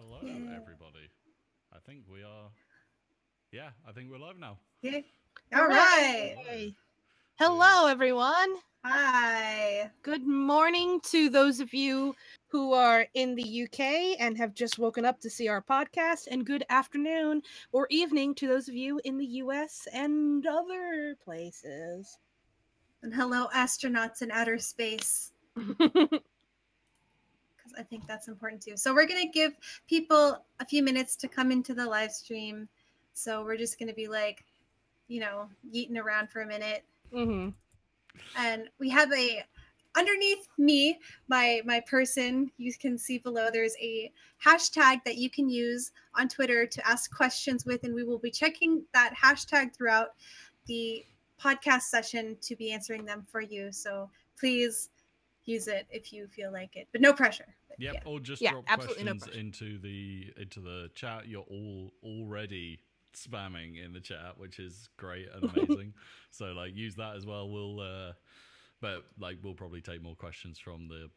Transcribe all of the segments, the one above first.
Hello, everybody. I think we are... Yeah, I think we're live now. Yeah. All right. Hello, everyone. Hi. Good morning to those of you who are in the UK and have just woken up to see our podcast, and good afternoon or evening to those of you in the US and other places. And hello, astronauts in outer space. I think that's important too. So we're going to give people a few minutes to come into the live stream. So we're just going to be like, you know, yeeting around for a minute. Mm-hmm. And we have underneath me, my person, you can see below, there's a hashtag that you can use on Twitter to ask questions with. And we will be checking that hashtag throughout the podcast session to be answering them for you. So please use it if you feel like it, but no pressure. Yep, yeah. or just drop questions into the chat. You're all already spamming in the chat, which is great and amazing. So like use that as well. But like we'll probably take more questions from the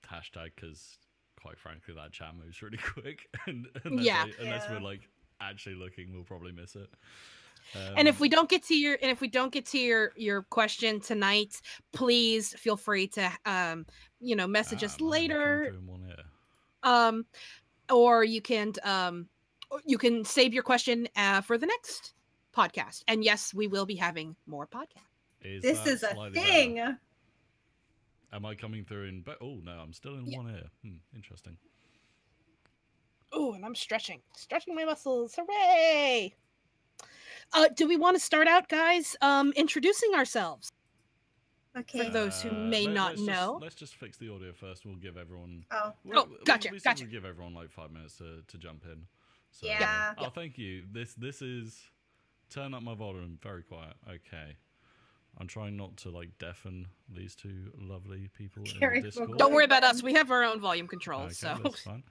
hashtag because quite frankly that chat moves really quick, and unless we're like actually looking, we'll probably miss it. And if we don't get to your question tonight, please feel free to message us later. Or you can save your question for the next podcast. And yes, we will be having more podcasts. This is a thing. Better? Am I coming through in? Oh no, I'm still in one ear. Interesting. Oh, and I'm stretching my muscles. Hooray! Do we want to start out, guys, introducing ourselves? Okay. For those who may not know. Let's just fix the audio first. We'll give everyone... Gotcha. We'll give everyone like 5 minutes to jump in. So, yeah. Oh, thank you. This is... Turn up my volume. Very quiet. Okay. I'm trying not to like deafen these two lovely people in the Discord. Don't worry about us. We have our own volume control. Okay, so that's fine.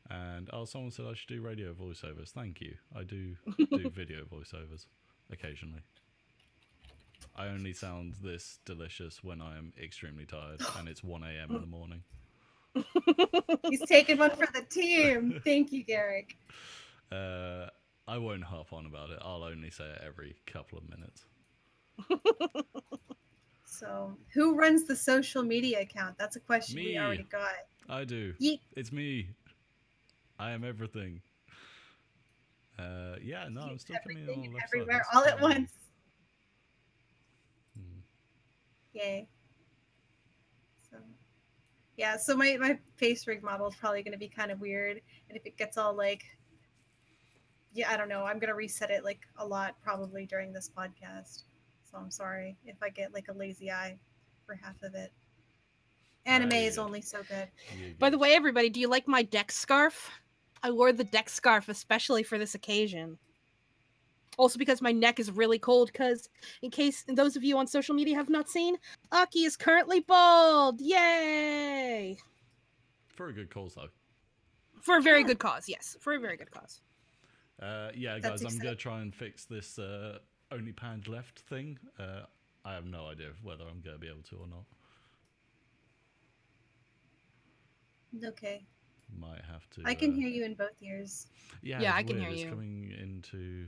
And someone said I should do radio voiceovers. Thank you. I do video voiceovers occasionally. I only sound this delicious when I am extremely tired and it's 1 a.m. in the morning. He's taking one for the team. Thank you, Garrick. I won't harp on about it. I'll only say it every couple of minutes. So, who runs the social media account? That's a question we already got. I do. It's me. I am everything. I'm still coming in on the left everywhere, side. all at once. Yay. So my face rig model is probably going to be kind of weird, and if it gets all like, I don't know, I'm going to reset it like a lot probably during this podcast. So I'm sorry if I get like a lazy eye for half of it. Anime is only so good. By the way, everybody, do you like my deck scarf? I wore the deck scarf especially for this occasion. Also because my neck is really cold, because in case those of you on social media have not seen, Aki is currently bald. Yay! For a good cause, though. For a very good cause, yes. For a very good cause. Guys, I'm going to try and fix this only panned left thing. I have no idea whether I'm going to be able to or not. Okay. Might have to. I can hear you in both ears. Yeah, I can hear you. It's coming into.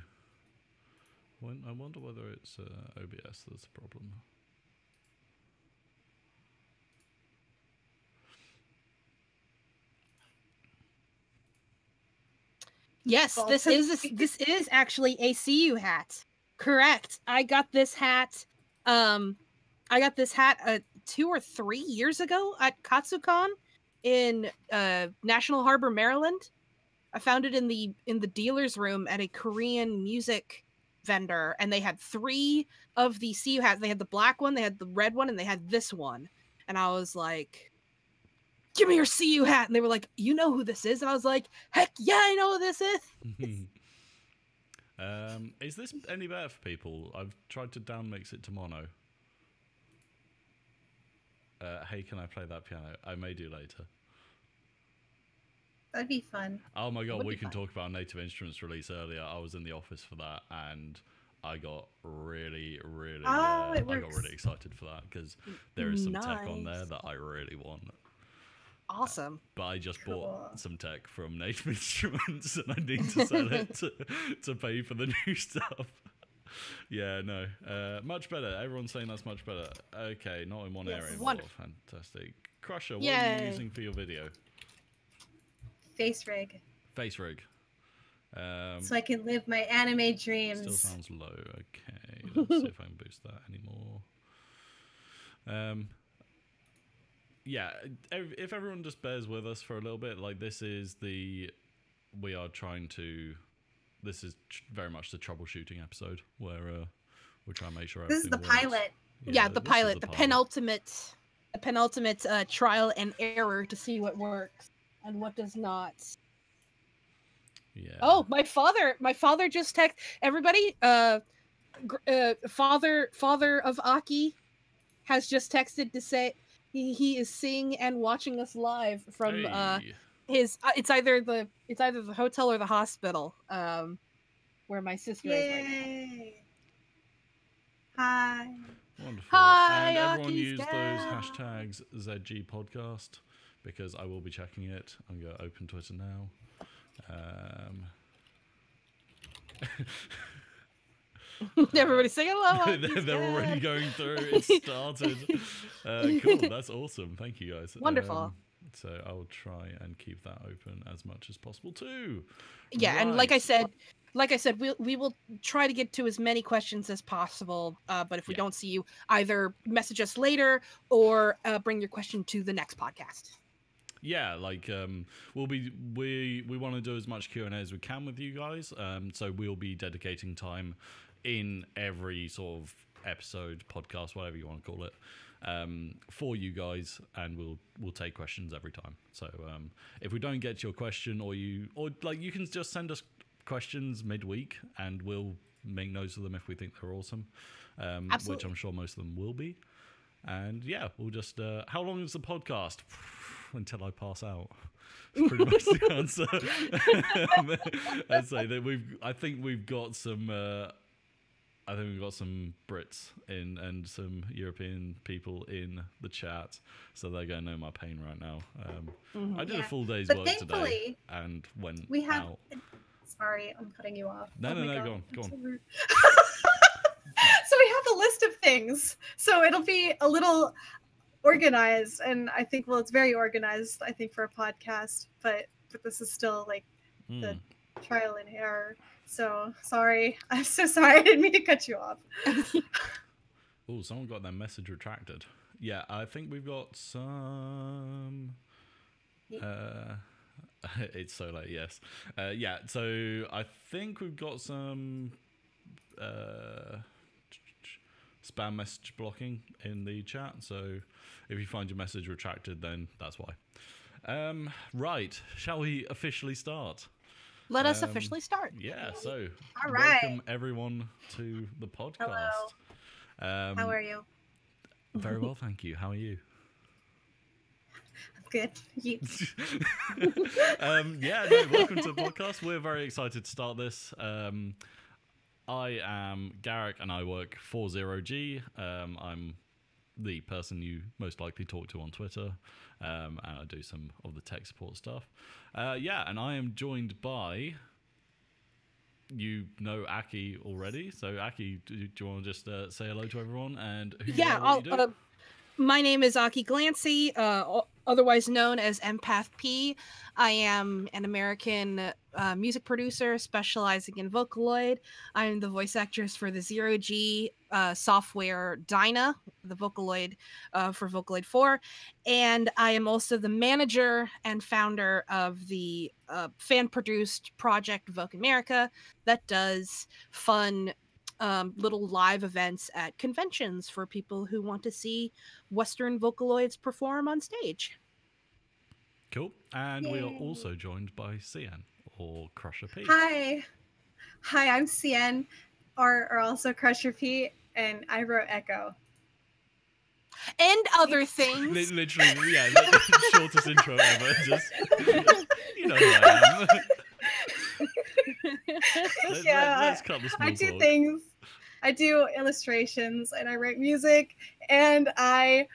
I wonder whether it's OBS that's the problem. Yes, this is actually a CU hat. Correct. I got this hat. I got this hat 2 or 3 years ago at Katsucon in National Harbor, Maryland. I found it in the dealer's room at a Korean music vendor, and they had 3 of the CU hats. They had the black one, they had the red one, and they had this one. And I was like, give me your CU hat. And they were like, you know who this is? And I was like, heck yeah, I know who this is. Is this any better for people? I've tried to downmix it to mono. Hey, can I play that piano? I may do later. That'd be fun. Oh my god, we can talk about Native Instruments release earlier. I was in the office for that, and I got really excited for that because there is some tech on there that I really want. Awesome. But I just bought some tech from Native Instruments, and I need to sell it to pay for the new stuff. Yeah, no, much better. Everyone's saying that's much better. Okay, not in one area. Wonderful. Fantastic. Crusher, what are you using for your video? Face rig. Face rig. So I can live my anime dreams. Still sounds low. Okay, let's see if I can boost that anymore. Yeah, if everyone just bears with us for a little bit, like this is very much the troubleshooting episode where we're trying to make sure this is the works. pilot. Yeah, the pilot, the penultimate trial and error to see what works and what does not. Yeah. Oh, my father just texted everybody. Father of Aki has just texted to say he is seeing and watching us live from his. It's either the hotel or the hospital where my sister is right now. Hi. Wonderful. Hi, and everyone Aki's use dad. those hashtags ZG podcast because I will be checking it. I'm going to open Twitter now. Everybody say hello. They're already going through. It started. Cool. That's awesome. Thank you guys. Wonderful. So I will try and keep that open as much as possible too. Yeah, right. And like I said, we will try to get to as many questions as possible. But if we don't see you, either message us later or bring your question to the next podcast. Yeah, like we want to do as much Q&A as we can with you guys. So we'll be dedicating time in every sort of episode, podcast, whatever you want to call it, for you guys, and we'll take questions every time. So if we don't get your question, or you can just send us questions midweek, and we'll make notes of them if we think they're awesome, which I'm sure most of them will be. And yeah, we'll just how long is the podcast? Until I pass out. That's pretty much the answer. I'd say that I think we've got some Brits in and some European people in the chat, so they're going to know my pain right now. I did a full day's work today and went out. Sorry, I'm cutting you off. No, go on. So we have a list of things, so it'll be a little organized, and I think it's very organized, I think, for a podcast, but this is still like the trial and error. So sorry. I'm so sorry. I didn't mean to cut you off. Oh, someone got their message retracted. Yeah, I think we've got some it's so late, yes. Yeah, so I think we've got some spam message blocking in the chat, so if you find your message retracted, then that's why. Right, shall we officially start? Let us officially start. Yeah, so all right. Welcome everyone to the podcast. Hello. How are you? Very well, thank you. How are you? Good. You. Welcome to the podcast. We're very excited to start this. I am Garrick and I work for 0G. I'm the person you most likely talk to on Twitter, and I do some of the tech support stuff. And I am joined by, Aki already. So Aki, do you want to just say hello to everyone and who you are, what you do? My name is Aki Glancy, otherwise known as empath-p. I am an American music producer specializing in Vocaloid. I'm the voice actress for the 0G software Dyna, the Vocaloid for Vocaloid 4. And I am also the manager and founder of the fan-produced project Voc America that does fun little live events at conventions for people who want to see Western Vocaloids perform on stage. Cool. And we are also joined by Cien, or Crusher P. Hi, I'm Cien, or also Crusher P, and I wrote Echo. And other things. Literally, yeah, the shortest intro ever. Just, you know who I am. Let's cut the small I do talk. things. I do illustrations, and I write music, and I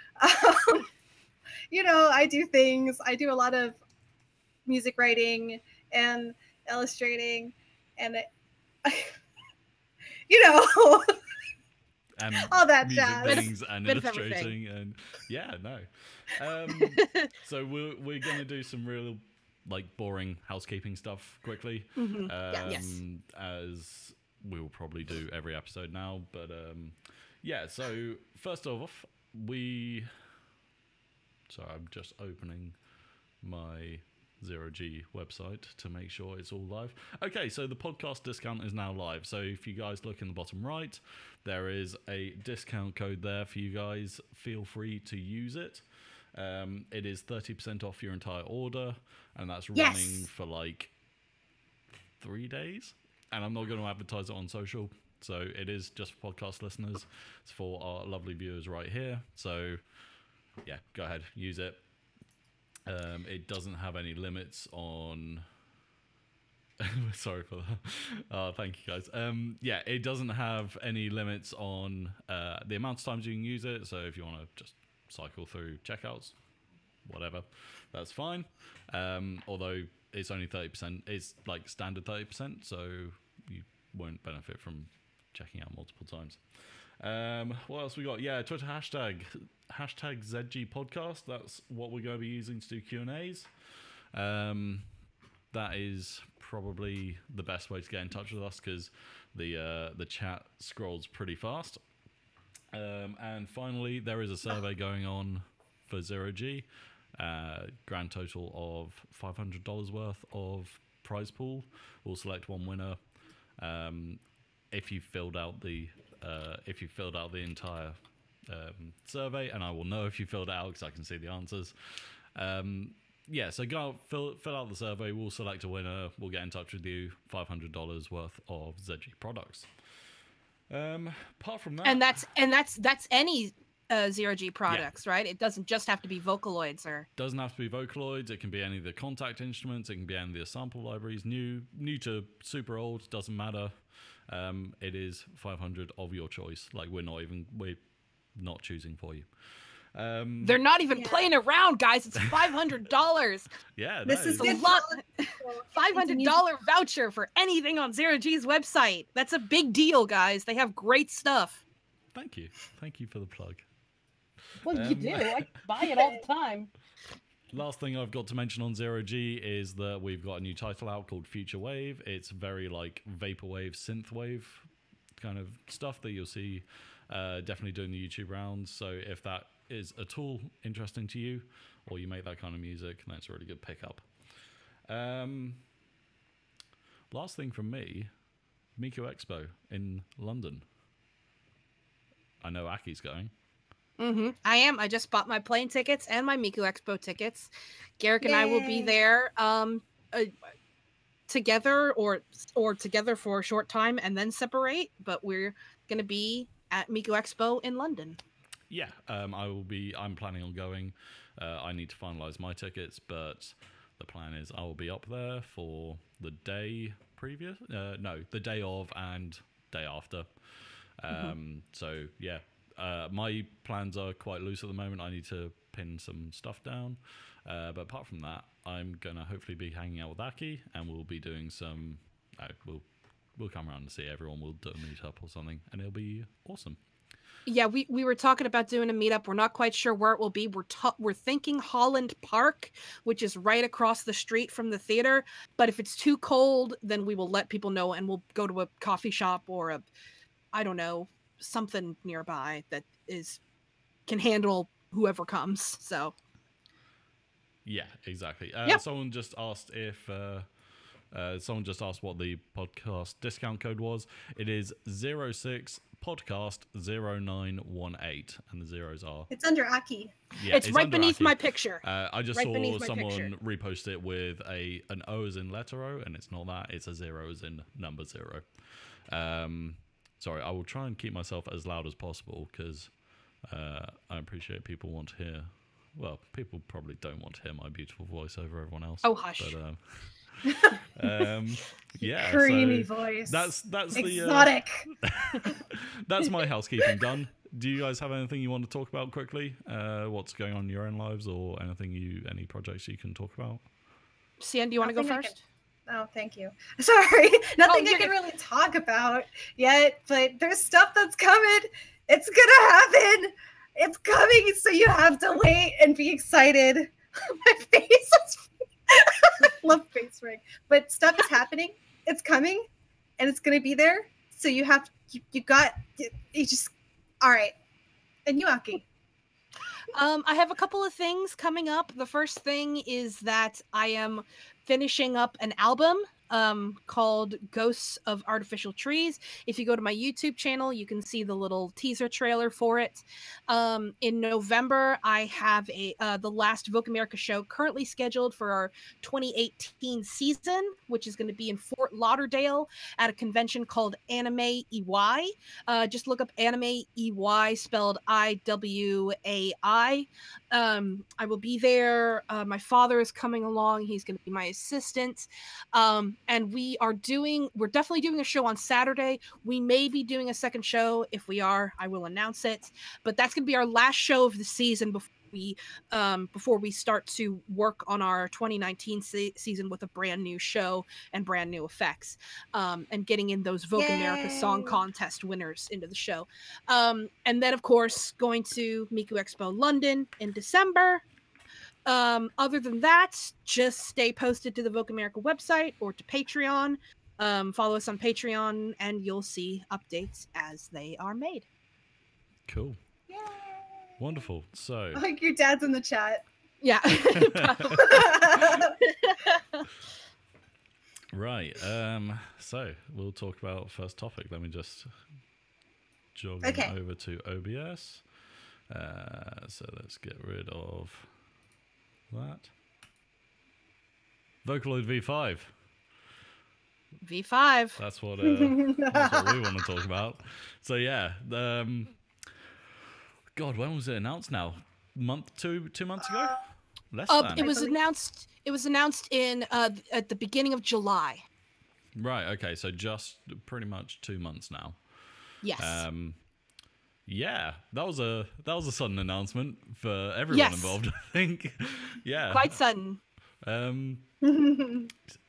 I do things. I do a lot of music writing and illustrating, and and all that music jazz. things and illustrating and so we're gonna do some real boring housekeeping stuff quickly. As we will probably do every episode now, but so first off, I'm just opening my 0G website to make sure it's all live. Okay, so the podcast discount is now live. So if you guys look in the bottom right, there is a discount code there for you guys. Feel free to use it. It is 30% off your entire order, and that's running for 3 days. And I'm not going to advertise it on social, so it is just for podcast listeners. It's for our lovely viewers right here. So yeah, go ahead, use it. It doesn't have any limits on sorry for that. Thank you guys. It doesn't have any limits on the amount of times you can use it. So if you want to just cycle through checkouts, whatever, that's fine. Although it's only 30%, it's standard 30%, so you won't benefit from checking out multiple times. What else we got? Yeah, Twitter hashtag ZG podcast. That's what we're going to be using to do Q&As. That is probably the best way to get in touch with us, because the chat scrolls pretty fast. And finally, there is a survey going on for 0G. Grand total of $500 worth of prize pool. We'll select one winner. If you filled out the entire survey, and I will know if you filled it out because I can see the answers. So go out, fill out the survey. We'll select a winner. We'll get in touch with you. $500 worth of ZG products. Apart from that, and that's any 0G products, right? It doesn't just have to be Vocaloids, or doesn't have to be Vocaloids. It can be any of the contact instruments. It can be any of the sample libraries, new to super old. Doesn't matter. It is 500 of your choice. We're not choosing for you. They're not even playing around, guys. It's $500. Yeah, this is a lot. $500 voucher for anything on 0G's website. That's a big deal, guys. They have great stuff. Thank you for the plug. Well, you do. I buy it all the time. Last thing I've got to mention on 0G is that we've got a new title out called Future Wave. It's very vaporwave, synthwave kind of stuff that you'll see definitely doing the YouTube rounds. So if that is at all interesting to you, or you make that kind of music, then it's a really good pickup. Last thing from me, Miku Expo in London. I know Aki's going. I am. I just bought my plane tickets and my Miku Expo tickets. Garrick and I will be there together or together for a short time and then separate. But we're going to be at Miku Expo in London. Yeah, I'm planning on going. I need to finalize my tickets, but the plan is I will be up there for the day previous. The day of and day after. So yeah. My plans are quite loose at the moment. I need to pin some stuff down. But apart from that, I'm going to hopefully be hanging out with Aki, and we'll be doing some... we'll come around and see everyone. We'll do a meetup or something, and it'll be awesome. Yeah, we were talking about doing a meetup. We're not quite sure where it will be. We're thinking Holland Park, which is right across the street from the theater. But if it's too cold, then we will let people know, and we'll go to a coffee shop or something nearby that can handle whoever comes. So yeah, exactly. Yep. Someone just asked what the podcast discount code was. It is 06 podcast 0918, and the zeros are... It's under Aki. Yeah, it's right beneath Aki. My picture. I just saw someone repost it with an O as in letter O, and it's not that. It's a 0 as in number 0. Sorry, I will try and keep myself as loud as possible, because I appreciate people want to hear... Well, people probably don't want to hear my beautiful voice over everyone else. Oh, hush. But, yeah, creamy voice. That's exotic. That's my housekeeping done. do you guys have anything you want to talk about quickly? What's going on in your own lives, or any projects you can talk about? Cian, do you want to go first? Oh, thank you. Sorry. Nothing I can really talk about yet, but there's stuff that's coming. It's gonna happen. It's coming, so you have to wait and be excited. My face is I love face ring. But stuff is happening. It's coming, and it's gonna be there. So you have you just all right. And you, Aki. I have a couple of things coming up. The first thing is that I am finishing up an album called Ghosts of Artificial Trees. If you go to my YouTube channel, you can see the little teaser trailer for it. In November, I have the last Voc America show currently scheduled for our 2018 season, which is going to be in Fort Lauderdale at a convention called Anime EY. Just look up Anime EY, spelled IWAI. I will be there. My father is coming along. He's going to be my assistant. And we're definitely doing a show on Saturday. We may be doing a second show. If we are, I will announce it. But that's going to be our last show of the season before we start to work on our 2019 season with a brand new show and brand new effects, and getting in those Voc America Song Contest winners into the show. And then, of course, going to Miku Expo London in December. Other than that, just stay posted to the Voc America website or to Patreon. Follow us on Patreon, and you'll see updates as they are made. Cool. Yay. Wonderful. So, like your dad's in the chat. Yeah. Right. So we'll talk about first topic. Let me just jog over to OBS. So let's get rid of that. Vocaloid V5. V5. That's what we want to talk about. So yeah, God, when was it announced now? Two months ago? Less than. It was announced in at the beginning of July. Right, okay, so just pretty much 2 months now. Yes. Yeah, that was a sudden announcement for everyone involved, I think. Yeah. Quite sudden.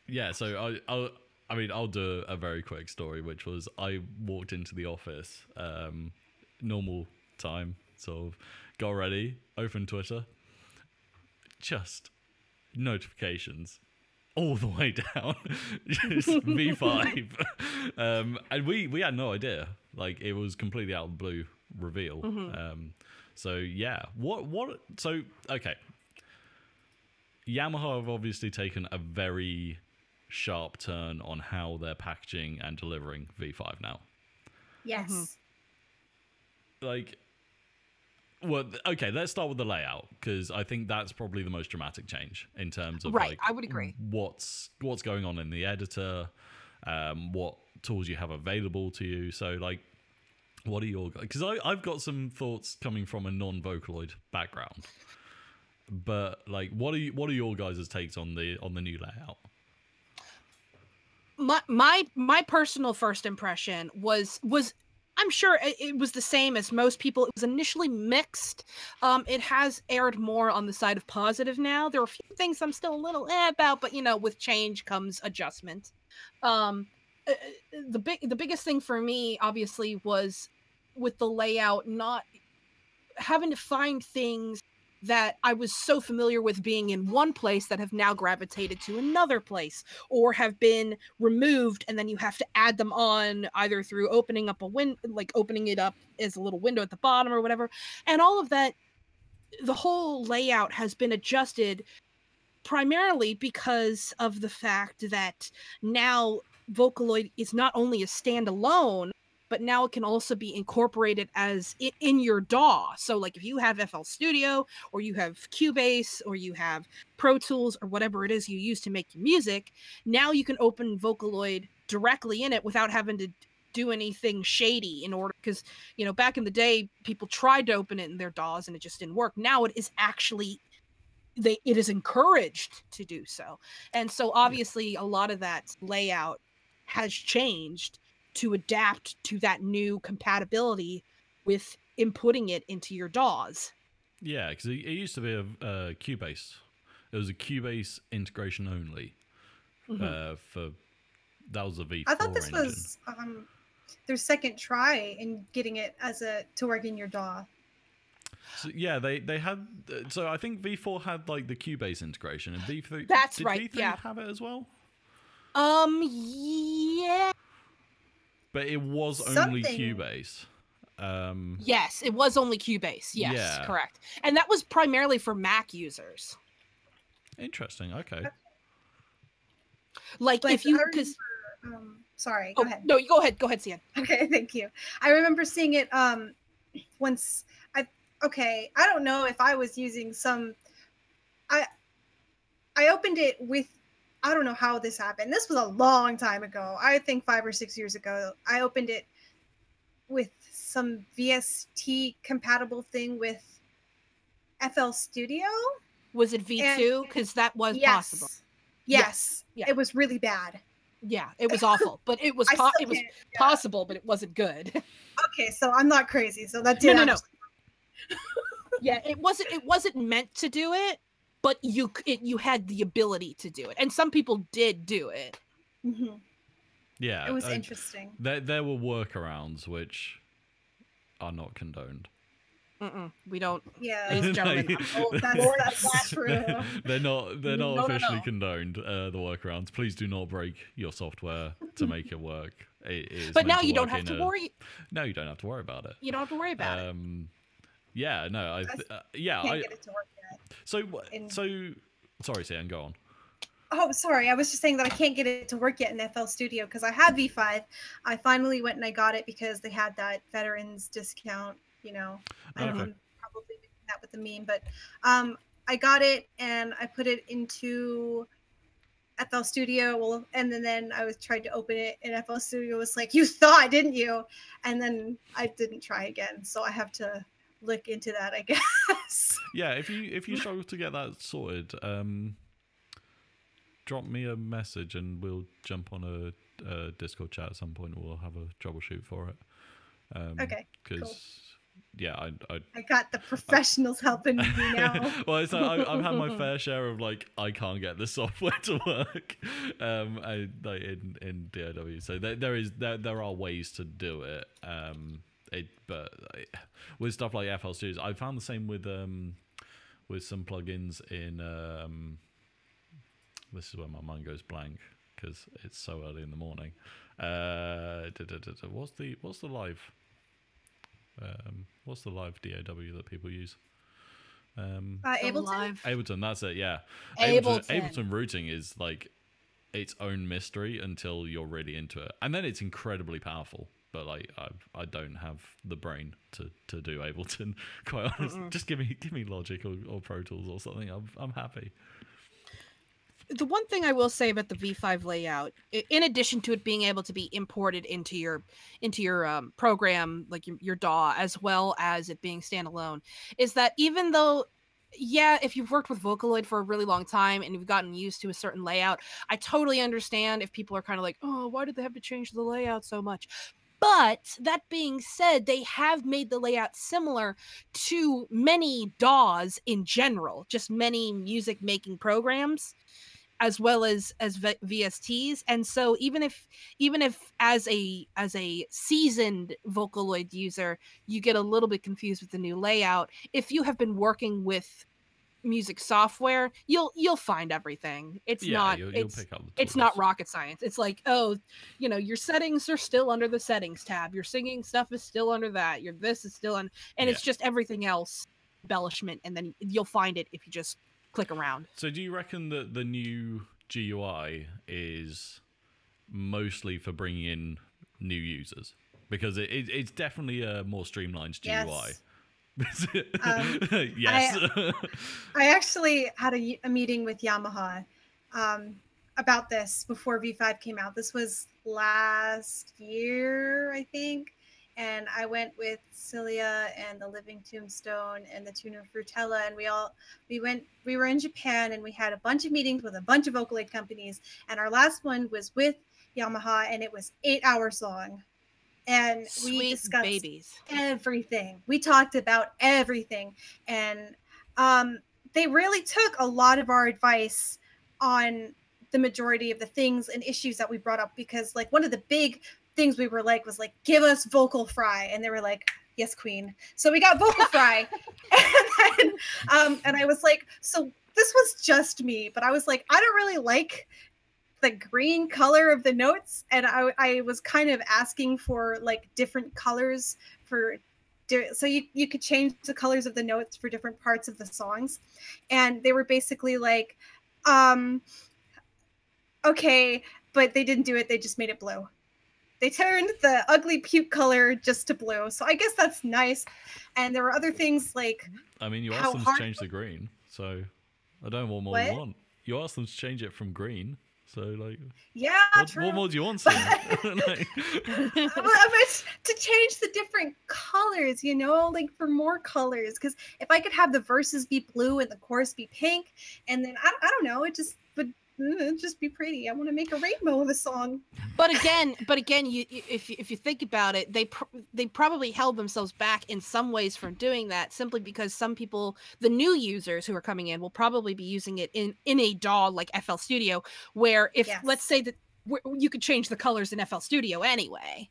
Yeah, so I'll do a very quick story, which was I walked into the office, normal time, sort of got ready, opened Twitter, just notifications all the way down, just V5, and we had no idea, like it was completely out of the blue reveal. So yeah, so okay, Yamaha have obviously taken a very sharp turn on how they're packaging and delivering V5 now. Yes. Like, well, okay, let's start with the layout, because I think that's probably the most dramatic change in terms of right. I would agree. What's going on in the editor, what tools you have available to you. So like, what are your, because I've got some thoughts coming from a non-Vocaloid background, but like, what are your guys' takes on the new layout? My personal first impression was I'm sure it was the same as most people. It was initially mixed. It has aired more on the side of positive now. There are a few things I'm still a little about, but with change comes adjustment. The biggest thing for me, obviously, was with the layout, not having to find things that I was so familiar with being in one place that have now gravitated to another place, or have been removed, and then you have to add them on either through opening up a window, like opening it up as a little window at the bottom or whatever. And all of that, the whole layout has been adjusted primarily because of the fact that now Vocaloid is not only a standalone, but now it can also be incorporated as in your DAW. So like if you have FL Studio, or you have Cubase, or you have Pro Tools, or whatever it is you use to make your music, now you can open Vocaloid directly in it without having to do anything shady in order, because back in the day people tried to open it in their DAWs and it just didn't work. Now it is actually it is encouraged to do so. And so obviously a lot of that layout has changed to adapt to that new compatibility with inputting it into your DAWs. Yeah, because it used to be a Cubase. It was a Cubase integration only. For that was a V4 I thought this engine. was their second try in getting it to work in your DAW. So, yeah, they had. So I think V4 had like the Cubase integration, and V3. That's did right. V3 have it as well? Yeah. But it was only Cubase. Yes, it was only Cubase. Yes, yeah. Correct. And that was primarily for Mac users. Interesting. Okay. Like but if you, because sorry, go ahead. No, go ahead, Sian. Okay, thank you. I remember seeing it once. I don't know if I was using some. I opened it with. I don't know how this happened. This was a long time ago. I think 5 or 6 years ago. I opened it with some VST compatible thing with FL Studio. Was it V2? Because that was possible. Yes. Yeah. It was really bad. Yeah, it was awful, but it was possible, but it wasn't good. Okay, so I'm not crazy. So that did no. Yeah, it wasn't meant to do it, but you had the ability to do it, and some people did do it. Mm-hmm. Yeah, it was interesting. There were workarounds which are not condoned. We don't. Yeah, ladies and gentlemen. That's true. They're not officially condoned. The workarounds. Please do not break your software to make it work. It is. But now you don't have to worry. No, you don't have to worry about it. You don't have to worry about it. Yeah. No. I can't get it to work yet. So. Sorry, Sian. Go on. Oh, sorry. I was just saying that I can't get it to work yet in FL Studio because I have V5. I finally went and I got it because they had that veterans discount. You know, I'm probably doing that with the meme, but I got it and I put it into FL Studio. Well, and then I was trying to open it, and FL Studio was like, "You thought, didn't you?" And then I didn't try again, so I have to look into that, I guess. Yeah, if you struggle to get that sorted, drop me a message and we'll jump on a Discord chat at some point. We'll have a troubleshoot for it. Okay. Because. Cool. Yeah, I got the professionals helping me now. Well, it's like I've had my fair share of like I can't get the software to work, like in DAW. So there are ways to do it. But with stuff like FL Studios, I found the same with some plugins in. This is where my mind goes blank because it's so early in the morning. What's the live? What's the live DAW that people use? Ableton? Ableton, that's it, yeah. Ableton routing is like its own mystery until you're really into it. And then it's incredibly powerful. But like I don't have the brain to do Ableton, quite honest. Just give me Logic or Pro Tools or something. I'm happy. The one thing I will say about the V5 layout, in addition to it being able to be imported into your program, like your DAW, as well as it being standalone, is that even though, yeah, if you've worked with Vocaloid for a really long time and you've gotten used to a certain layout, I totally understand if people are kind of like, oh, why did they have to change the layout so much? But that being said, they have made the layout similar to many DAWs in general, just many music making programs, as well as VSTs. And so even if as a seasoned Vocaloid user, you get a little bit confused with the new layout, if you have been working with music software, you'll find everything. It's not rocket science. It's like, oh, your settings are still under the settings tab, your singing stuff is still under that, your this is still on, and it's just everything else embellishment, and then you'll find it if you just click around. So do you reckon that the new GUI is mostly for bringing in new users? Because it's definitely a more streamlined GUI. Yes. Yes. I actually had a meeting with Yamaha about this before V5 came out. This was last year, I think. And I went with Celia and the Living Tombstone and the Tuner Frutella, and we were in Japan, and we had a bunch of meetings with a bunch of Vocaloid companies, and our last one was with Yamaha, and it was 8 hours long. and we Sweet discussed babies. everything. We talked about everything, and they really took a lot of our advice on the majority of the things and issues that we brought up, because like one of the big things we were like was like, give us vocal fry, and they were like, yes, queen. So we got vocal fry. And then and I was like, so this was just me, but I was like, I don't really like the green color of the notes, and I was kind of asking for like different colors for so you could change the colors of the notes for different parts of the songs, and they were basically like, okay, but they didn't do it. They just made it blue. They turned the ugly puke color just to blue. So I guess that's nice. And there were other things like, I mean, you asked them to change the green, so I don't know what more you want. You asked them to change it from green, so like, yeah, what more do you want? Like, to change the different colors, you know, like for more colors. Because if I could have the verses be blue and the chorus be pink, and then I don't know, it just would just be pretty. I want to make a rainbow of a song. But again, if you think about it, they probably held themselves back in some ways from doing that, simply because some people, the new users who are coming in, will probably be using it in a DAW like FL Studio, where if let's say that you could change the colors in FL Studio anyway.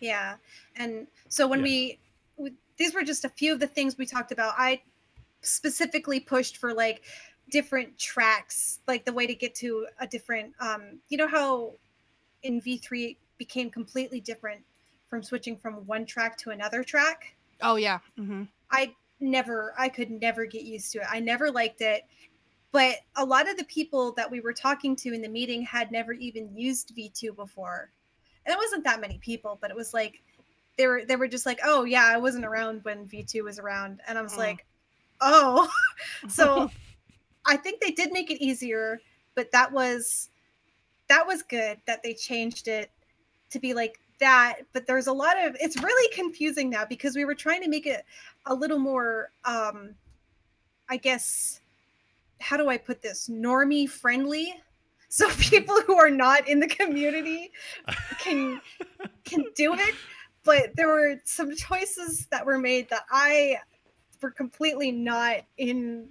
Yeah, and so when these were just a few of the things we talked about. I specifically pushed for like different tracks, like the way to get to a different you know how in V3 it became completely different from switching from one track to another track. Oh yeah. I could never get used to it. I never liked it, but a lot of the people that we were talking to in the meeting had never even used V2 before, and it wasn't that many people, but it was like they were just like, oh yeah, I wasn't around when V2 was around, and I was like, oh. So I think they did make it easier, but that was good that they changed it to be like that. But there's a lot of, it's really confusing now, because we were trying to make it a little more, I guess, how do I put this? Normie friendly. So people who are not in the community can do it. But there were some choices that were made that were completely not in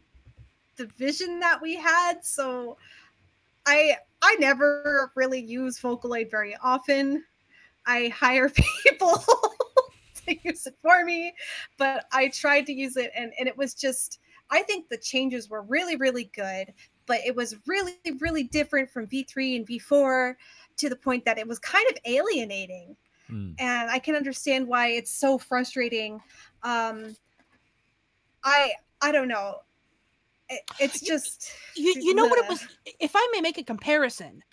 the vision that we had. So I never really use Vocaloid very often. I hire people to use it for me, but I tried to use it, and it was just, I think the changes were really, really good, but it was really, really different from V3 and V4 to the point that it was kind of alienating. And I can understand why it's so frustrating. I don't know. It's just you know what it was. If I may make a comparison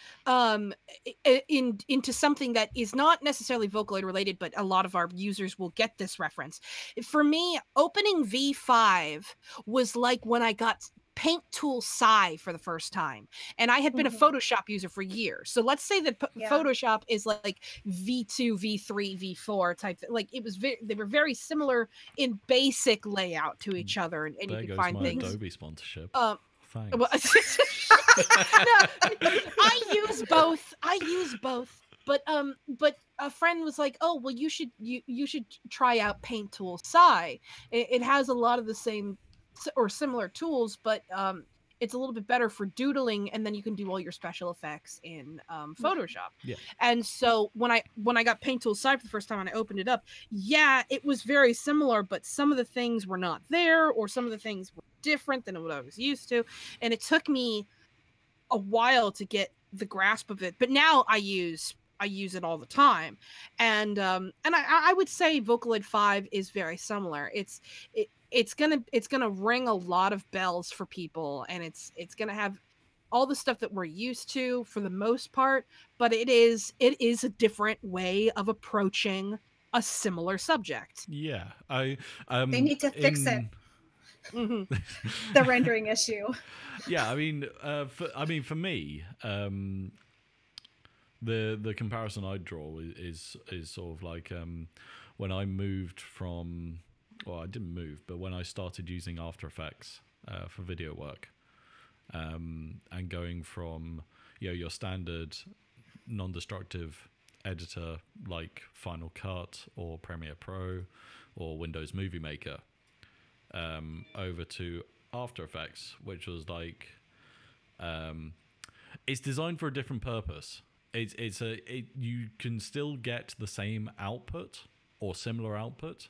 into something that is not necessarily Vocaloid related, but a lot of our users will get this reference. For me, opening V5 was like when I got Paint Tool Psy for the first time, and I had been a Photoshop user for years. So let's say that Photoshop is like V2, V3, V4 type. Like it was they were very similar in basic layout to each other, and you could find things. Adobe sponsorship. Thanks. Well, no, I use both. But a friend was like, "Oh, well, you should try out Paint Tool Psy. It has a lot of the same or similar tools, but it's a little bit better for doodling, and then you can do all your special effects in Photoshop." Yeah. And so when I got Paint Tool Psy for the first time and I opened it up, it was very similar, but some of the things were not there, or some of the things were different than what I was used to, and it took me a while to get the grasp of it. But now I use it all the time, and I would say Vocaloid 5 is very similar. It's gonna ring a lot of bells for people, and it's gonna have all the stuff that we're used to for the most part, but it is a different way of approaching a similar subject. Yeah, they need to fix it. The rendering issue. Yeah, I mean, for me, the comparison I draw is sort of like when I moved from. Well, I didn't move, but when I started using After Effects for video work, and going from your standard non-destructive editor like Final Cut or Premiere Pro or Windows Movie Maker over to After Effects, which was like it's designed for a different purpose. You can still get the same output or similar output,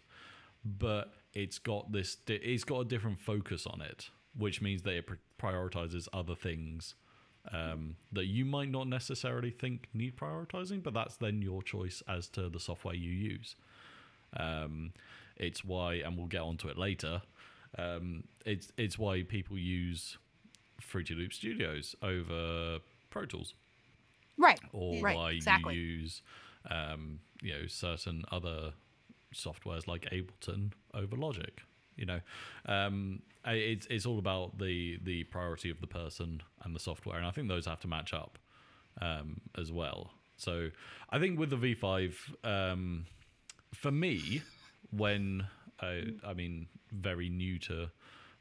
but it's got a different focus on it, which means that it prioritizes other things that you might not necessarily think need prioritizing, but that's then your choice as to the software you use. It's why, and we'll get onto it later, it's why people use Fruity Loop Studios over Pro Tools. Right. Or why you use certain other softwares like Ableton over Logic. It's all about the priority of the person and the software, and I think those have to match up as well. So I think with the V5, for me, when I mean very new to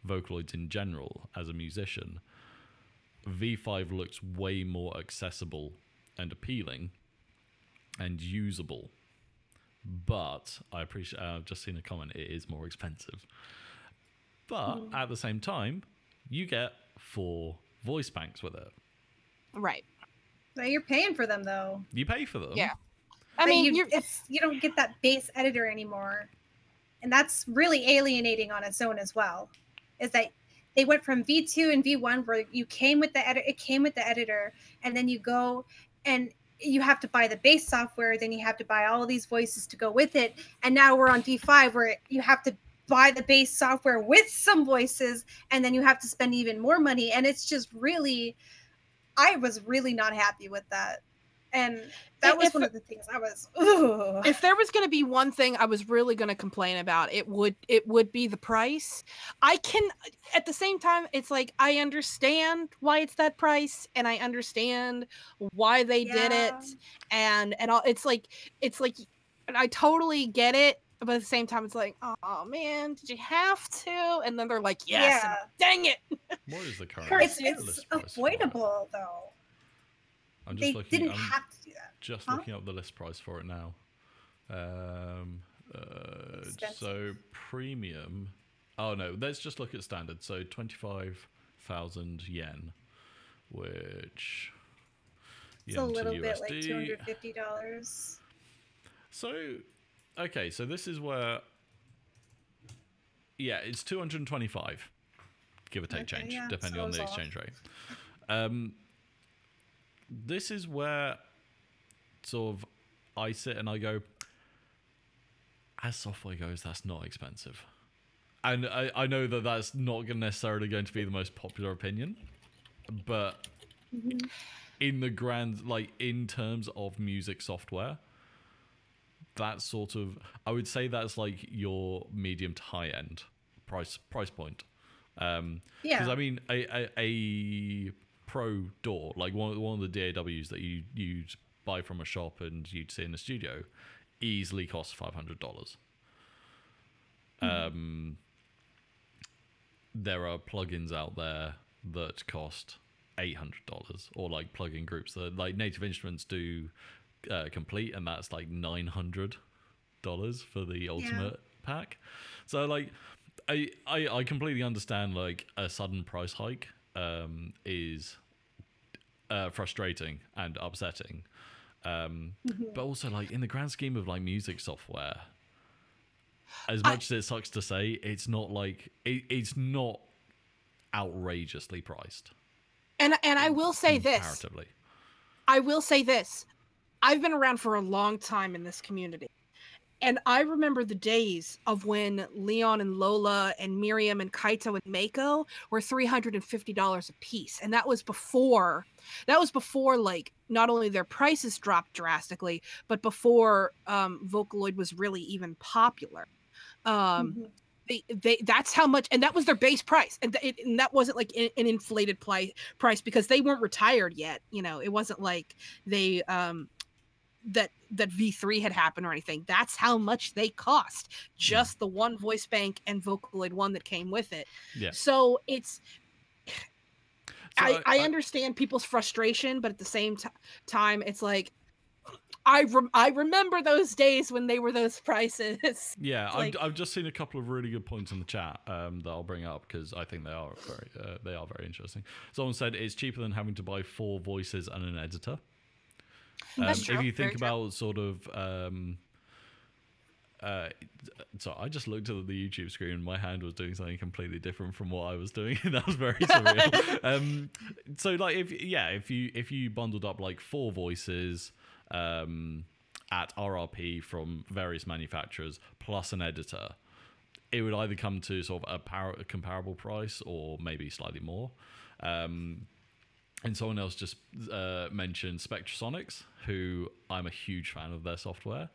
Vocaloids in general as a musician, V5 looks way more accessible and appealing and usable. But I appreciate, I've just seen a comment, it is more expensive. But at the same time, you get 4 voice banks with it. Right. So you're paying for them, though. You pay for them. Yeah. I mean, you don't get that bass editor anymore. And that's really alienating on its own as well. Is that they went from V2 and V1 where you came with the it came with the editor, and then you go and you have to buy the bass software, then you have to buy all of these voices to go with it. And now we're on V5 where you have to buy the bass software with some voices, and then you have to spend even more money. And it's just really, I was really not happy with that. And that was one of the things I was, ugh. If there was going to be one thing I was really going to complain about, it would be the price. At the same time, it's like, I understand why it's that price, and I understand why they did it. And it's like, I totally get it. But at the same time, it's like, oh man, did you have to? And then they're like, yes, and dang it. What is the current? It's avoidable though. They didn't have to do that. Just looking up the list price for it now. So premium. Oh no, let's just look at standard. So 25,000 yen, which it's a little bit like $250. So, okay, so this is where, it's 225, give or take change, depending on the exchange rate. This is where sort of I sit and I go, as software goes, that's not expensive. And I know that that's not necessarily going to be the most popular opinion, but in the grand, like in terms of music software, that's sort of, I would say that's like your medium to high end price point. Because I mean, a Pro DAW, like one of the DAWs that you'd buy from a shop and you'd see in the studio, easily costs $500. There are plugins out there that cost $800, or like plugin groups that like Native Instruments do complete, and that's like $900 for the ultimate pack. So like I completely understand like a sudden price hike is frustrating and upsetting, but also like in the grand scheme of like music software, as much as it sucks to say, it's not like it's not outrageously priced. And I will say this. I will say this. I've been around for a long time in this community. And I remember the days of when Leon and Lola and Miriam and Kaito and Mako were $350 a piece. And that was before like not only their prices dropped drastically, but before Vocaloid was really even popular. That's how much, and that was their base price. And that wasn't like an inflated price because they weren't retired yet. You know, it wasn't like they, that V3 had happened or anything. That's how much they cost, just the one voice bank and Vocaloid 1 that came with it. So it's I understand people's frustration, but at the same time it's like I remember those days when they were those prices. Yeah, like, I've just seen a couple of really good points in the chat that I'll bring up because I think they are very interesting. Someone said it's cheaper than having to buy 4 voices and an editor. That's true. If you think about sort of, so I just looked at the YouTube screen and my hand was doing something completely different from what I was doing. That was very surreal. So like if you bundled up like 4 voices at RRP from various manufacturers plus an editor, it would either come to sort of a comparable price or maybe slightly more. And someone else just mentioned Spectrasonics, who I'm a huge fan of their software.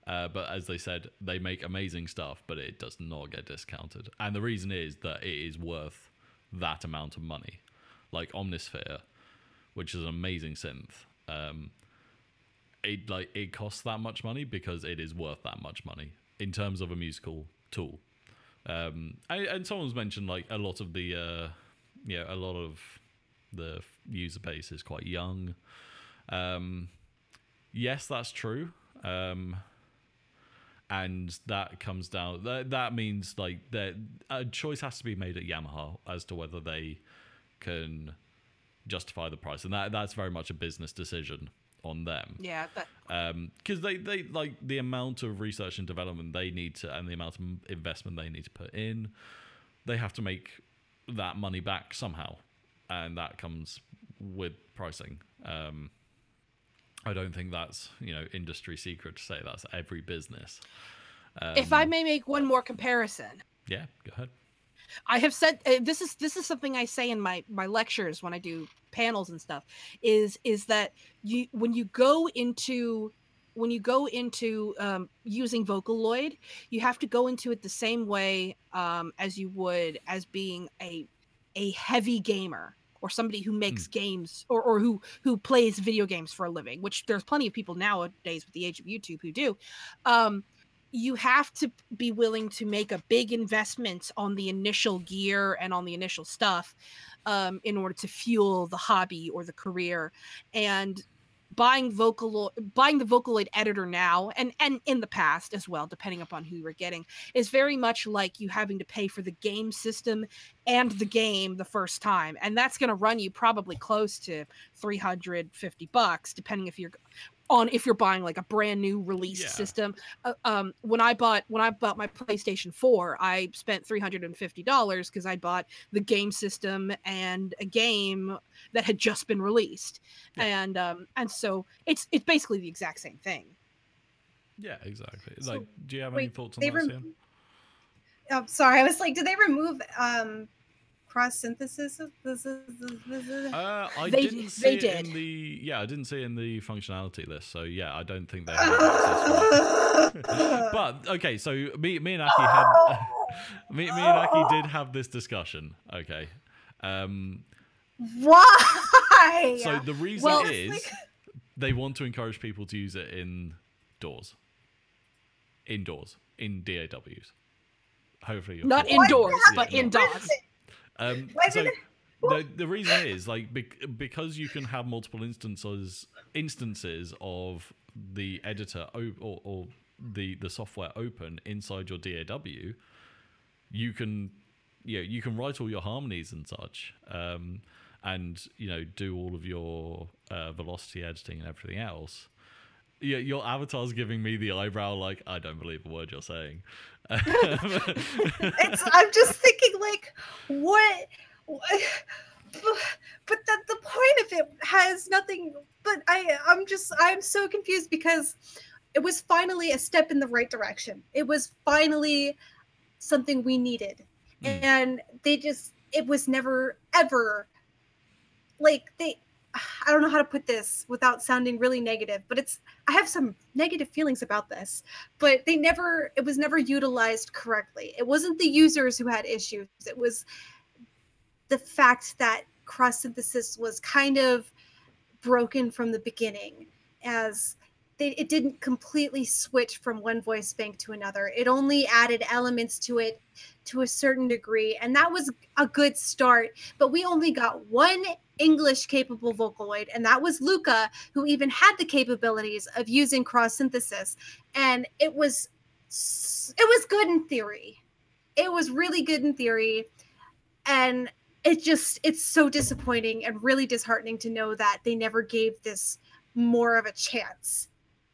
But as they said, they make amazing stuff, but it does not get discounted. And the reason is that it is worth that amount of money. Like Omnisphere, which is an amazing synth, it costs that much money because it is worth that much money in terms of a musical tool. And someone's mentioned like a lot of the user base is quite young. Yes, that's true. And that comes down. That means like that a choice has to be made at Yamaha as to whether they can justify the price, and that's very much a business decision on them. Yeah, because they like the amount of research and development they need to, and the amount of investment they need to put in, they have to make that money back somehow, and that comes with pricing. I don't think that's industry secret to say that's every business. If I may make one more comparison. Yeah, go ahead. I have said this is something I say in my lectures when I do panels and stuff. Is that when you go into using Vocaloid, you have to go into it the same way as you would as being a heavy gamer, or somebody who makes games or who plays video games for a living, which there's plenty of people nowadays with the age of YouTube who do. You have to be willing to make a big investment on the initial gear and on the initial stuff in order to fuel the hobby or the career. And buying the Vocaloid editor now, and in the past as well, depending upon who you're getting, is very much like you having to pay for the game system and the game the first time, and that's going to run you probably close to $350, depending if you're buying like a brand new release system. When I bought my PlayStation 4, I spent $350 because I bought the game system and a game that had just been released, and so it's basically the exact same thing. Yeah, exactly. So, like, do you have any thoughts on that, Sam? Oh, sorry, I was like, did they remove cross synthesis? I didn't see it in the I didn't see it in the functionality list, so yeah, I don't think they have it. But okay, so me and Aki had me and Aki did have this discussion. Okay, why? So the reason is they want to encourage people to use it indoors in DAWs. Hopefully, not indoors, but indoors. So the reason is like because you can have multiple instances of the editor or the software open inside your DAW. You can write all your harmonies and such, and do all of your velocity editing and everything else. Yeah, your avatar's giving me the eyebrow like, I don't believe a word you're saying. I'm just thinking like, what? But the point of it has nothing. But I'm so confused because it was finally a step in the right direction. It was finally something we needed, and it was never ever like I don't know how to put this without sounding really negative, but I have some negative feelings about this, but it was never utilized correctly. It wasn't the users who had issues. It was the fact that cross synthesis was kind of broken from the beginning, as it didn't completely switch from one voice bank to another. It only added elements to it to a certain degree, and that was a good start, but we only got one English capable Vocaloid, and that was Luca, who even had the capabilities of using cross synthesis. And it was good in theory. It was really good in theory, and it's so disappointing and really disheartening to know that they never gave this more of a chance.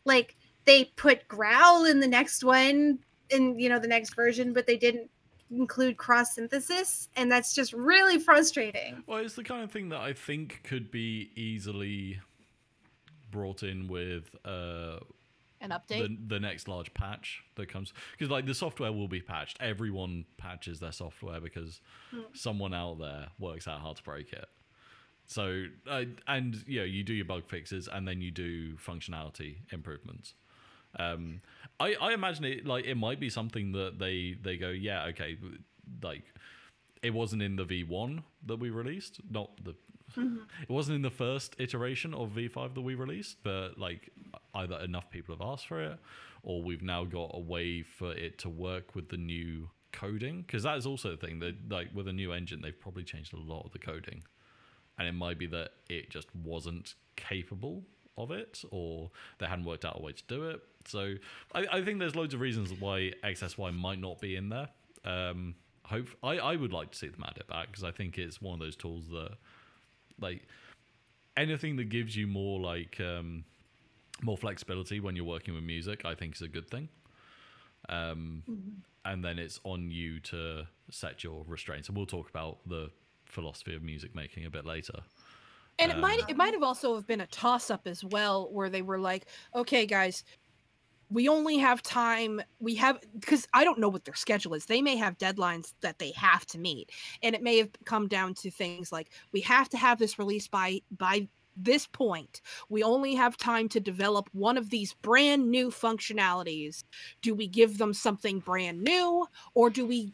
Like, they put growl in the next one, in the next version, but they didn't include cross synthesis, and that's just really frustrating. Well, it's the kind of thing that I think could be easily brought in with an update, the next large patch that comes, because like the software will be patched. Everyone patches their software because someone out there works out how to break it. So and you do your bug fixes, and then you do functionality improvements. I imagine it might be something that they go, yeah, okay, like it wasn't in the V1 that we released, it wasn't in the first iteration of V5 that we released, but like either enough people have asked for it, or we've now got a way for it to work with the new coding, because that is also the thing that, like, with a new engine, they've probably changed a lot of the coding, and it might be that it just wasn't capable of it, or they hadn't worked out a way to do it. So I think there's loads of reasons why XSY might not be in there. I would like to see them add it back, because I think it's one of those tools that, like, anything that gives you more more flexibility when you're working with music, I think is a good thing. And then it's on you to set your restraints, and we'll talk about the philosophy of music making a bit later. And it might have also have been a toss-up as well, where they were like, okay, guys, we only have time. Because I don't know what their schedule is. They may have deadlines that they have to meet. And it may have come down to things like, we have to have this released by this point. We only have time to develop one of these brand new functionalities. Do we give them something brand new, or do we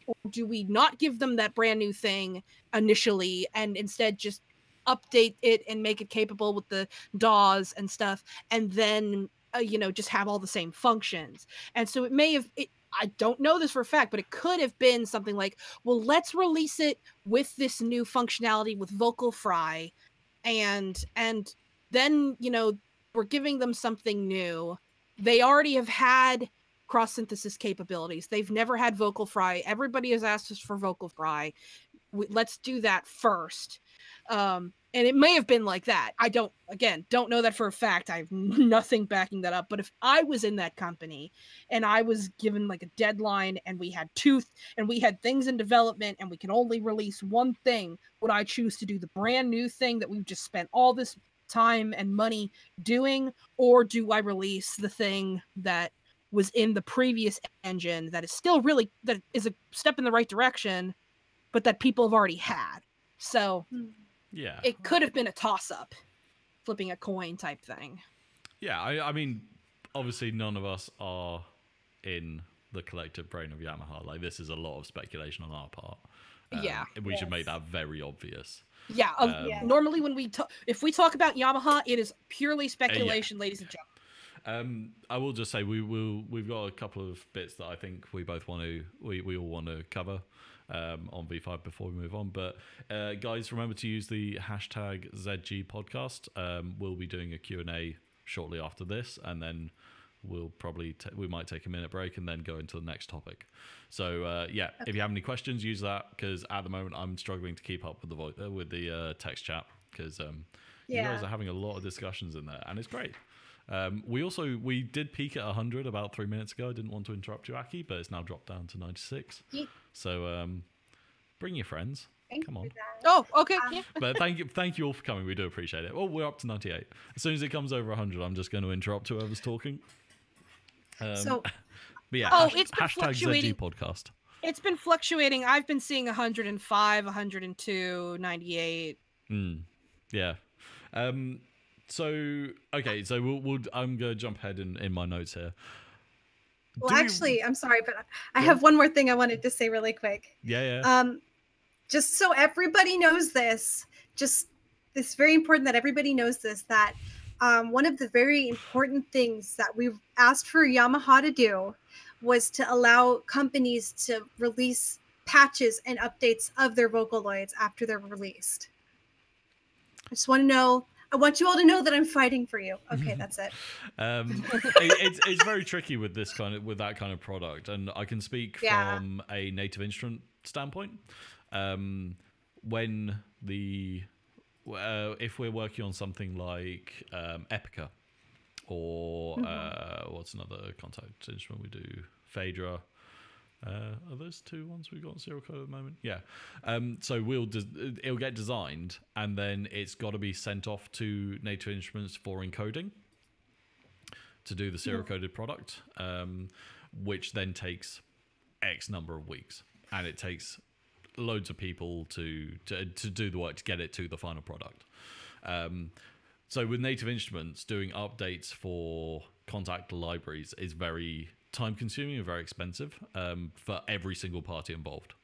not give them that brand new thing initially, and instead just update it and make it capable with the DAWs and stuff, and then just have all the same functions? And so it may have, I don't know this for a fact, but it could have been something like, well, let's release it with this new functionality with vocal fry, and then we're giving them something new. They already have had cross synthesis capabilities. They've never had vocal fry. Everybody has asked us for vocal fry. Let's do that first. And it may have been like that. I don't know that for a fact. I have nothing backing that up. But if I was in that company and I was given like a deadline, and we had things in development, and we can only release one thing, would I choose to do the brand new thing that we've just spent all this time and money doing? Or do I release the thing that was in the previous engine that is still that is a step in the right direction, but that people have already had? So yeah, it could have been a toss-up, flipping a coin type thing. Yeah, I mean, obviously none of us are in the collective brain of Yamaha. Like, this is a lot of speculation on our part. We should make that very obvious. Yeah, normally when if we talk about Yamaha, it is purely speculation, ladies and gentlemen. I will just say we've got a couple of bits that I think we all want to cover on V5 before we move on. But guys, remember to use the hashtag ZG podcast. We'll be doing a Q&A shortly after this, and then we'll probably we might take a minute break and then go into the next topic. So if you have any questions, use that, because at the moment I'm struggling to keep up with the text chat, because you guys are having a lot of discussions in there, and it's great. We did peak at 100 about 3 minutes ago. I didn't want to interrupt you, Aki, but it's now dropped down to 96. So bring your friends. Come on. Oh, okay. But thank you all for coming. We do appreciate it. Well, we're up to 98. As soon as it comes over 100, I'm just going to interrupt whoever's talking. But yeah, it's been hashtag ZG podcast. It's been fluctuating. I've been seeing 105, 102, 98. Yeah. So okay, so I'm gonna jump ahead in my notes here. Well, I'm sorry, but I have one more thing I wanted to say really quick. Yeah. Just so everybody knows this, it's very important that everybody knows this, that one of the very important things that we've asked for Yamaha to do was to allow companies to release patches and updates of their Vocaloids after they're released. I just want to know. I want you all to know that I'm fighting for you. Okay, that's it. It's very tricky with that kind of product, and I can speak from a native instrument standpoint. When if we're working on something like Epica, or what's another contact instrument we do? Phaedra. Are those two ones we've got on serial code at the moment? Yeah. So it'll get designed, and then it's got to be sent off to Native Instruments for encoding to do the serial coded product, which then takes X number of weeks, and it takes loads of people to do the work to get it to the final product. So with Native Instruments, doing updates for contact libraries is very time-consuming and very expensive for every single party involved,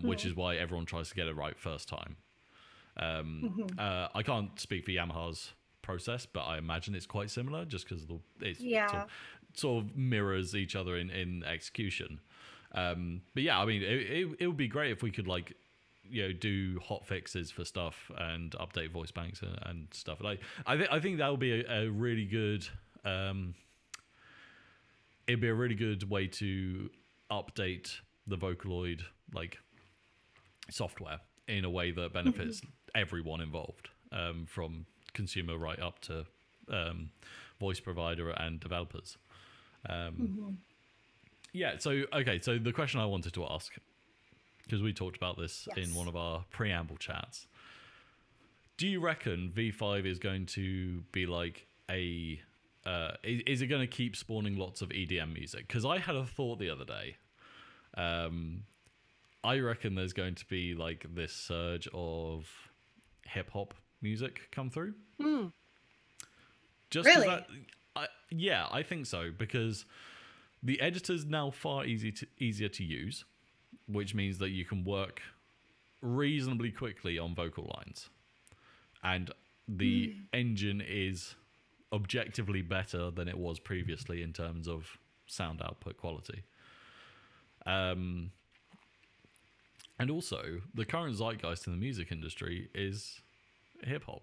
which is why everyone tries to get it right first time. I can't speak for Yamaha's process, but I imagine it's quite similar, just because it sort of mirrors each other in execution. But yeah, I mean, it would be great if we could do hot fixes for stuff and update voice banks and stuff. Like I think that would be a really good. It'd be a really good way to update the Vocaloid software in a way that benefits everyone involved, from consumer right up to voice provider and developers. Yeah. So So the question I wanted to ask, because we talked about this in one of our preamble chats, do you reckon V5 is going to be like a is it going to keep spawning lots of EDM music? Because I had a thought the other day. I reckon there's going to be this surge of hip hop music come through. Just really? I think so, because the editor's now far easier to use, which means that you can work reasonably quickly on vocal lines, and the engine is objectively better than it was previously in terms of sound output quality. And also, the current zeitgeist in the music industry is hip hop.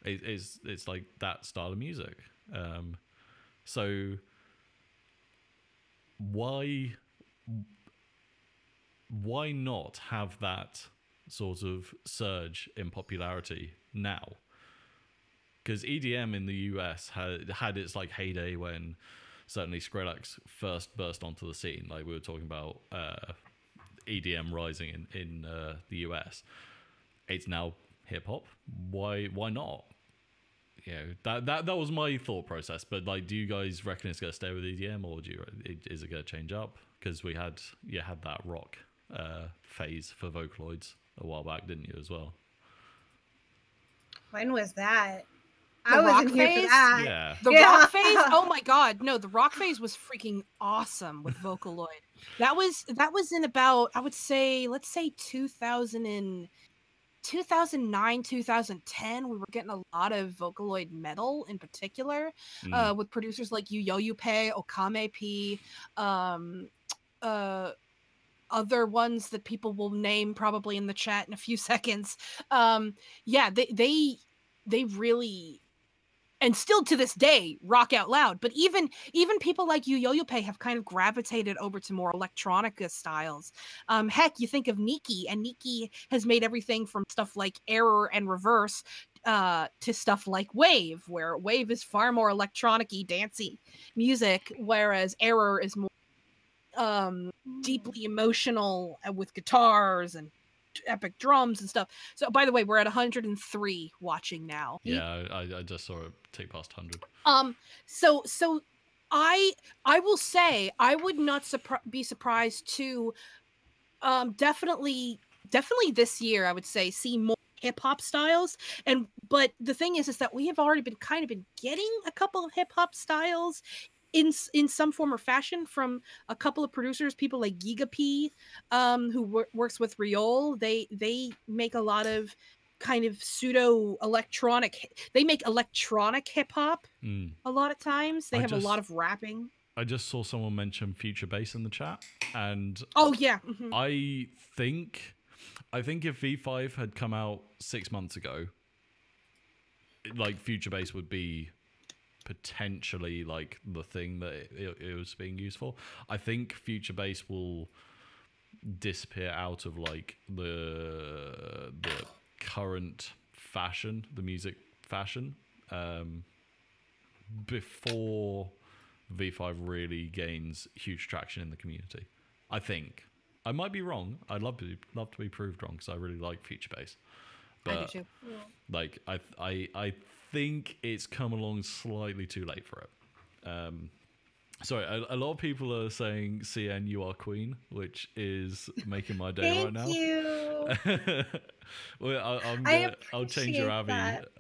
It's like that style of music. So why not have that sort of surge in popularity now? Because EDM in the US had its heyday when certainly Skrillex first burst onto the scene. Like we were talking about EDM rising in the US. It's now hip hop. Why not? That was my thought process. But do you guys reckon it's gonna stay with EDM, or is it gonna change up? Because we had that rock phase for Vocaloids a while back, didn't you, as well? When was that? I wasn't here for that. Yeah. The rock phase? Oh my god. No, the rock phase was freaking awesome with Vocaloid. That was in about, I would say, let's say 2009, 2010. We were getting a lot of Vocaloid metal in particular, with producers like Yoyupe, Okame-p, other ones that people will name probably in the chat in a few seconds. They really, and still to this day, rock out loud. But even people like Yoyupe have kind of gravitated over to more electronica styles. Heck, you think of Nikki, and Nikki has made everything from stuff like Error and Reverse to stuff like Wave, where Wave is far more electronic-y, dancey music, whereas Error is more deeply emotional with guitars and epic drums and stuff. So by the way, we're at 103 watching now. Yeah, I just saw it take past 100. So I will say I would not be surprised to definitely this year, I would say, see more hip hop styles. But the thing is that we have already been getting a couple of hip hop styles in some form or fashion from a couple of producers, people like Giga-p, who works with Riol. They make a lot of kind of pseudo electronic. They make electronic hip hop a lot of times. They have a lot of rapping. I just saw someone mention Future Bass in the chat, and oh yeah, I think if V5 had come out 6 months ago, like future bass would be potentially like the thing that it was being used for. I think future bass will disappear out of like the current fashion, the music fashion, before V5 really gains huge traction in the community. I think I might be wrong. I'd love to be proved wrong because I really like future bass. But I do too. like I think it's come along slightly too late for it. Sorry, a lot of people are saying CN, you are queen, which is making my day right now. Thank you. Well, I'll change your Abby.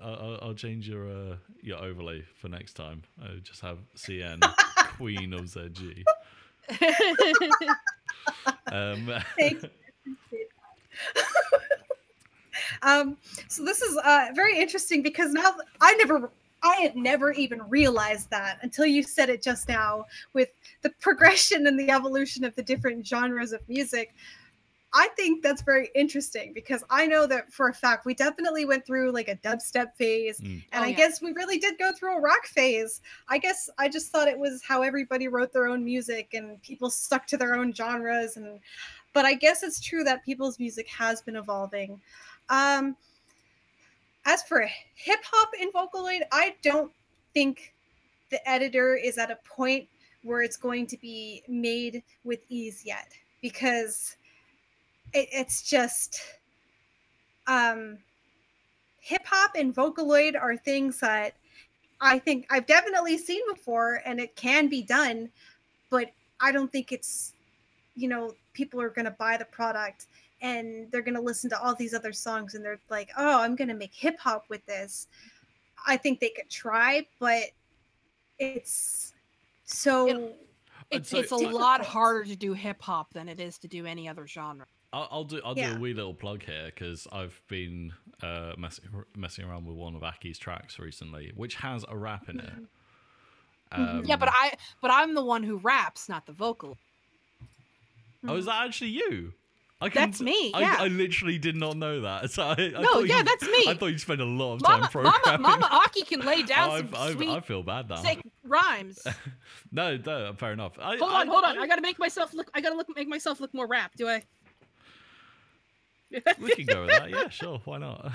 I'll change your overlay for next time. I'll just have CN, queen of ZG. Thank you. So this is very interesting because now I had never even realized that until you said it just now with the progression and the evolution of the different genres of music. I think that's very interesting because I know that for a fact we definitely went through like a dubstep phase, and I guess we really did go through a rock phase. I guess I just thought it was how everybody wrote their own music and people stuck to their own genres, but I guess it's true that people's music has been evolving. As for hip hop in Vocaloid, I don't think the editor is at a point where it's going to be made with ease yet, because it's just hip hop and Vocaloid are things that I think I've definitely seen before, and it can be done, but I don't think it's, people are going to buy the product and they're going to listen to all these other songs and they're like, oh, I'm going to make hip hop with this. I think they could try, but it's so... It's a lot harder to do hip hop than it is to do any other genre. I'll do a wee little plug here because I've been messing around with one of Aki's tracks recently, which has a rap in it. Yeah, but I'm the one who raps, not the vocal. Oh, is that actually you? That's me. Yeah, I literally did not know that. So that's me. I thought you spent a lot of time programming. Mama Aki can lay down I feel bad now. Sick rhymes. No, fair enough. Hold on. I gotta make myself look. Make myself look more rap. Do I? We can go with that. Yeah, sure. Why not?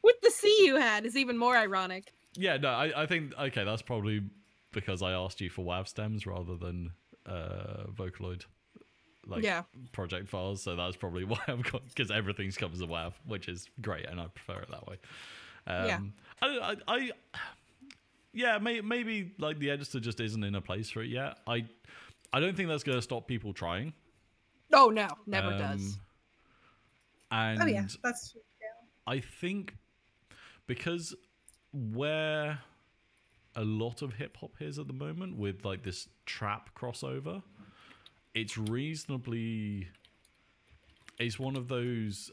With the C you had is even more ironic. Yeah, no, I think that's probably because I asked you for WAV stems rather than Vocaloid. Project files, so that's probably why I've got, because everything's come as a WAV, which is great, and I prefer it that way. Maybe like the editor just isn't in a place for it yet. I don't think that's going to stop people trying. Oh no, never does. And that's true. Yeah. I think because where a lot of hip hop is at the moment with like this trap crossover, it's one of those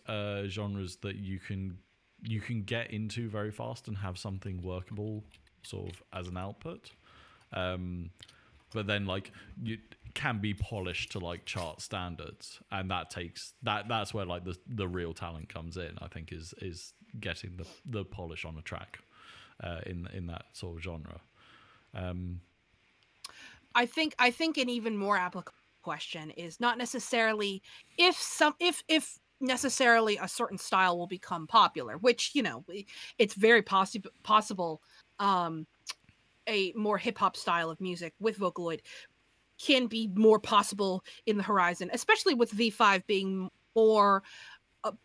genres that you can get into very fast and have something workable sort of as an output, but then like you can be polished to like chart standards, and that's where like the real talent comes in. I think is getting the polish on a track in that sort of genre. I think an even more applicable question is not necessarily if necessarily a certain style will become popular, which it's very possible a more hip-hop style of music with Vocaloid can be more possible in the horizon, especially with V5 being more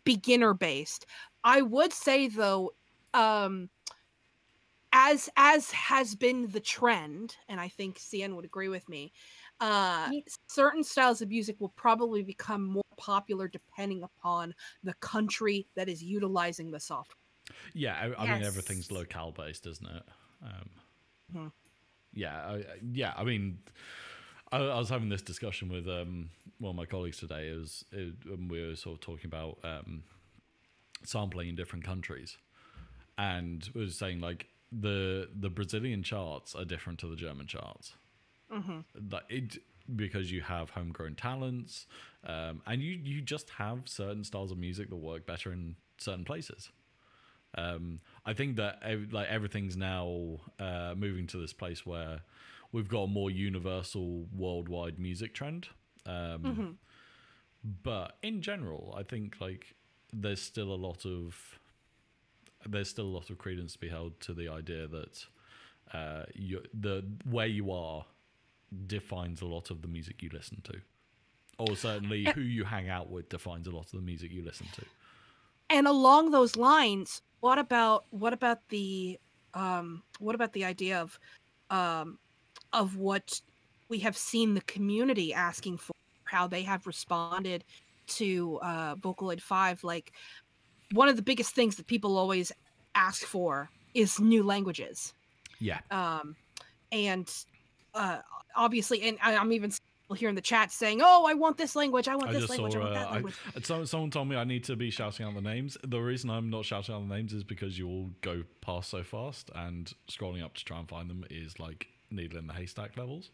beginner based. I would say though, as has been the trend, and I think CN would agree with me, certain styles of music will probably become more popular depending upon the country that is utilizing the software. Yeah, I mean, everything's locale based, isn't it? I mean, I was having this discussion with one of my colleagues today. We were sort of talking about sampling in different countries, and we were saying like the Brazilian charts are different to the German charts. Because you have homegrown talents, and you just have certain styles of music that work better in certain places. I think that like everything's now moving to this place where we've got a more universal worldwide music trend. But in general, I think like there's still a lot of credence to be held to the idea that the where you are defines a lot of the music you listen to, or certainly who you hang out with defines a lot of the music you listen to. And along those lines, what about the idea of what we have seen the community asking for, how they have responded to Vocaloid 5? Like, one of the biggest things that people always ask for is new languages. Yeah. And obviously, and I'm even here in the chat saying, "Oh, I want this language. I want this language. I want that language." Someone told me I need to be shouting out the names. The reason I'm not shouting out the names is because you all go past so fast, and scrolling up to try and find them is like needle in the haystack levels.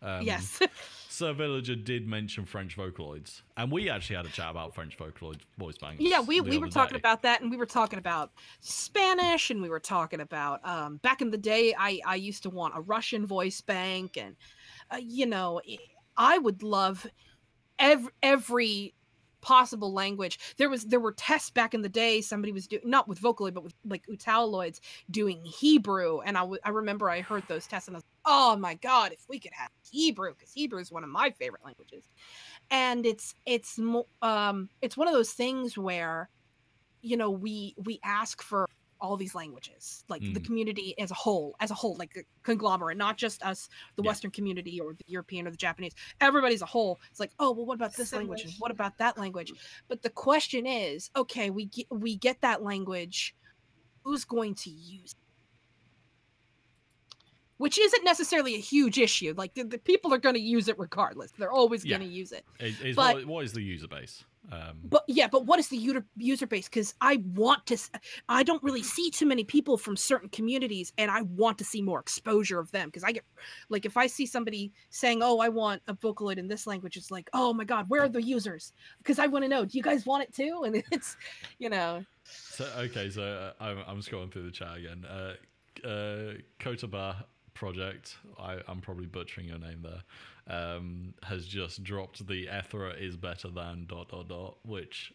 Yes. Sir Villager did mention French Vocaloids, and we actually had a chat about French Vocaloid voice bangers. Yeah, we were talking about that, and we were talking about Spanish, and we were talking about back in the day, I used to want a Russian voice bank, and I would love every possible language. There were tests back in the day. Somebody was doing, not with Vocaloid, but with like Utaloids, doing Hebrew, and I remember I heard those tests, and I was like, oh my god, if we could have Hebrew, because Hebrew is one of my favorite languages. And it's one of those things where we ask for all these languages, like the community as a whole, like a conglomerate, not just us, the Western community or the European or the Japanese. Everybody's a whole. It's like, oh, well, what about this language? And what about that language? But the question is, okay, we get that language. Who's going to use it? Which isn't necessarily a huge issue. Like the people are going to use it regardless. They're always going to use it. What is the user base? But what is the user base? Because I don't really see too many people from certain communities, and I want to see more exposure of them. Because I get, like, if I see somebody saying, "Oh, I want a Vocaloid in this language," it's like, "Oh my god, where are the users?" Because I want to know. Do you guys want it too? And it's, So I'm scrolling through the chat again. Kotaba Project, I'm probably butchering your name there, has just dropped the Ethra is better than ... which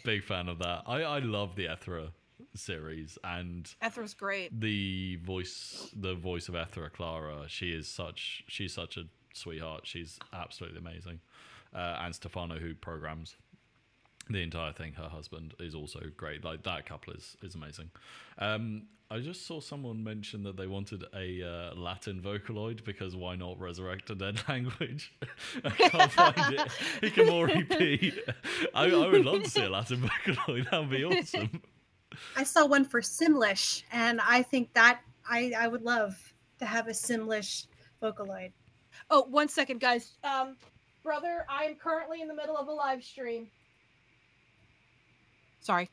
big fan of that. I love the Ethra series, and Ethra's great. The voice of Ethra, Clara, she's such a sweetheart. She's absolutely amazing. And Stefano, who programs the entire thing, her husband, is also great. Like, that couple is amazing. I just saw someone mention that they wanted a Latin Vocaloid, because why not resurrect a dead language? I can't find it. Hikamori P. I would love to see a Latin Vocaloid. That would be awesome. I saw one for Simlish, and I think that I would love to have a Simlish Vocaloid. Oh, 1 second, guys. Brother, I am currently in the middle of a live stream. Sorry,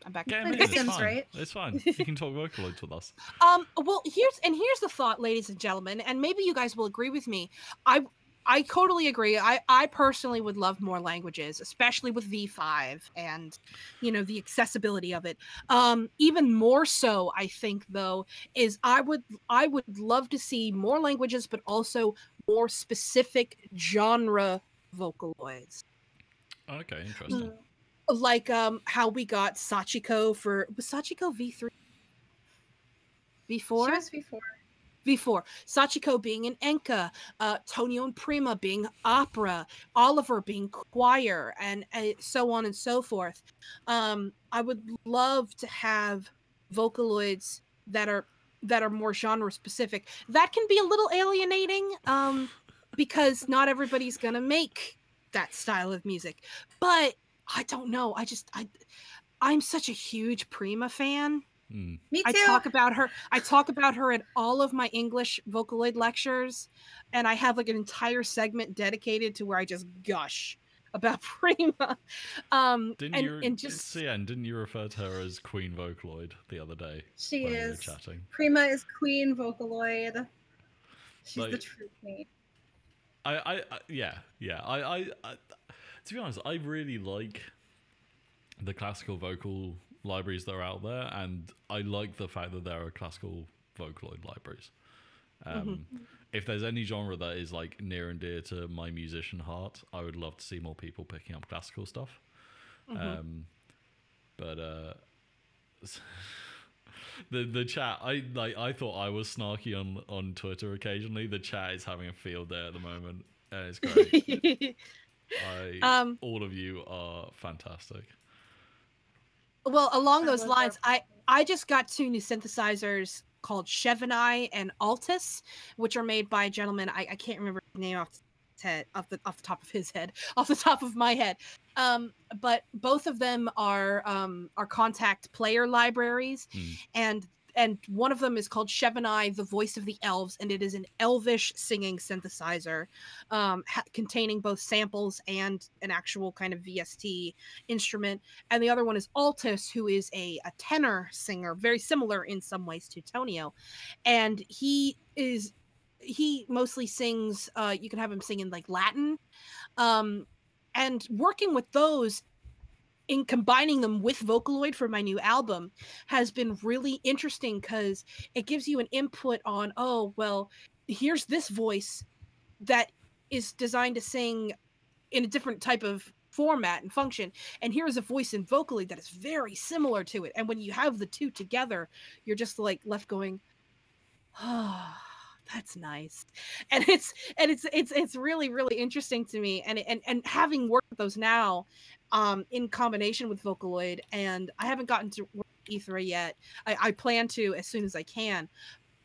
I'm back. Yeah, it's fine. Right? It's fine. You can talk Vocaloids with us. Well, here's the thought, ladies and gentlemen, and maybe you guys will agree with me. I totally agree. I personally would love more languages, especially with V5 and the accessibility of it. Even more so, I think, though, is I would love to see more languages, but also more specific genre Vocaloids. Okay, interesting. Like how we got Sachiko was Sachiko V3? V4? She was V4. V4. Sachiko being an Enka, Tonio and Prima being opera, Oliver being choir, and so on and so forth. I would love to have Vocaloids that are more genre specific. That can be a little alienating, because not everybody's gonna make that style of music. But I don't know. I'm such a huge Prima fan. Me too. I talk about her at all of my English Vocaloid lectures, and I have like an entire segment dedicated to where I just gush about Prima. Didn't you refer to her as Queen Vocaloid the other day? She is. We were chatting. Prima is Queen Vocaloid. She's the true queen. To be honest, I really like the classical vocal libraries that are out there, and I like the fact that there are classical Vocaloid libraries. If there's any genre that is like near and dear to my musician heart, I would love to see more people picking up classical stuff. But the chat, I thought I was snarky on Twitter occasionally. The chat is having a field day at the moment, and it's great. All of you are fantastic. Well, along those lines, I just got 2 new synthesizers called Chevigny and Altus, which are made by a gentleman. I can't remember his name off the top of my head. But both of them are Contact player libraries, and one of them is called Chevigny, the Voice of the Elves, and it is an elvish singing synthesizer, containing both samples and an actual kind of VST instrument. And the other one is Altus, who is a tenor singer, very similar in some ways to Tonio. And he mostly sings, you can have him sing in like Latin. And working with those, in combining them with Vocaloid for my new album, has been really interesting because it gives you an input on, oh, well, here's this voice that is designed to sing in a different type of format and function, and here's a voice in Vocaloid that is very similar to it. And when you have the two together, you're just like left going, oh, that's nice. And it's really, really interesting to me. And having worked with those now, in combination with Vocaloid, and I haven't gotten to work with E3 yet. I plan to as soon as I can.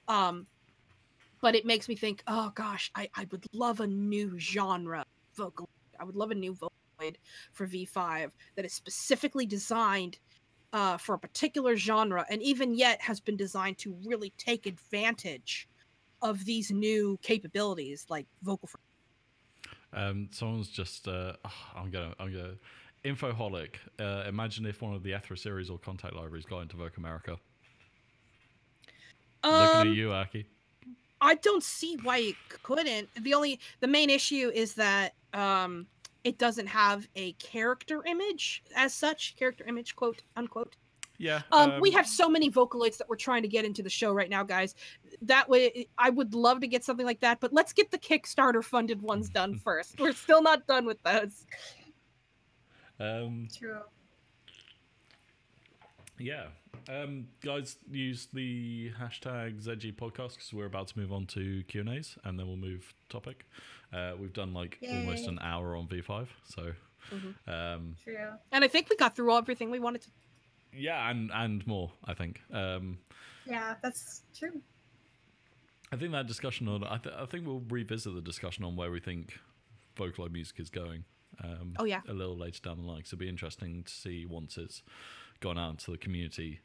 But it makes me think, oh gosh, I would love a new genre Vocaloid. I would love a new Vocaloid for V5 that is specifically designed for a particular genre, and even yet has been designed to really take advantage of these new capabilities like vocal. Someone's just I'm gonna Infoholic. Imagine if one of the Ethra series or Contact libraries got into Voc America. Looking at you, Aki. I don't see why it couldn't. The main issue is that it doesn't have a character image as such. Character image, quote unquote. Yeah. We have so many Vocaloids that we're trying to get into the show right now, guys. That way, I would love to get something like that, but let's get the Kickstarter funded ones done first. We're still not done with those. True. Yeah. Guys, use the hashtag ZG podcast because we're about to move on to Q&As, and then we'll move topic. We've done like almost an hour on V5, so True. And I think we got through everything we wanted to. Yeah, and more, I think. Yeah, that's true. I think that discussion on I think we'll revisit the discussion on where we think Vocaloid music is going. A little later down the line. So it'll be interesting to see once it's gone out into the community,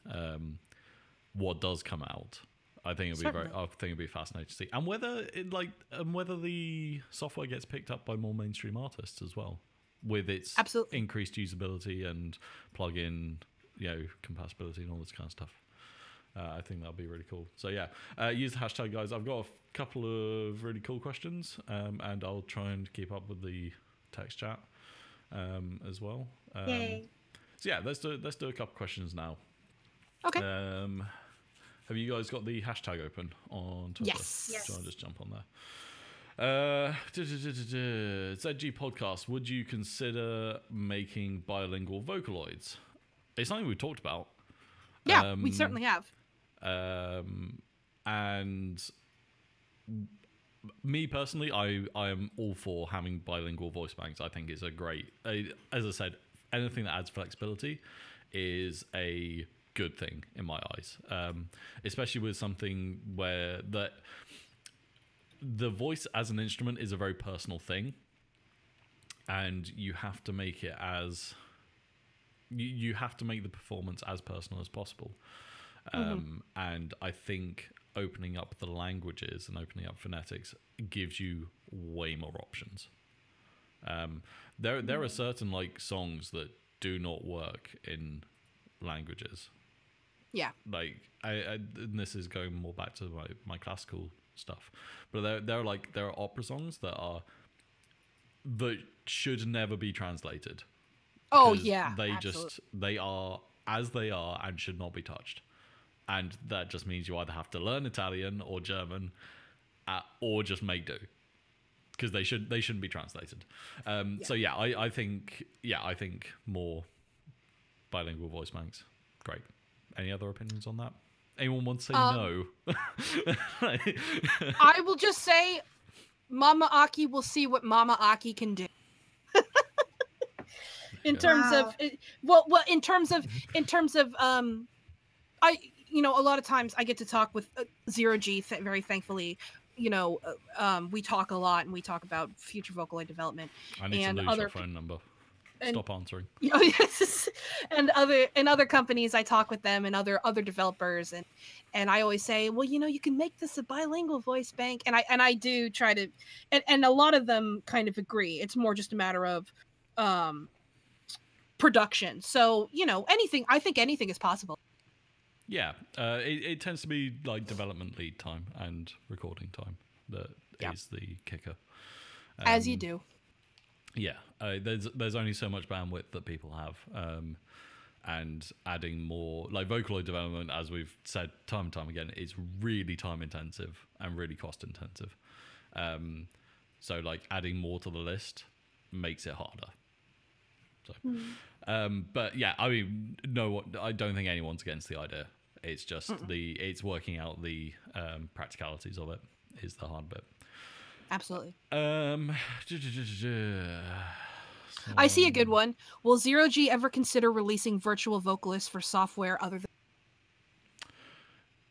what does come out. I think it'll be fascinating to see, and whether the software gets picked up by more mainstream artists as well, with its increased usability and plug-in, compatibility and all this kind of stuff. I think that'll be really cool. So yeah, use the hashtag, guys. I've got a couple of really cool questions, and I'll try and keep up with the text chat as well. Yay. So yeah, let's do a couple questions now. Okay. Have you guys got the hashtag open on Twitter? Yes. So I'll just jump on there. ZG podcast. Would you consider making bilingual Vocaloids? It's something we talked about. Yeah, we certainly have. And me personally, I am all for having bilingual voice banks. I think it's a great, as I said, anything that adds flexibility is a good thing in my eyes, especially with something where the voice as an instrument is a very personal thing, and you have to make it as you have to make the performance as personal as possible. And I think opening up the languages and opening up phonetics gives you way more options. There are certain songs that do not work in languages. Yeah. And this is going more back to my classical stuff, but there are opera songs that should never be translated. Oh yeah, they are as they are and should not be touched. And that just means you either have to learn Italian or German, or just make do, because they shouldn't be translated. So yeah, I think more bilingual voice banks. Great. Any other opinions on that? Anyone want to say no? I will just say, Mama Aki will see what Mama Aki can do. In terms of, in terms of, a lot of times I get to talk with Zero G, very thankfully. We talk a lot, and we talk about future Vocaloid development. I need to lose your phone number. Stop answering. And other companies, I talk with them and other developers, and I always say, well, you can make this a bilingual voice bank, and I do try to, and a lot of them kind of agree. It's more just a matter of production. So I think anything is possible. Yeah, it tends to be like development lead time and recording time that is the kicker. As you do. Yeah, there's only so much bandwidth that people have, and adding more, like Vocaloid development, as we've said time and time again, is really time intensive and really cost intensive. So like adding more to the list makes it harder. So, but yeah, I mean, no, I don't think anyone's against the idea. It's just it's working out the practicalities of it is the hard bit. Absolutely. I see a good one. Will Zero G ever consider releasing virtual vocalists for software other than?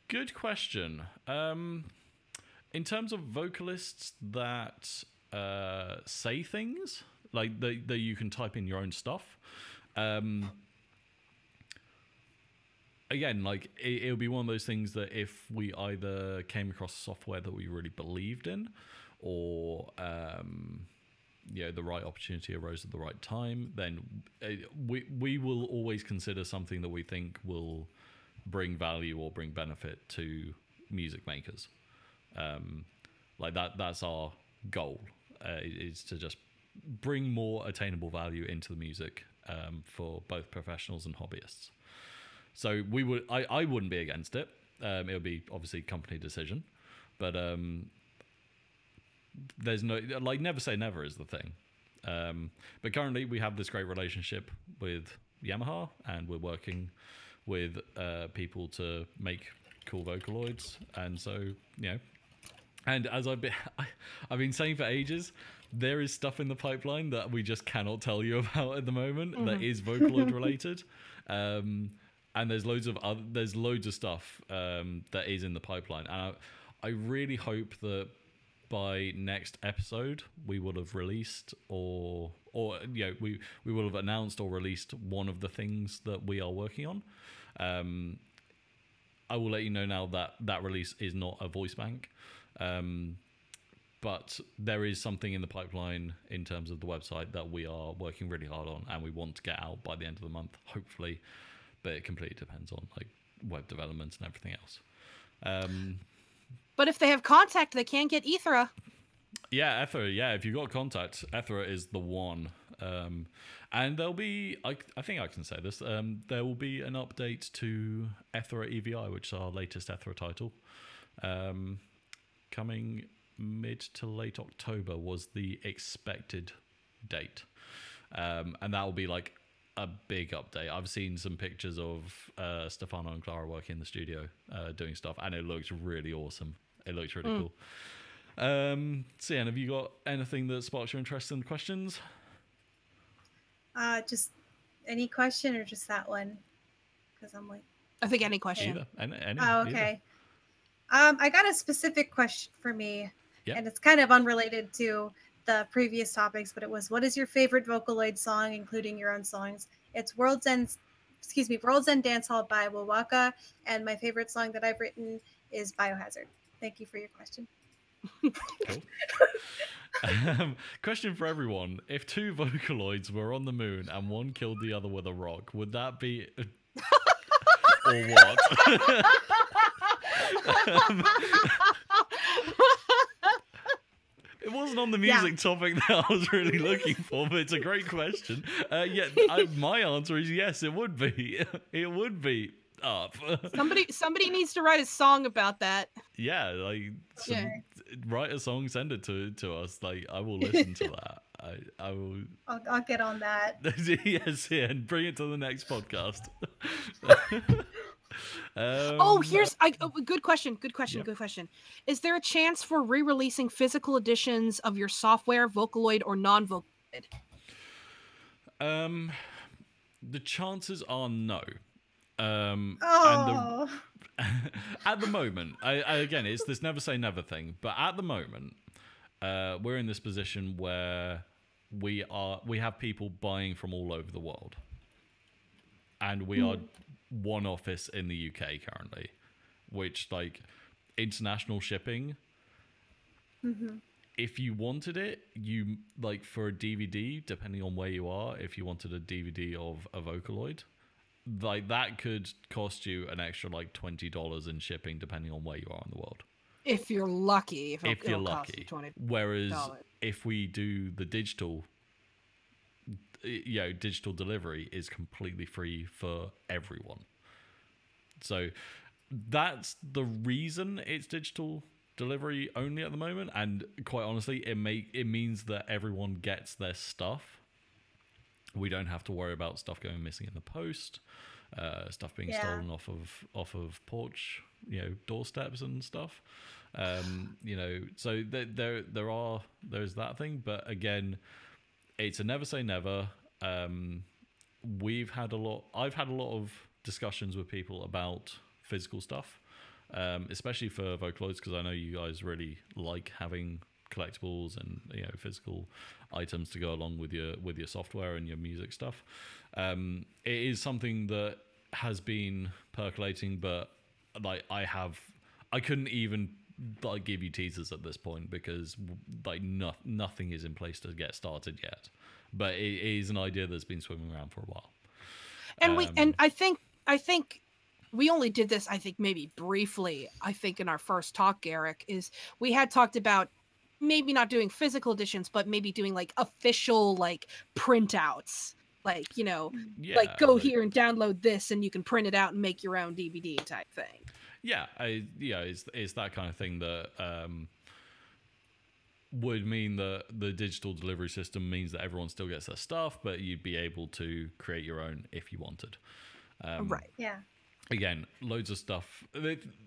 Good question. In terms of vocalists that say things, like that you can type in your own stuff. Again, like it'll be one of those things that if we either came across software that we really believed in, or the right opportunity arose at the right time, then we will always consider something that we think will bring value or bring benefit to music makers. Like that's our goal, is to just bring more attainable value into the music for both professionals and hobbyists. So I wouldn't be against it. It would be obviously company decision, but there's no, like, never say never is the thing. But currently we have this great relationship with Yamaha, and we're working with people to make cool Vocaloids, and so and as I've been saying for ages, there is stuff in the pipeline that we just cannot tell you about at the moment that is Vocaloid related. And there's loads of stuff that is in the pipeline, and I really hope that by next episode we will have released or we will have announced or released one of the things that we are working on. I will let you know now that release is not a voice bank, but there is something in the pipeline in terms of the website that we are working really hard on, and we want to get out by the end of the month, hopefully. But it completely depends on like web development and everything else. But if they have contact, they can get Ethera. Yeah, Ethera. Yeah, if you've got contact, Ethera is the one. And there'll be, I think I can say this, there will be an update to Ethera EVI, which is our latest Ethera title. Coming mid to late October was the expected date. And that will be like a big update. I've seen some pictures of Stefano and Clara working in the studio doing stuff, and it looks really awesome. It looks really cool. Cian, have you got anything that sparks your interest in the questions? Just any question, or just that one? Because I'm like, I think any question. Any, oh, okay. I got a specific question for me, and it's kind of unrelated to the previous topics, but it was, what is your favorite Vocaloid song, including your own songs? It's World's End Dance Hall by Wawaka, and my favorite song that I've written is Biohazard. Thank you for your question. Cool. Question for everyone: if two Vocaloids were on the moon and one killed the other with a rock, would that be or what? wasn't on the music topic that I was really looking for, but it's a great question. My answer is yes, it would be. It would be up. Somebody needs to write a song about that. Yeah, like write a song, send it to us. Like I will listen to that. I will. I'll get on that. Yes, yeah, and bring it to the next podcast. Good question. Good question. Is there a chance for re-releasing physical editions of your software, Vocaloid or non-Vocaloid? The chances are no. At the moment, again, it's this never say never thing, but at the moment, we're in this position where we have people buying from all over the world, and we are one office in the UK currently, which like international shipping. If you wanted it, you like for a DVD, depending on where you are, if you wanted a DVD of a Vocaloid, like that could cost you an extra like $20 in shipping, depending on where you are in the world. If you're lucky. If you're lucky. Whereas if we do the digital, digital delivery is completely free for everyone. So that's the reason it's digital delivery only at the moment. And quite honestly, it means that everyone gets their stuff. We don't have to worry about stuff going missing in the post, stuff being stolen off of porch, doorsteps and stuff. So there's that thing. But again, it's a never say never. I've had a lot of discussions with people about physical stuff, especially for Vocaloids, because I know you guys really like having collectibles and physical items to go along with your software and your music stuff. It is something that has been percolating, but like I couldn't even like give you teasers at this point because like nothing is in place to get started yet. But it is an idea that's been swimming around for a while. And I think we only did this, I think maybe briefly, I think in our first talk, Eric, is we had talked about maybe not doing physical editions, but maybe doing like official like printouts, like, like go here and download this and you can print it out and make your own DVD type thing. Yeah. It's that kind of thing that would mean that the digital delivery system means that everyone still gets their stuff, but you'd be able to create your own if you wanted. Right. Yeah. Again, loads of stuff.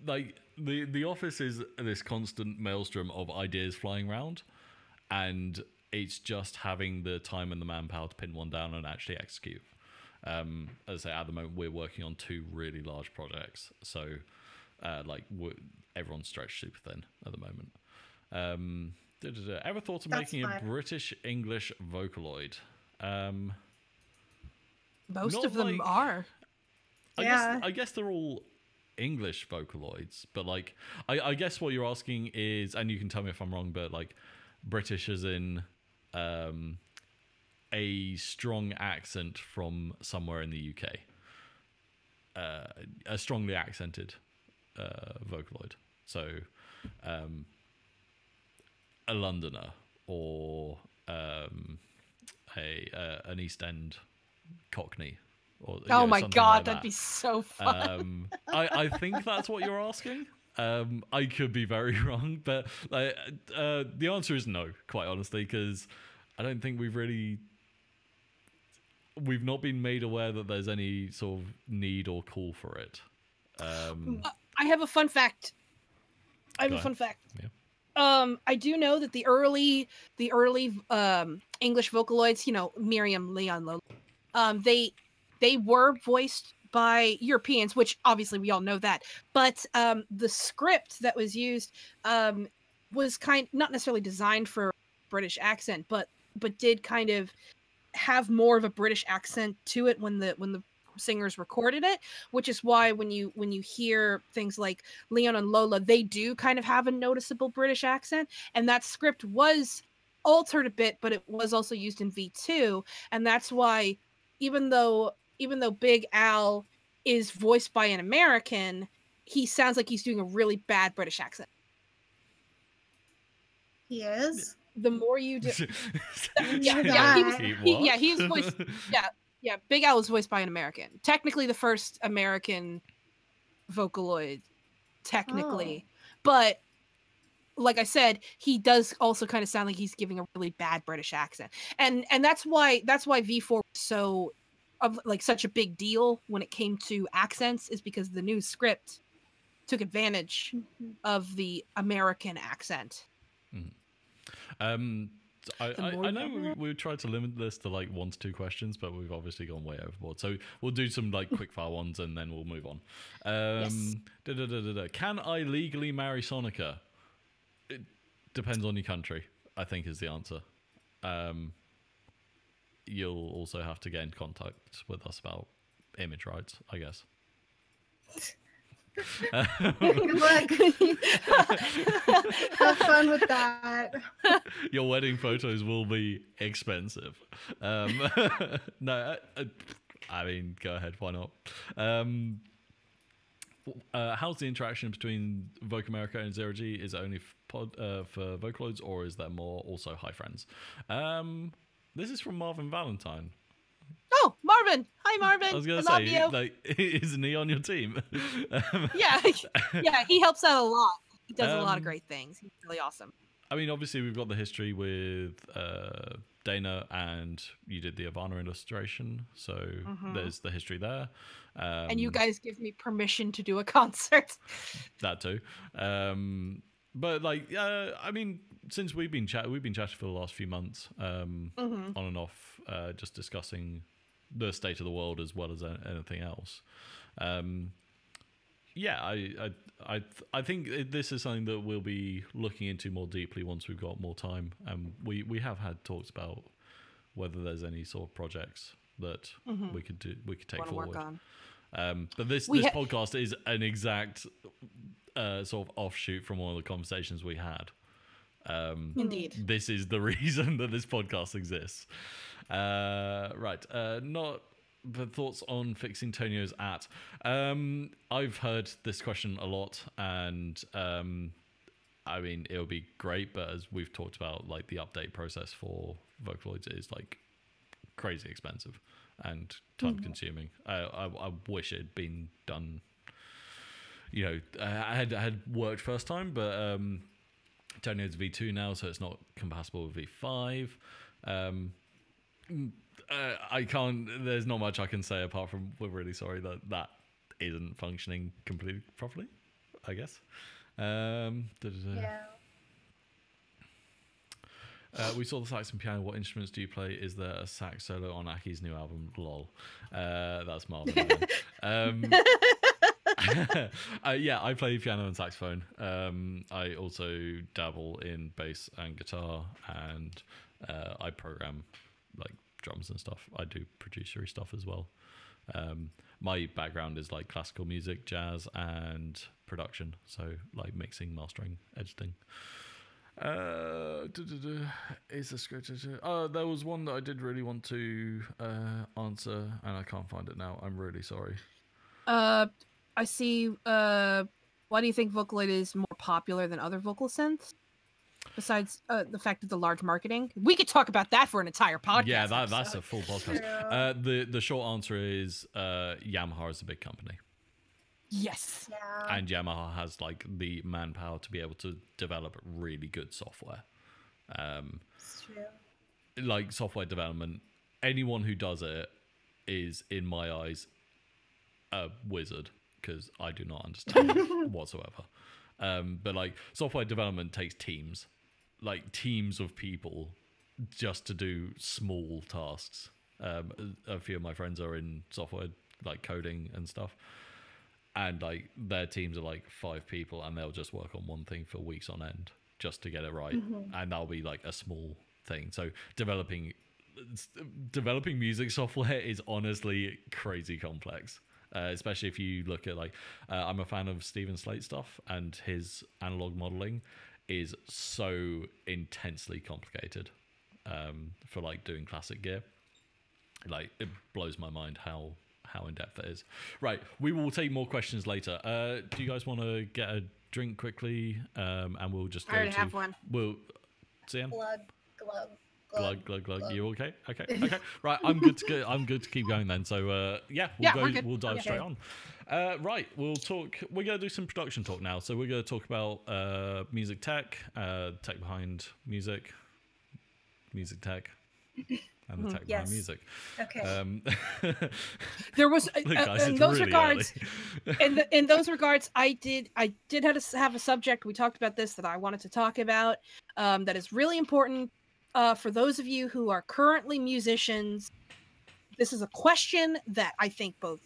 Like the office is this constant maelstrom of ideas flying around, and it's just having the time and the manpower to pin one down and actually execute. As I say, at the moment we're working on 2 really large projects, so everyone's stretched super thin at the moment. Ever thought of making a British English Vocaloid? Most of them are. I guess they're all English Vocaloids, but like I guess what you're asking is, and you can tell me if I'm wrong, but like British as in a strong accent from somewhere in the UK, a strongly accented Vocaloid. So a Londoner or an East End Cockney. Or, oh my god, like that'd be so fun. I think that's what you're asking. I could be very wrong, but the answer is no, quite honestly, because I don't think we've not been made aware that there's any sort of need or call for it. I have a fun fact. Yeah. I do know that the early English Vocaloids, Miriam, Leon, Lola, they were voiced by Europeans, which obviously we all know that. But the script that was used was not necessarily designed for British accent, but did kind of have more of a British accent to it when the singers recorded it, which is why when you hear things like Leon and Lola, they do kind of have a noticeable British accent, and that script was altered a bit, but it was also used in V2, and that's why even though Big Al is voiced by an American, he sounds like he's doing a really bad British accent. He is? the more you do, he was voiced. Yeah, Big Al was voiced by an American. Technically, the first American Vocaloid, technically, but like I said, he does also kind of sound like he's giving a really bad British accent, and that's why V4 was so of like such a big deal when it came to accents, is because the new script took advantage of the American accent. I know we tried to limit this to like 1 to 2 questions, but we've obviously gone way overboard. So we'll do some like quick fire ones and then we'll move on. Can I legally marry Sonica? It depends on your country, I think is the answer. You'll also have to get in contact with us about image rights, I guess. Good luck. Have fun with that. Your wedding photos will be expensive. No, I mean, go ahead. Why not? How's the interaction between Voc America and Zero G? Is it only for Vocaloids, or is there more also Hi Friends? This is from Marvin Valentine. Oh, Marvin! Hi, Marvin. I was going to say, like, isn't he on your team? Yeah, he helps out a lot. He does a lot of great things. He's really awesome. I mean, obviously, we've got the history with Dana, and you did the Ivana illustration, so there's the history there. And you guys give me permission to do a concert. That too. But like, I mean, since we've been chatting for the last few months, on and off, just discussing the state of the world as well as anything else. Yeah, I think this is something that we'll be looking into more deeply once we've got more time. We have had talks about whether there's any sort of projects that we could take forward. Work on. But this podcast is an exact sort of offshoot from one of the conversations we had. Indeed. This is the reason that this podcast exists. Right. Not the thoughts on fixing Tonio's at. I've heard this question a lot, and I mean, it would be great, but as we've talked about, like the update process for Vocaloids is like crazy expensive and time consuming. I wish it had been done. You know, I had worked first time, but Tonio's V2 now, so it's not compatible with V5. I can't. There's not much I can say apart from we're really sorry that isn't functioning completely properly, I guess. Yeah. We saw the sax and piano. What instruments do you play? Is there a sax solo on Aki's new album? Lol. That's Marvin. Yeah, I play piano and saxophone. I also dabble in bass and guitar, and I program like drums and stuff. I do producery stuff as well. My background is like classical music, jazz, and production. So like mixing, mastering, editing. Is a script? There was one that I did really want to answer, and I can't find it now. I'm really sorry. I see. Why do you think Vocaloid is more popular than other vocal synths? Besides the fact of the large marketing, we could talk about that for an entire podcast. Yeah, that's a full podcast. The short answer is Yamaha is a big company. Yes. Yeah. And Yamaha has like the manpower to be able to develop really good software. It's true. Like software development, anyone who does it is, in my eyes, a wizard, because I do not understand whatsoever. But like software development takes teams, like teams of people, just to do small tasks. A few of my friends are in software, like coding and stuff, and like their teams are like 5 people, and they'll just work on one thing for weeks on end just to get it right, and that'll be like a small thing. So developing music software is honestly crazy complex. Especially if you look at like, I'm a fan of Stephen Slate stuff, and his analog modeling is so intensely complicated for like doing classic gear. Like it blows my mind how in depth it is. Right, we will take more questions later. Do you guys want to get a drink quickly? And we'll just go I already have one. CM? Glug, glug. Glug, glug, glug. You okay? Okay. Right, I'm good to go. I'm good to keep going then. So yeah, we'll dive straight on. Right, we'll talk. We're gonna do some production talk now. So we're gonna talk about music tech, tech behind music tech, and the tech behind music. Okay. There was Look, guys, in those really regards. In those regards, I did have a subject. We talked about this that I wanted to talk about. That is really important. For those of you who are currently musicians, this is a question that I think both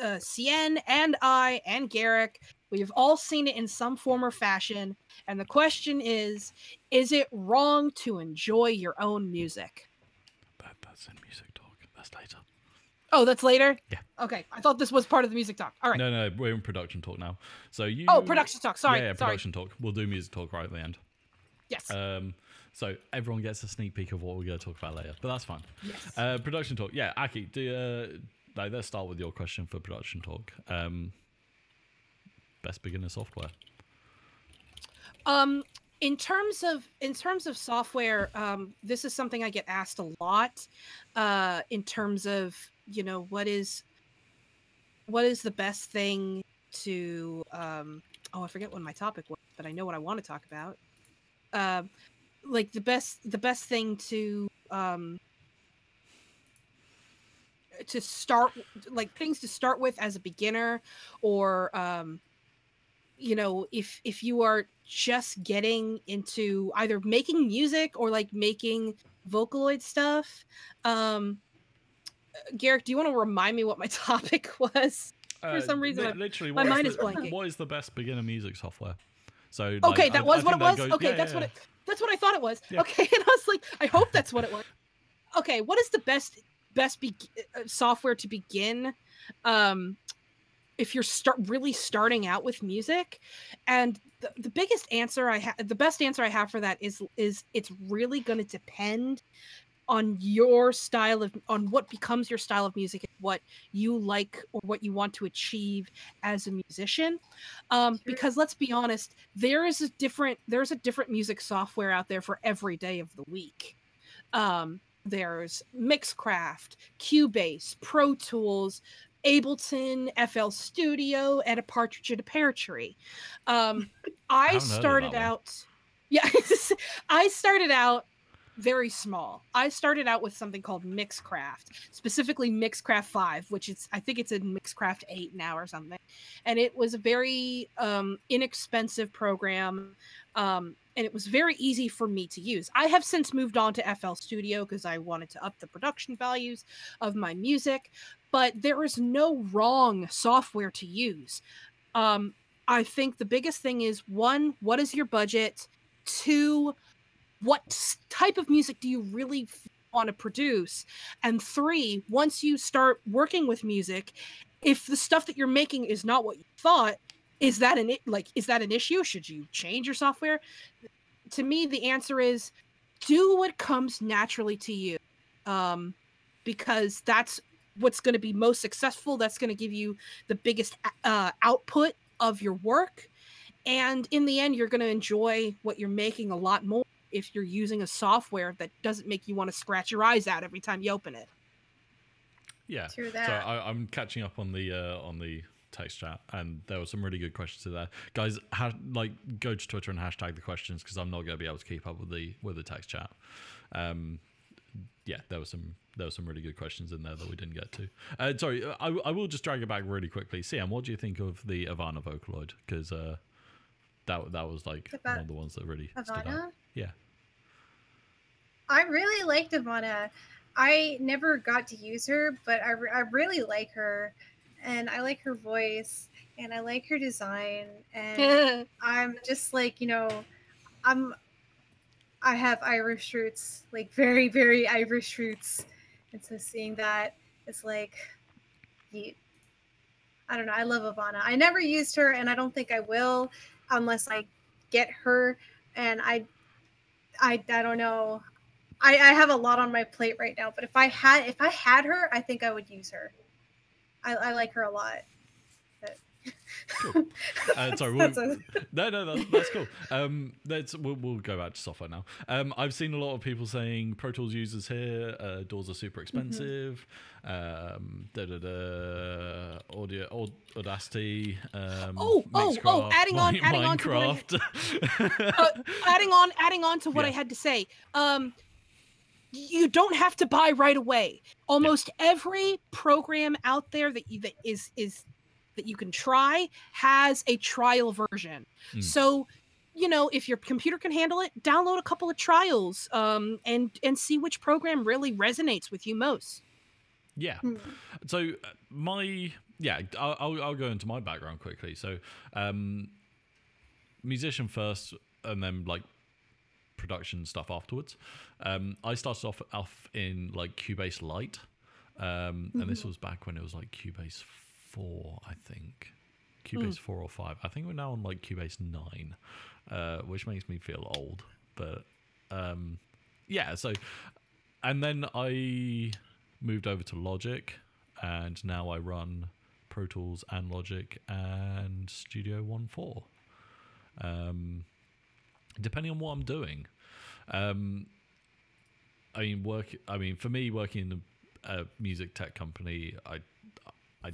Cien and I and Garrick, we've all seen it in some form or fashion. And the question is it wrong to enjoy your own music? That's in music talk. That's later. Oh, that's later? Yeah. Okay. I thought this was part of the music talk. All right. No, we're in production talk now. So you... Oh, production talk. Sorry. Yeah, production talk. We'll do music talk right at the end. Yes. So everyone gets a sneak peek of what we're going to talk about later, but that's fine. Yes. Production talk. Yeah, Aki, let's start with your question for production talk. Best beginner software. In terms of software, this is something I get asked a lot. In terms of, you know, what is the best thing to I forget what my topic was, but I know what I want to talk about. Like the best thing to start, like things to start with as a beginner, or you know, if you are just getting into either making music or like making Vocaloid stuff. Garrick, do you want to remind me what my topic was? For some reason, literally, my mind is blanking. What is the best beginner music software? So okay, like, that was what it was. Goes, okay, yeah, that's yeah. That's what I thought it was. Yeah. Okay, and I was like, I hope that's what it was. Okay, what is the best software to begin? If you're really starting out with music, and the biggest answer the best answer I have for that is it's really going to depend on your style on what becomes your style of music, and what you like or what you want to achieve as a musician. Because let's be honest, there's a different music software out there for every day of the week. There's Mixcraft, Cubase, Pro Tools, Ableton, FL Studio, and a partridge in a pear tree. I started out very small. I started out with something called Mixcraft, specifically Mixcraft 5, which is, I think it's in Mixcraft 8 now or something. And it was a very inexpensive program, and it was very easy for me to use. I have since moved on to FL Studio because I wanted to up the production values of my music, but there is no wrong software to use. I think the biggest thing is, 1, what is your budget? 2, what type of music do you really want to produce? And 3, once you start working with music, if the stuff that you're making is not what you thought, is that an issue? Should you change your software? To me, the answer is do what comes naturally to you, because that's what's going to be most successful. That's going to give you the biggest output of your work. And in the end, you're going to enjoy what you're making a lot more if you're using a software that doesn't make you want to scratch your eyes out every time you open it. Yeah. So I'm catching up on the text chat, and there were some really good questions in there. Guys, go to Twitter and hashtag the questions, because I'm not going to be able to keep up with the text chat. Yeah, there were some really good questions in there that we didn't get to. Sorry, I will just drag it back really quickly. Sian, what do you think of the Ivana Vocaloid? Because that was like one of the ones that really stood out. Yeah. I really liked Ivana. I never got to use her, but I really like her, and I like her voice, and I like her design, and I'm just like, you know, I have Irish roots, like very, very Irish roots, and so seeing that, it's like, I don't know, I love Ivana. I never used her, and I don't think I will unless I get her, and I don't know. I have a lot on my plate right now, but if I had her, I think I would use her. I like her a lot. But Cool. Sorry, that's cool. We'll go back to software now. I've seen a lot of people saying Pro Tools users here. DAWs are super expensive. Audio Audacity. Adding on to what I had to say. You don't have to buy right away. Almost every program out there that you can try has a trial version. So, if your computer can handle it, download a couple of trials and see which program really resonates with you most. Yeah. So I'll go into my background quickly. So musician first and then like production stuff afterwards. I started off in like Cubase Lite, and this was back when it was like Cubase 4, I think. Cubase 4 or 5. I think we're now on like Cubase 9, which makes me feel old. But so, and then I moved over to Logic, and now I run Pro Tools and Logic and Studio 1.4. Depending on what I'm doing. For me, working in a music tech company, I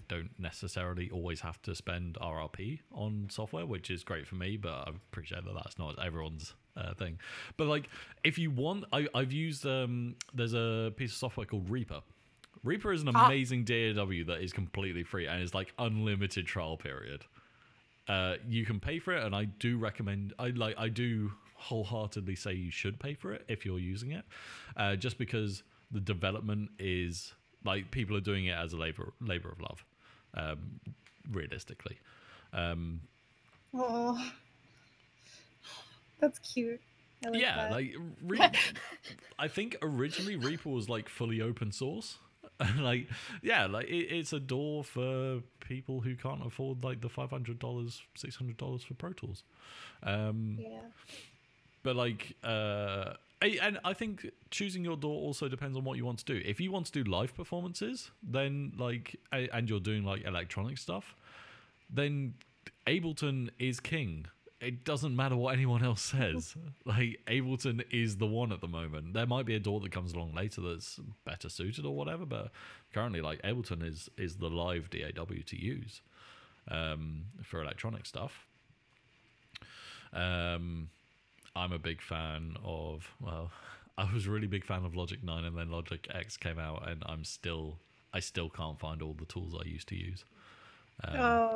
don't necessarily always have to spend RRP on software, which is great for me, but I appreciate that that's not everyone's thing. But like, if you want, I've used there's a piece of software called Reaper. Reaper is an amazing DAW that is completely free and is like unlimited trial period. You can pay for it, and I do recommend. I do wholeheartedly say you should pay for it if you're using it, just because the development is like people are doing it as a labor of love, realistically. Oh, that's cute. I like that. I think originally Reaper was like fully open source. It's a DAW for people who can't afford like the $500, $600 for Pro Tools. But and I think choosing your DAW also depends on what you want to do. If you want to do live performances, then and you're doing like electronic stuff, then Ableton is king. It doesn't matter what anyone else says. Like, Ableton is the one at the moment. There might be a DAW that comes along later that's better suited or whatever, but currently, like, Ableton is the live DAW to use for electronic stuff. I'm a big fan of, I was a really big fan of Logic 9, and then Logic X came out, and I still can't find all the tools I used to use.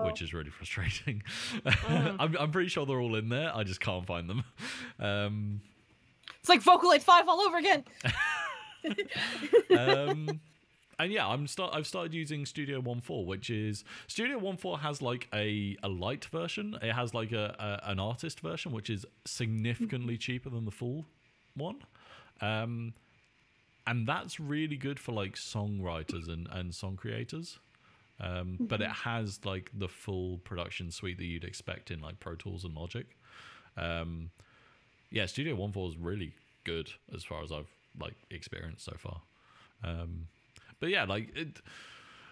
Which is really frustrating. I'm pretty sure they're all in there. I just can't find them. It's like Vocaloid 5 all over again. And yeah, I've started using Studio 1.4, which is Studio 1.4 has like a light version. It has like an artist version, which is significantly cheaper than the full one. And that's really good for like songwriters and song creators. But it has like the full production suite that you'd expect in like Pro Tools and Logic. Studio 1.4 is really good as far as I've like experienced so far. But yeah, like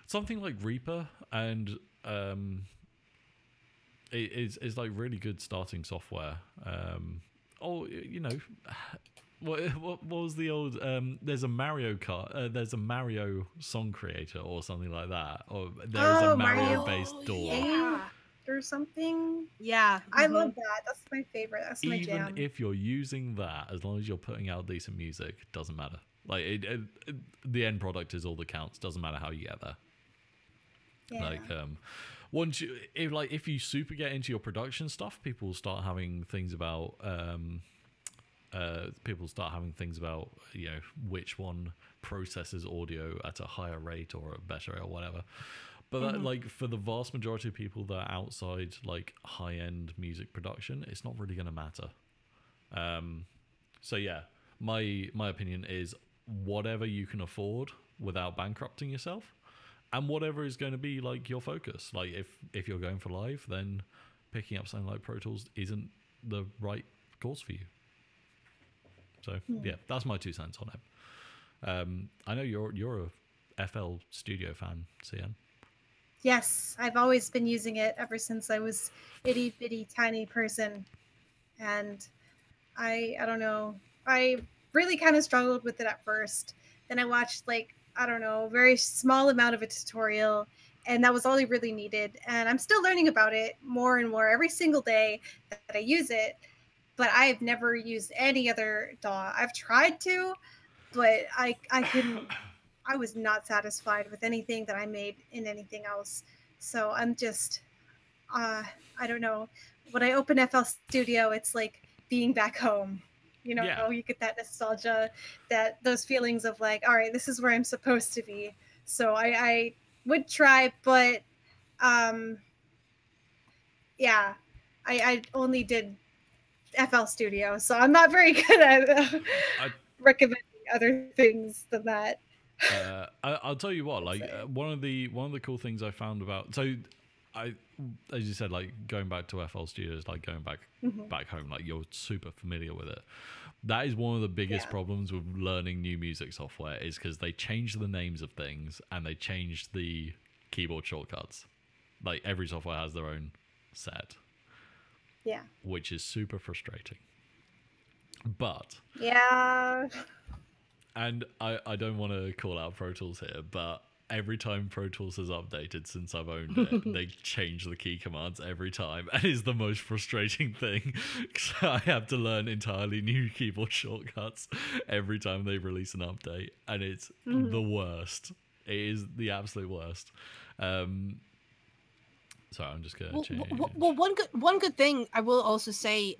something like Reaper and it is like really good starting software. What was the old? There's a Mario Kart. There's a Mario song creator or something like that. Or there's a Mario-based DAW. Yeah, or something. Yeah, I love that. That's my favorite. That's my jam. Even if you're using that, as long as you're putting out decent music, doesn't matter. Like the end product is all that counts. Doesn't matter how you get there. Yeah. Like once if you super get into your production stuff, people start having things about. Which one processes audio at a higher rate or a better rate or whatever. But that, like, for the vast majority of people that are outside like high-end music production, it's not really going to matter. So yeah, my opinion is whatever you can afford without bankrupting yourself, and whatever is going to be like your focus. Like if you're going for live, then picking up something like Pro Tools isn't the right course for you. So yeah, that's my 2 cents on it. I know you're a FL Studio fan, CN. Yes, I've always been using it ever since I was itty bitty tiny person, and I don't know. I really kind of struggled with it at first. Then I watched like I don't know, a very small amount of a tutorial, and that was all I really needed. And I'm still learning about it more and more every single day that I use it. But I've never used any other DAW. I've tried to, but I couldn't. I was not satisfied with anything that I made in anything else. So I'm just, I don't know. When I open FL Studio, it's like being back home. You know, Yeah. you get that nostalgia, those feelings of like, all right, this is where I'm supposed to be. So I would try, but yeah, I only did FL Studio, so I'm not very good at recommending other things than that. I'll tell you what, like one of the cool things I found about, as you said, like going back to FL Studios, like going back home, like you're super familiar with it. That is one of the biggest problems with learning new music software, is because they change the names of things and they change the keyboard shortcuts. Like every software has their own set. Yeah. Which is super frustrating. But yeah. And I don't want to call out Pro Tools here, but every time Pro Tools has updated since I've owned it, they change the key commands every time, and it's the most frustrating thing, because I have to learn entirely new keyboard shortcuts every time they release an update, and it's the worst. It is the absolute worst. So I'm just gonna change. Well, one good thing I will also say,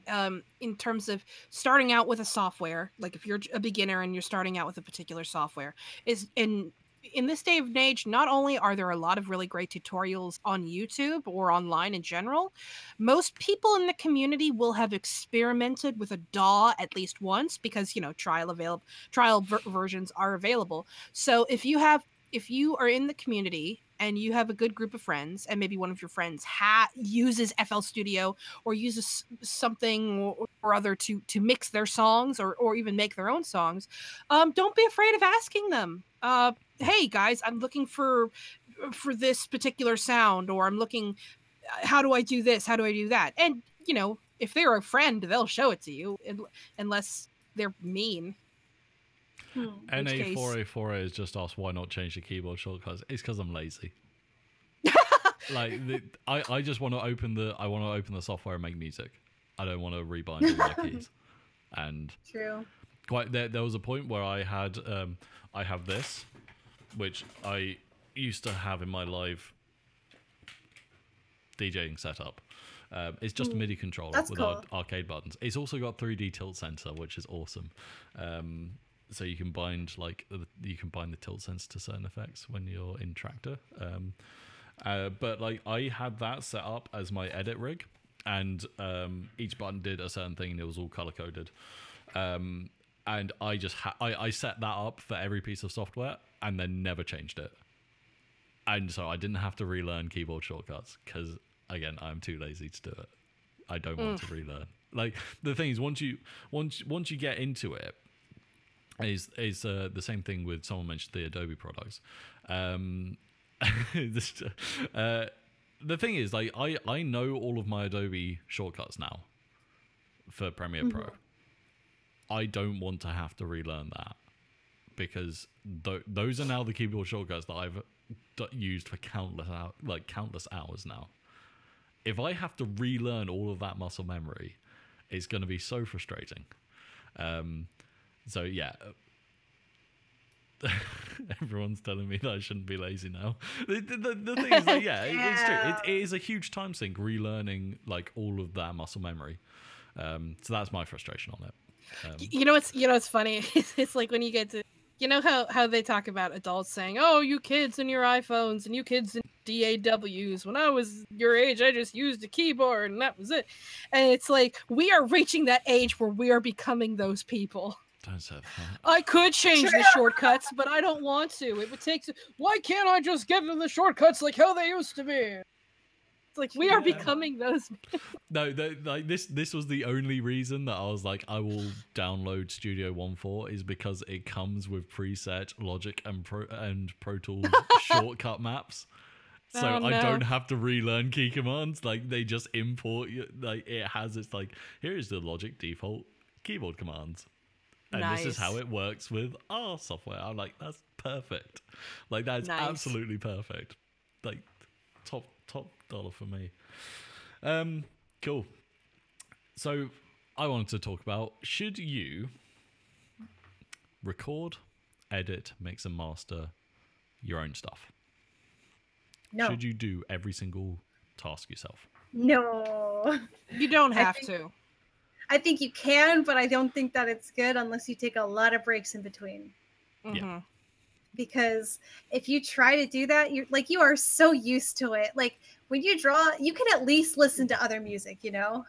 in terms of starting out with a software, like if you're a beginner and you're starting out with a particular software, is in this day and age, not only are there a lot of really great tutorials on YouTube or online in general, most people in the community will have experimented with a DAW at least once, because trial versions are available. So if you are in the community and you have a good group of friends, and maybe one of your friends uses FL Studio or uses something or other to mix their songs or even make their own songs, don't be afraid of asking them. Hey guys, I'm looking for this particular sound, or I'm looking, how do I do this? How do I do that? And if they're a friend, they'll show it to you, unless they're mean. NA4A4A has just asked why not change the keyboard shortcuts. It's because I'm lazy. Like I just want to open the software and make music. I don't want to rebind all my keys. And true. Quite there was a point where I had I have this, which I used to have in my live DJing setup. It's just a MIDI controller with arcade buttons. It's also got 3D tilt sensor, which is awesome. So you can bind the tilt sensor to certain effects when you're in Traktor. But like I had that set up as my edit rig, and each button did a certain thing, and it was all color coded. And I just I set that up for every piece of software, and then never changed it. And so I didn't have to relearn keyboard shortcuts, because again, I'm too lazy to do it. I don't want to relearn. Like the thing is, once you get into it, is the same thing with, someone mentioned the Adobe products. The thing is, like I know all of my Adobe shortcuts now for Premiere Pro. I don't want to have to relearn that, because those are now the keyboard shortcuts that I've used for countless hours now. If I have to relearn all of that muscle memory, it's going to be so frustrating. So yeah, everyone's telling me that I shouldn't be lazy now. The thing is that, it's true. It is a huge time sink relearning like all of that muscle memory. So that's my frustration on it. It's funny. It's like when you get to, how they talk about adults saying, "Oh, you kids and your iPhones and you kids and DAWs. When I was your age, I just used a keyboard and that was it." And it's like, we are reaching that age where we are becoming those people. Don't say that. I could change the shortcuts, but I don't want to. It would take. Why can't I just give them the shortcuts like how they used to be? It's like we are becoming those. No, like this was the only reason that I was like, I will download Studio 1.4, is because it comes with preset Logic and Pro Tools shortcut maps. So I don't have to relearn key commands. Like they just import, like it has its like, here is the Logic default keyboard commands. And this is how it works with our software. I'm like, that's perfect. Like that's absolutely perfect. Like top dollar for me. Cool. So I wanted to talk about, should you record, edit, mix and master your own stuff? No. Should you do every single task yourself? No. You don't have to. I think you can, but I don't think that it's good unless you take a lot of breaks in between. Yeah. Because if you try to do that, you are so used to it. Like when you draw, you can at least listen to other music, you know?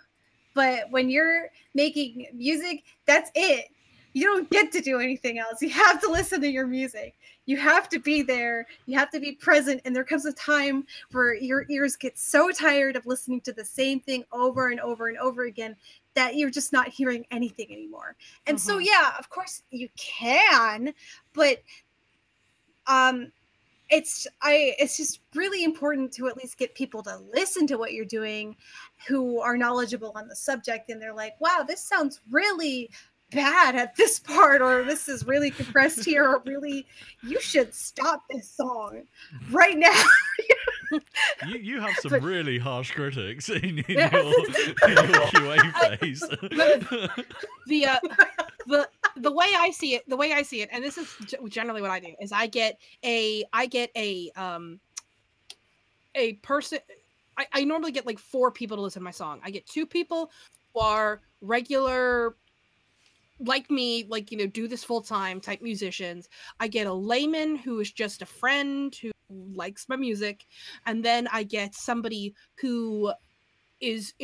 But when you're making music, that's it. You don't get to do anything else. You have to listen to your music. You have to be there. You have to be present. And there comes a time where your ears get so tired of listening to the same thing over and over and over again that you're just not hearing anything anymore. And so, yeah, of course you can, but it's just really important to at least get people to listen to what you're doing who are knowledgeable on the subject. And they're like, wow, this sounds really bad at this part, or this is really compressed here, or really, you should stop this song right now. you have some really harsh critics in your QA phase. The way I see it, and this is generally what I do, is I get a person. I normally get like 4 people to listen to my song. I get 2 people who are regular, like me, like, you know, do this full time type musicians. I get a layman who is just a friend who likes my music, and then I get somebody who is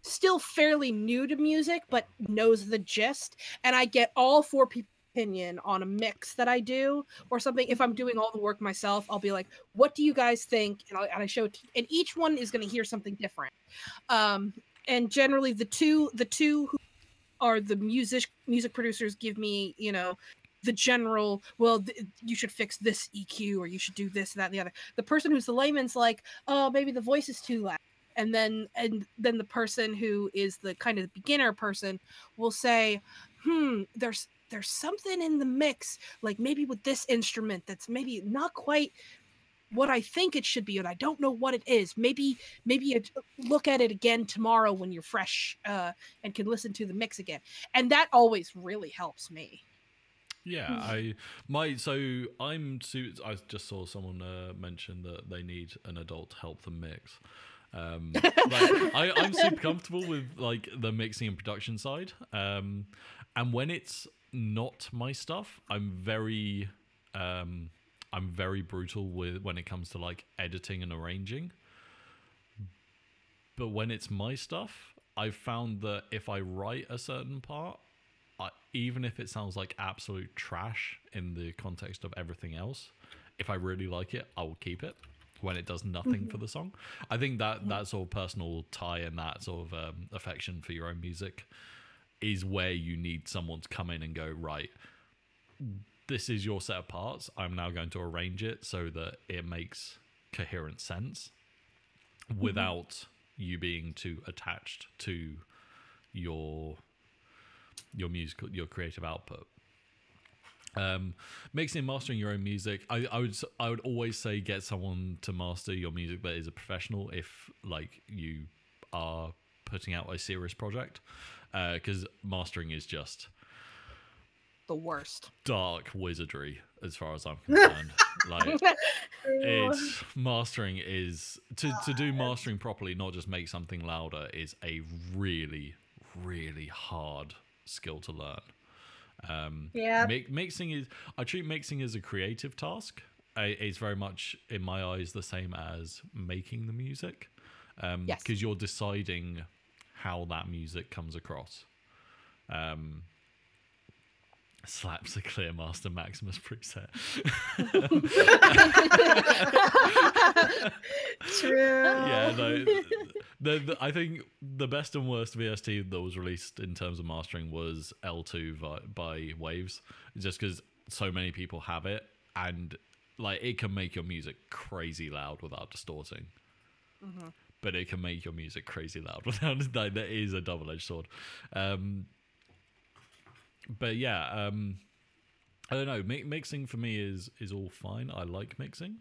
still fairly new to music but knows the gist, and I get all 4 people's opinion on a mix that I do or something. If I'm doing all the work myself, I'll be like, what do you guys think? And I show it, and each one is going to hear something different. And generally the two who are the music producers give me, you know, the general, well, you should fix this EQ, or you should do this, that, and the other. The person who's the layman's like, oh, maybe the voice is too loud. And then the person who is the kind of beginner person will say, there's something in the mix, like maybe with this instrument that's maybe not quite what I think it should be, and I don't know what it is. Maybe look at it again tomorrow when you're fresh and can listen to the mix again. And that always really helps me. Yeah, I just saw someone mention that they need an adult to help them mix. I'm super comfortable with like the mixing and production side, and when it's not my stuff, I'm very brutal with when it comes to like editing and arranging. But when it's my stuff, I've found that if I write a certain part, even if it sounds like absolute trash in the context of everything else, if I really like it, I will keep it when it does nothing for the song. I think that sort of personal tie and that sort of affection for your own music is where you need someone to come in and go, right, this is your set of parts. I'm now going to arrange it so that it makes coherent sense without you being too attached to your musical, your creative output. Mixing and mastering your own music, I would always say get someone to master your music that is a professional if like you are putting out a serious project, because mastering is just the worst dark wizardry as far as I'm concerned. Like it's mastering is to do mastering properly, not just make something louder, is a really, really hard skill to learn. Mixing is, I treat mixing as a creative task. It's very much in my eyes the same as making the music, because you're deciding how that music comes across. Slaps a Clear Master Maximus preset. True. Yeah, no. I think the best and worst VST that was released in terms of mastering was L2 by Waves, just because so many people have it, and like it can make your music crazy loud without distorting. But it can make your music crazy loud without, like, that is a double-edged sword. But yeah, I don't know. Mixing for me is all fine. I like mixing.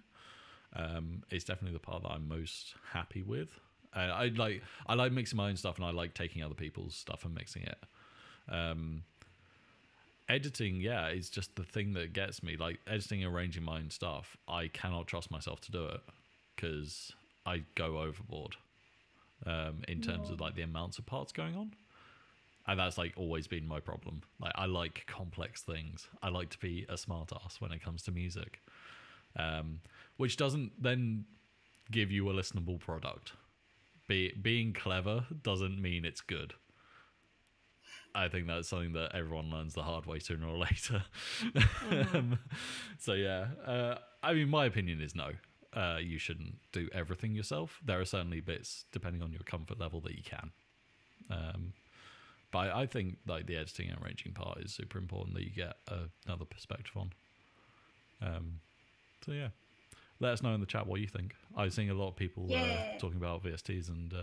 It's definitely the part that I'm most happy with. I like mixing my own stuff, and I like taking other people's stuff and mixing it. Editing, yeah, is just the thing that gets me. Like editing and arranging my own stuff, I cannot trust myself to do it because I go overboard in terms of like the amounts of parts going on. And that's like always been my problem. Like I like complex things. I like to be a smart ass when it comes to music, which doesn't then give you a listenable product. Being clever doesn't mean it's good. I think that's something that everyone learns the hard way sooner or later. So yeah, I mean, my opinion is no. You shouldn't do everything yourself. There are certainly bits, depending on your comfort level, that you can. But I think like the editing and arranging part is super important that you get another perspective on. So yeah, let us know in the chat what you think. I've seen a lot of people talking about VSTs, and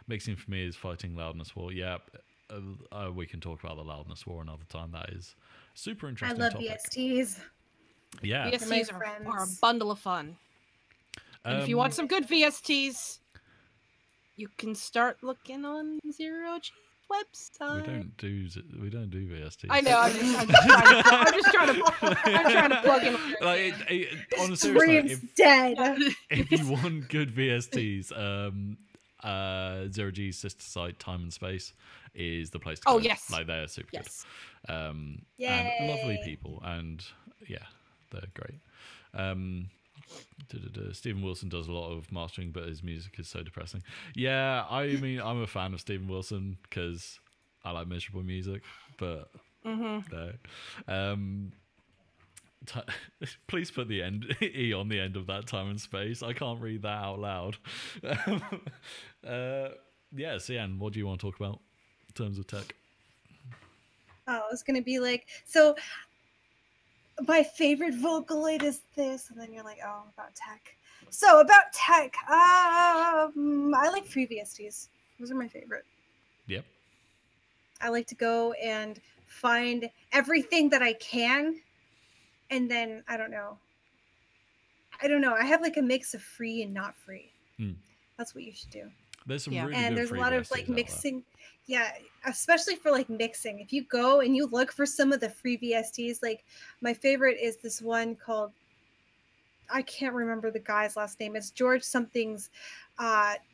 mixing for me is fighting loudness war. Yeah, we can talk about the loudness war another time. That is super interesting. I love topic. VSTs. Yeah, VSTs are a bundle of fun. And if you want some good VSTs, you can start looking on Zero G website. We don't do VSTs. I know. I'm just trying to plug in. Like on a serious note, dead. If you want good VSTs, Zero G's sister site, Time and Space, is the place to go. Oh yes, like they're super good. And lovely people, and yeah, they're great. Stephen Wilson does a lot of mastering, but his music is so depressing. Yeah, I mean, I'm a fan of Stephen Wilson because I like miserable music, but no. Please put the end E on the end of that, Time and Space. I can't read that out loud. Yeah, Sian, what do you want to talk about in terms of tech? Oh, it's gonna be like, so my favorite Vocaloid is this, and then you're like, oh, about tech. So about tech, I like free VSTs. Those are my favorite. Yep. I like to go and find everything that I can, and then I don't know. I have like a mix of free and not free. That's what you should do. There's some really and good there's free a lot of VSTs like out mixing. Yeah, especially for like mixing. If you go and you look for some of the free VSTs, like my favorite is this one called, I can't remember the guy's last name. It's George something's W1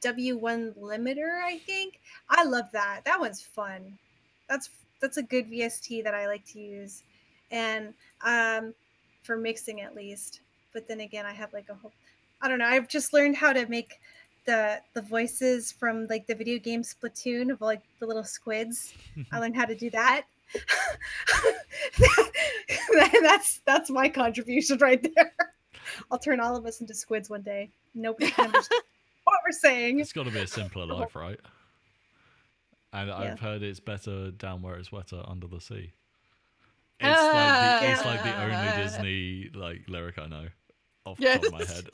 Limiter, I think. I love that. That one's fun. That's a good VST that I like to use. And for mixing at least. But then again, I have like a whole, I don't know. I've just learned how to make the voices from like the video game Splatoon of like the little squids. I learned how to do that. That's my contribution right there. I'll turn all of us into squids one day. Nobody can understand what we're saying. It's got to be a simpler life, right? And I've heard it's better down where it's wetter under the sea. It's like the only Disney like lyric I know off the top of my head.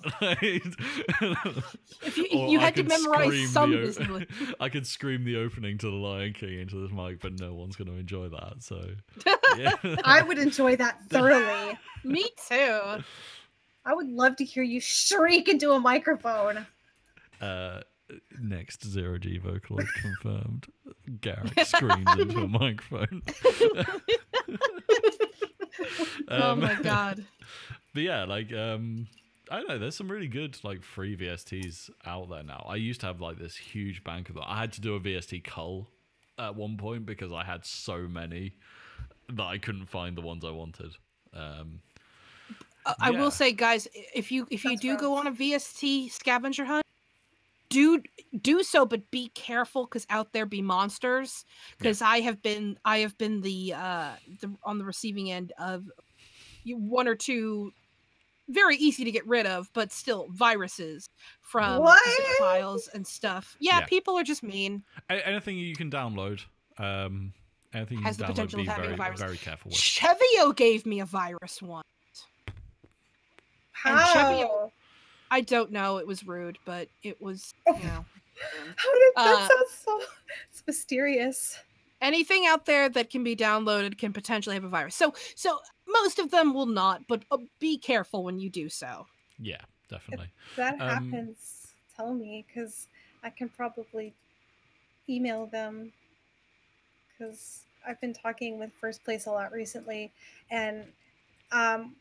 If you had to memorize some Disney. I could scream the opening to The Lion King into this mic, but no one's going to enjoy that. So yeah. I would enjoy that thoroughly. Me too. I would love to hear you shriek into a microphone. Next Zero G Vocaloid confirmed. Garrick screams into a microphone. Oh my god. But yeah, like I don't know, there's some really good like free VSTs out there now. I used to have like this huge bank of them. I had to do a VST cull at one point because I had so many that I couldn't find the ones I wanted. I will say, guys, if you do go on a VST scavenger hunt, do so, but be careful because out there be monsters. Because I have been the on the receiving end of one or two very easy to get rid of, but still viruses from zip files and stuff. Yeah, people are just mean. Anything you can download, anything you has the can potential download, of having a virus. Very careful with. Chevio gave me a virus once. And Chevy, How? I don't know. It was rude, but it was, How did that sound so it's mysterious? Anything out there that can be downloaded can potentially have a virus. So most of them will not, but be careful when you do so. Yeah, definitely. If that happens, tell me, because I can probably email them, because I've been talking with First Place a lot recently, and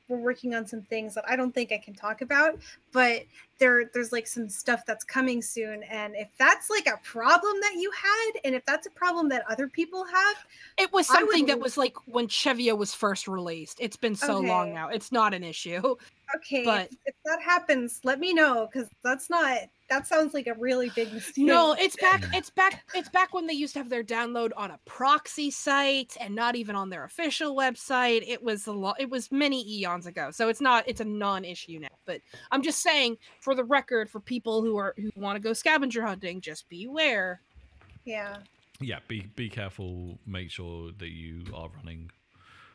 we're working on some things that I don't think I can talk about, but there's like some stuff that's coming soon. And if that's like a problem that you had, and if that's a problem that other people have, it was something that was like when Chevia was first released. It's been so long now. It's not an issue. Okay, but if that happens, let me know, because that sounds like a really big mistake. No, it's back when they used to have their download on a proxy site and not even on their official website. It was many eons ago. So it's a non-issue now. But I'm just saying, for the record, for people who want to go scavenger hunting, just beware. Yeah. Yeah, be careful, make sure that you are running.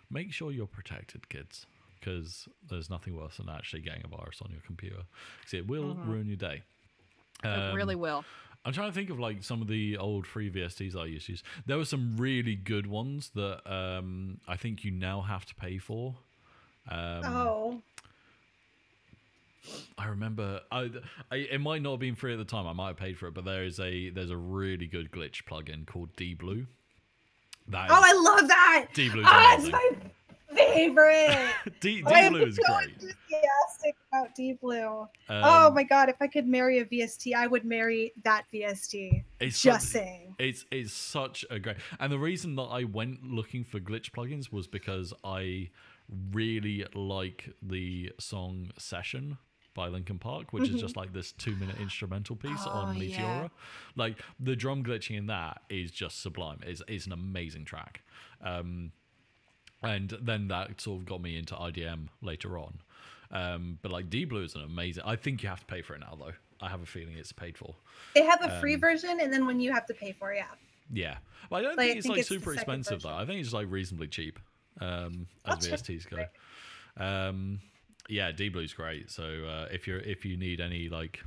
Make sure you're protected, kids. Because there's nothing worse than actually getting a virus on your computer. Because it will ruin your day. It really will. I'm trying to think of like some of the old free VSTs I used to use. There were some really good ones that I think you now have to pay for. I remember it might not have been free at the time. I might have paid for it, but there's a really good glitch plugin called D-Blue. I love that. D-Blue's it's my favorite. D-Blue is great. Enthusiastic about D-Blue. Oh my god, if I could marry a VST, I would marry that VST. Saying. It's such a great... And the reason that I went looking for glitch plugins was because I really like the song Session by Linkin Park, which is just like this 2-minute instrumental piece on Meteora. Yeah. Like the drum glitching in that is just sublime. It's an amazing track. And then that sort of got me into IDM later on. But like D-Blue is an amazing... I think you have to pay for it now, though. I have a feeling it's paid for. They have a free version, and then when you have to pay for it, yeah. Well, I don't think it's like super expensive, though. I think it's like reasonably cheap as VSTs go. Yeah, D-Blue's great. So if you need any like...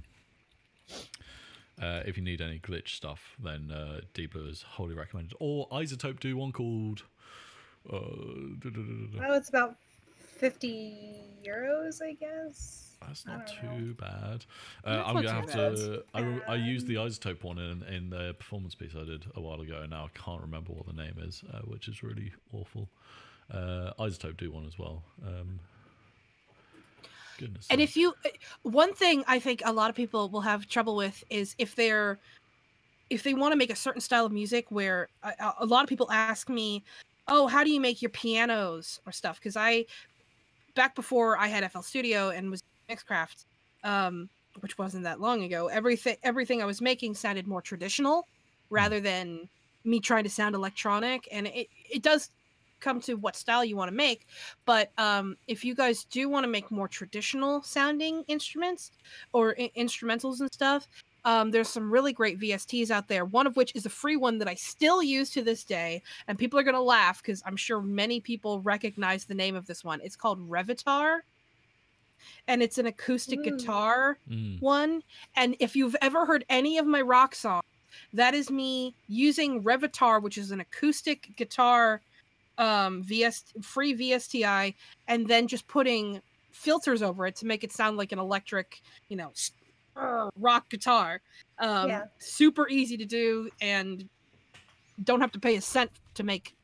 if you need any glitch stuff, then D-Blue is wholly recommended. Or iZotope do one called... it's about 50 euros, I guess. That's not too bad. I'm gonna have to. I used the iZotope one in the performance piece I did a while ago, and now I can't remember what the name is, which is really awful. iZotope do one as well. Goodness. And if you, one thing I think a lot of people will have trouble with is if they want to make a certain style of music, where a lot of people ask me, oh, how do you make your pianos or stuff? Because back before I had FL Studio and was Mixcraft, which wasn't that long ago, everything I was making sounded more traditional rather than me trying to sound electronic. And it does come to what style you want to make. But if you guys do want to make more traditional sounding instruments or instrumentals and stuff, there's some really great VSTs out there, one of which is a free one that I still use to this day, and people are going to laugh because I'm sure many people recognize the name of this one. It's called Revitar, and it's an acoustic guitar one. And if you've ever heard any of my rock songs, that is me using Revitar, which is an acoustic guitar free VSTi, and then just putting filters over it to make it sound like an electric, rock guitar. Super easy to do, and don't have to pay a cent to make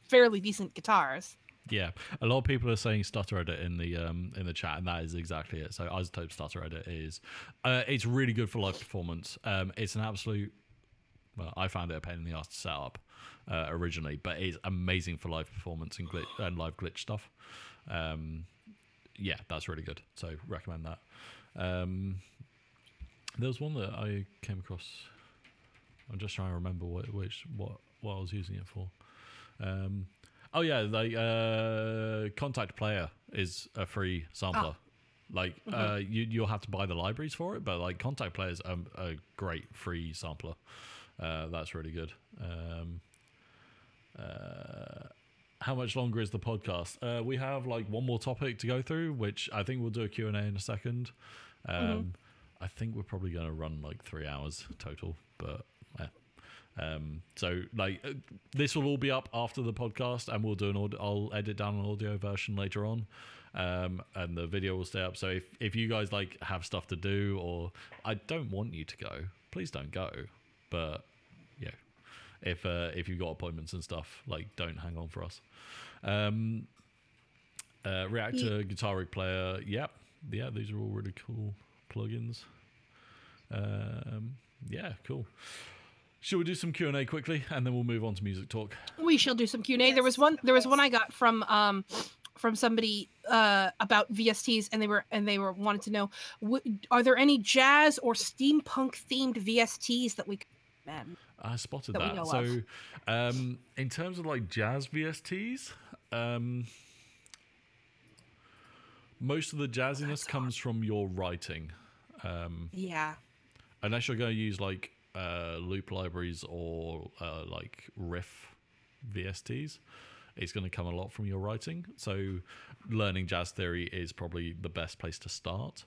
fairly decent guitars. Yeah, a lot of people are saying stutter edit in the chat, and that is exactly it. So iZotope stutter edit is it's really good for live performance. It's an absolute... Well, I found it a pain in the ass to set up originally, but it's amazing for live performance and live glitch stuff. Yeah, that's really good. So recommend that. There was one that I came across. I'm just trying to remember what I was using it for. Oh yeah, like Contact Player is a free sampler. Like you'll have to buy the libraries for it, but like Contact Player is a great free sampler. That's really good. how much longer is the podcast? We have like one more topic to go through, which I think we'll do a Q&A in a second. I think we're probably going to run like 3 hours total, but so like this will all be up after the podcast, and we'll do I'll edit down an audio version later on, and the video will stay up. So if you guys like have stuff to do, or I don't want you to go, please don't go. But yeah, if you've got appointments and stuff, like don't hang on for us. Reactor, Guitar Rig Player, yeah, these are all really cool plugins. Yeah, cool. Should we do some Q&A quickly, and then we'll move on to music talk? We shall do some Q&A. Yes. There was one I got from somebody about VSTs, and they were wanted to know, are there any jazz or steampunk themed VSTs that we could recommend? I spotted that. So, in terms of like jazz VSTs, most of the jazziness comes from your writing. Yeah. Unless you're going to use like loop libraries or like riff VSTs, it's going to come a lot from your writing. So learning jazz theory is probably the best place to start.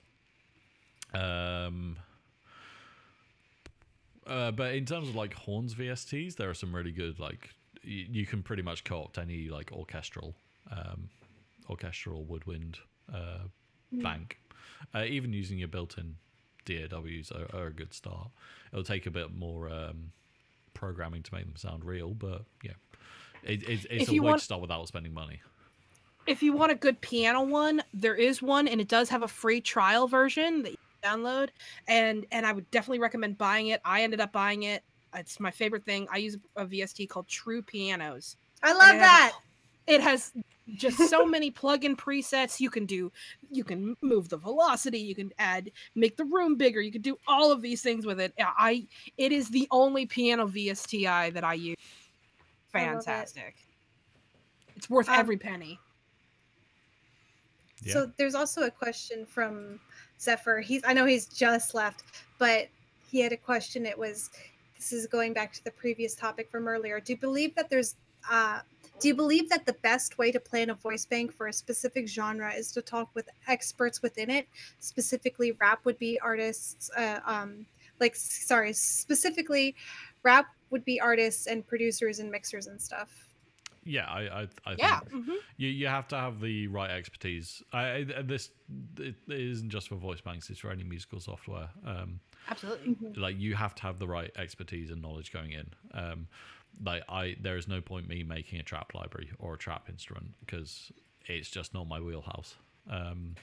But in terms of like horns VSTs, there are some really good, like you can pretty much co-opt any like orchestral woodwind bank. Even using your built-in DAWs are a good start. It'll take a bit more programming to make them sound real, but yeah, it's a way to start without spending money. If you want a good piano one, there is one, and it does have a free trial version that you can download, and I would definitely recommend buying it. I ended up buying it. It's my favorite thing. I use a VST called True Pianos. I love that. It has just so many plug-in presets. You can move the velocity, you can make the room bigger, you can do all of these things with it. It is the only piano VSTi that I use. Fantastic. It's worth every penny. Yeah. So there's also a question from Zephyr. I know he's just left, but he had a question. This is going back to the previous topic from earlier. Do you believe that the best way to plan a voice bank for a specific genre is to talk with experts within it? Specifically, rap would be artists. Specifically, rap would be artists and producers and mixers and stuff. Yeah, I think you have to have the right expertise. It isn't just for voice banks; it's for any musical software. Absolutely. Like you have to have the right expertise and knowledge going in. There is no point me making a trap library or a trap instrument because it's just not my wheelhouse. And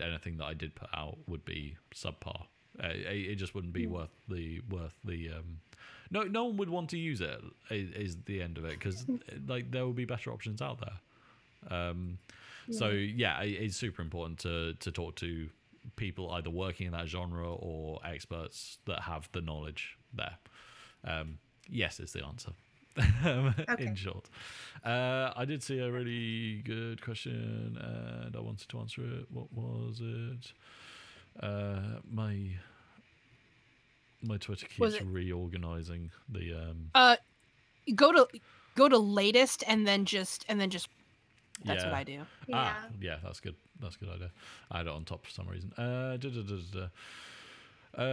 anything that I did put out would be subpar. It just wouldn't be worth the. No one would want to use it. Is the end of it because like there will be better options out there. So yeah, it's super important to talk to people either working in that genre or experts that have the knowledge there. Yes is the answer. In short. I did see a really good question and I wanted to answer it. What was it? My Twitter keeps reorganizing the go to latest and then just that's what I do. Yeah, that's good. That's a good idea. I had it on top for some reason.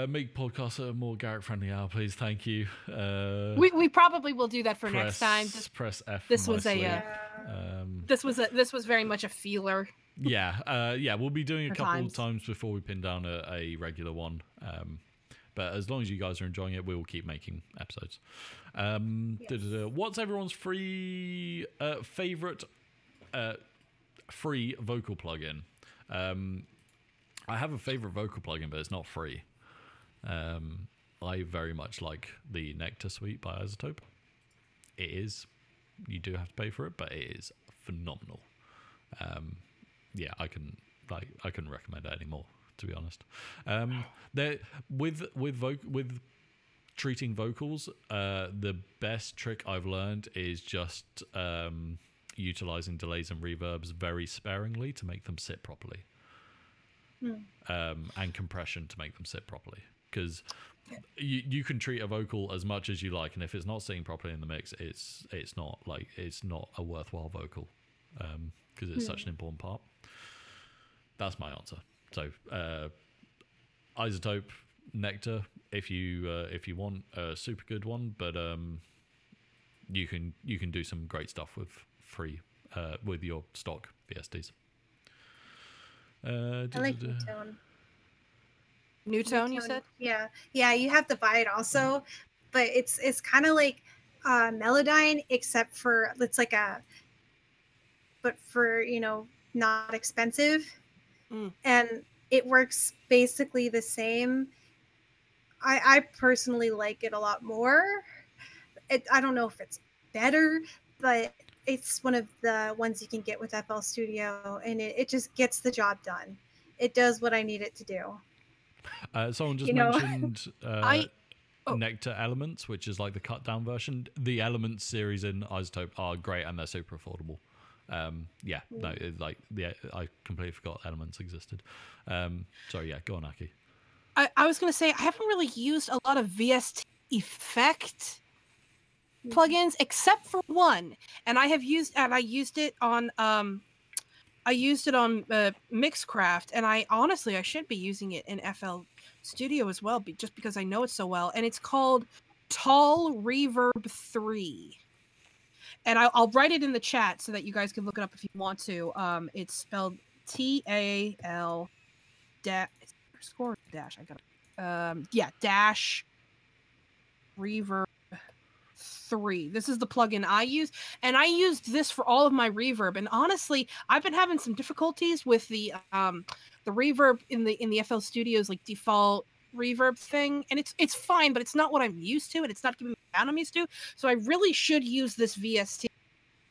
Make podcasts a more Garrick friendly hour, please. Thank you. We probably will do that for next time. Press F. This was this was very much a feeler. Yeah. We'll be doing a couple of times before we pin down a regular one. But as long as you guys are enjoying it, we will keep making episodes. What's everyone's favorite free vocal plugin? I have a favorite vocal plugin, but it's not free. I very much like the Nectar Suite by Isotope. You do have to pay for it, but it is phenomenal. I couldn't recommend it anymore, to be honest. With treating vocals, the best trick I've learned is just utilizing delays and reverbs very sparingly to make them sit properly. And compression to make them sit properly. because you can treat a vocal as much as you like, and if it's not singing properly in the mix, it's not a worthwhile vocal, because it's such an important part. That's my answer. So Isotope, Nectar, if you want a super good one, but you can do some great stuff with free with your stock VSTs. I like Newtone. Newtone, you said? Yeah, you have to buy it also, but it's kind of like Melodyne, except for it's like but for not expensive, and it works basically the same. I personally like it a lot more. I don't know if it's better, but it's one of the ones you can get with FL Studio, and it just gets the job done. It does what I need it to do. Someone just mentioned Nectar Elements, which is like the cut down version. The Elements series in Isotope are great, and they're super affordable. I completely forgot Elements existed. Sorry, yeah, go on, Aki. I was going to say, I haven't really used a lot of VST effect plugins except for one, and I used it on Mixcraft, and I should be using it in FL Studio as well, just because I know it so well, and it's called Tall Reverb 3. And I'll write it in the chat so that you guys can look it up if you want to. It's spelled TAL dash. I got it. Dash Reverb 3. This is the plugin I use, and I used this for all of my reverb. And honestly, I've been having some difficulties with the reverb in the FL Studio's like default reverb thing, and it's fine, but it's not what I'm used to, and it's not giving me the sound I'm used to. So I really should use this VST.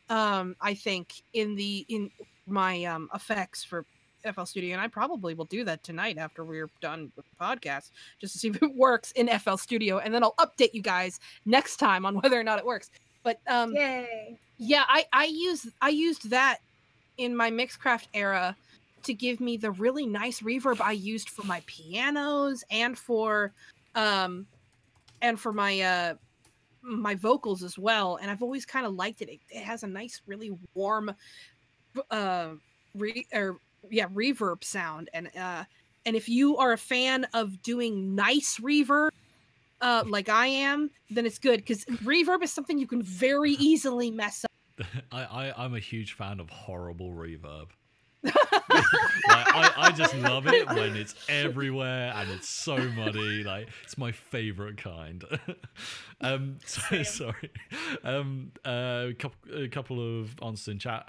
I think in my effects for FL Studio, and I probably will do that tonight after we're done with the podcast, just to see if it works in FL Studio, and then I'll update you guys next time on whether or not it works. But yay! Yeah, I used that in my Mixcraft era to give me the really nice reverb I used for my pianos and for my my vocals as well. And I've always kind of liked it. It has a nice, really warm reverb sound, and if you are a fan of doing nice reverb like I am, then it's good, because reverb is something you can very easily mess up. I'm a huge fan of horrible reverb. I just love it when it's everywhere and it's so muddy. Like, it's my favorite kind. Sorry. A couple of answers in chat.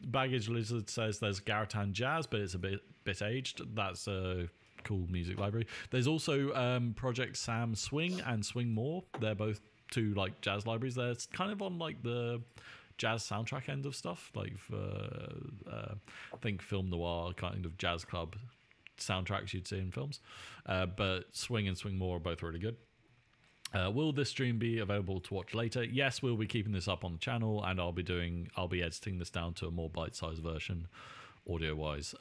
Baggage Lizard says there's Garatan Jazz, but it's a bit aged. That's a cool music library. There's also Project Sam Swing and Swing More. They're both two like jazz libraries. They're kind of on like the jazz soundtrack end of stuff, like for I think film noir kind of jazz club soundtracks you'd see in films. But Swing and Swing More are both really good. Will this stream be available to watch later? Yes, we'll be keeping this up on the channel, and I'll be editing this down to a more bite-sized version, audio-wise.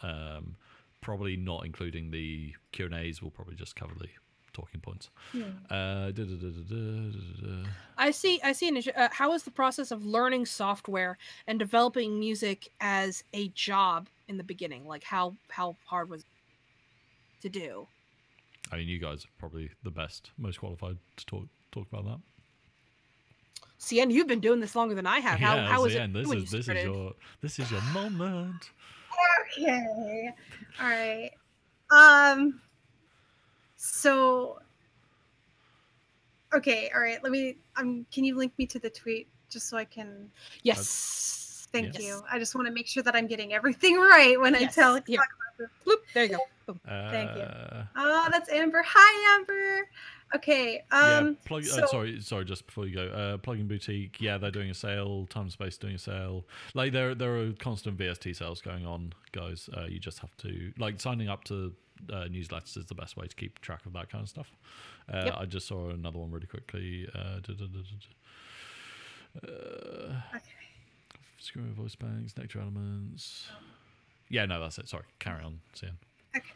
Probably not including the Q&As. We'll probably just cover the talking points. I see. How is the process of learning software and developing music as a job in the beginning? Like, how hard was it to do? I mean, you guys are probably the best, most qualified to talk about that. CN, you've been doing this longer than I have. How is it? This is your moment. Okay. All right. So. Okay. All right. Let me. Can you link me to the tweet just so I can? Yes. Thank you. I just want to make sure that I'm getting everything right when I tell. Here. Bloop. There you go. Boom. Thank you. Oh, that's Amber. Hi, Amber. Okay. Sorry. Just before you go, Plugin Boutique. Yeah, they're doing a sale. Time and Space doing a sale. Like there are constant VST sales going on, guys. You just have to signing up to newsletters is the best way to keep track of that kind of stuff. I just saw another one really quickly. Okay. Screw voice banks, Nectar Elements. Yeah, no, that's it. Sorry, carry on, Cian. Okay.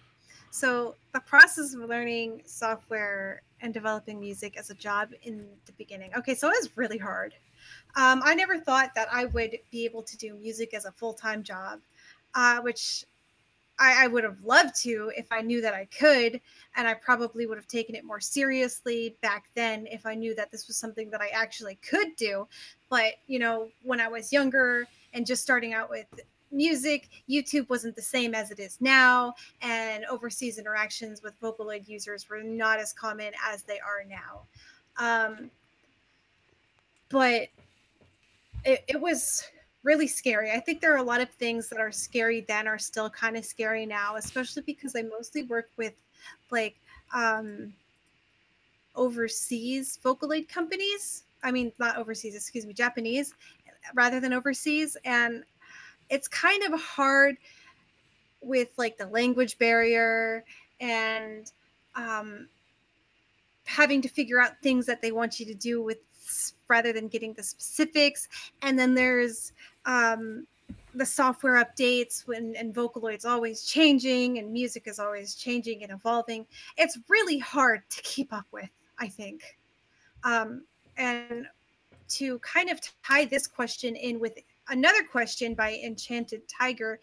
So the process of learning software and developing music as a job in the beginning. Okay, so it was really hard. I never thought that I would be able to do music as a full-time job, which I would have loved to if I knew that I could, and I probably would have taken it more seriously back then if I knew that this was something that I actually could do. But, you know, when I was younger and just starting out with music, YouTube wasn't the same as it is now, and overseas interactions with Vocaloid users were not as common as they are now. But it was really scary. I think there are a lot of things that are scary then are still kind of scary now, especially because I mostly work with like overseas Vocaloid companies. I mean, not overseas, excuse me, Japanese rather than overseas. And it's kind of hard with like the language barrier and having to figure out things that they want you to do with rather than getting the specifics. And then there's the software updates and Vocaloid's always changing and music is always changing and evolving. It's really hard to keep up with, I think. And to kind of tie this question in with another question by Enchanted Tiger,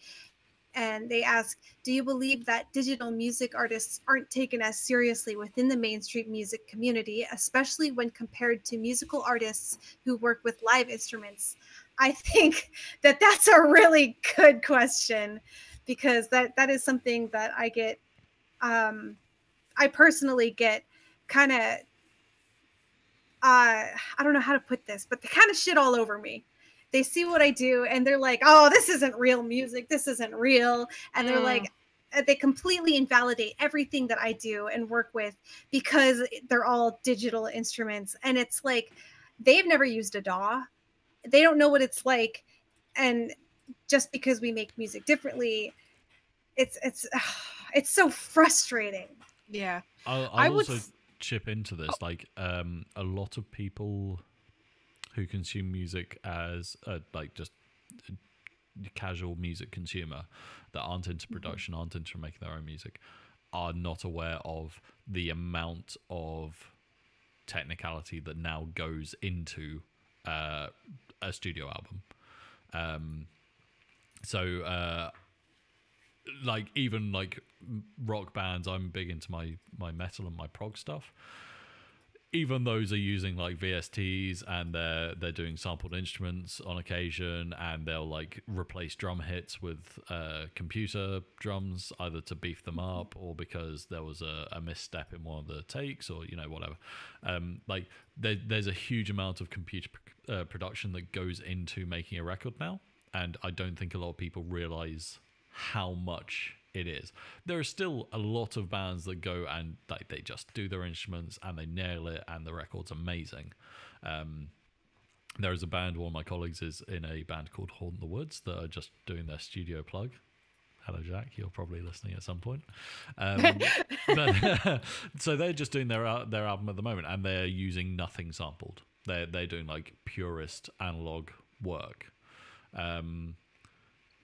and they ask, do you believe that digital music artists aren't taken as seriously within the mainstream music community, especially when compared to musical artists who work with live instruments? I think that that's a really good question, because that is something that I get, I personally get kind of, I don't know how to put this, but they kind of shit all over me. They see what I do and they're like, oh, this isn't real music. This isn't real. And they're like, they completely invalidate everything that I do and work with because they're all digital instruments. And it's like, they've never used a DAW. They don't know what it's like. And just because we make music differently, it's so frustrating. Yeah. I'll also chip into this. Like, a lot of people who consume music as like just a casual music consumer that aren't into production, aren't into making their own music, are not aware of the amount of technicality that now goes into a studio album. Like even like rock bands, I'm big into my metal and my prog stuff. Even those are using like VSTs and they're doing sampled instruments on occasion, and they'll like replace drum hits with computer drums either to beef them up or because there was a misstep in one of the takes, or you know, whatever. Like there's a huge amount of computer production that goes into making a record now, and I don't think a lot of people realize how much it is. There are still a lot of bands that go and like they just do their instruments and they nail it and the record's amazing. There is a band, one of my colleagues is in a band called Haunt the Woods, that are just doing their studio plug. Hello Jack, you're probably listening at some point. But so they're just doing their album at the moment and they're using nothing sampled. They're doing like purist analog work.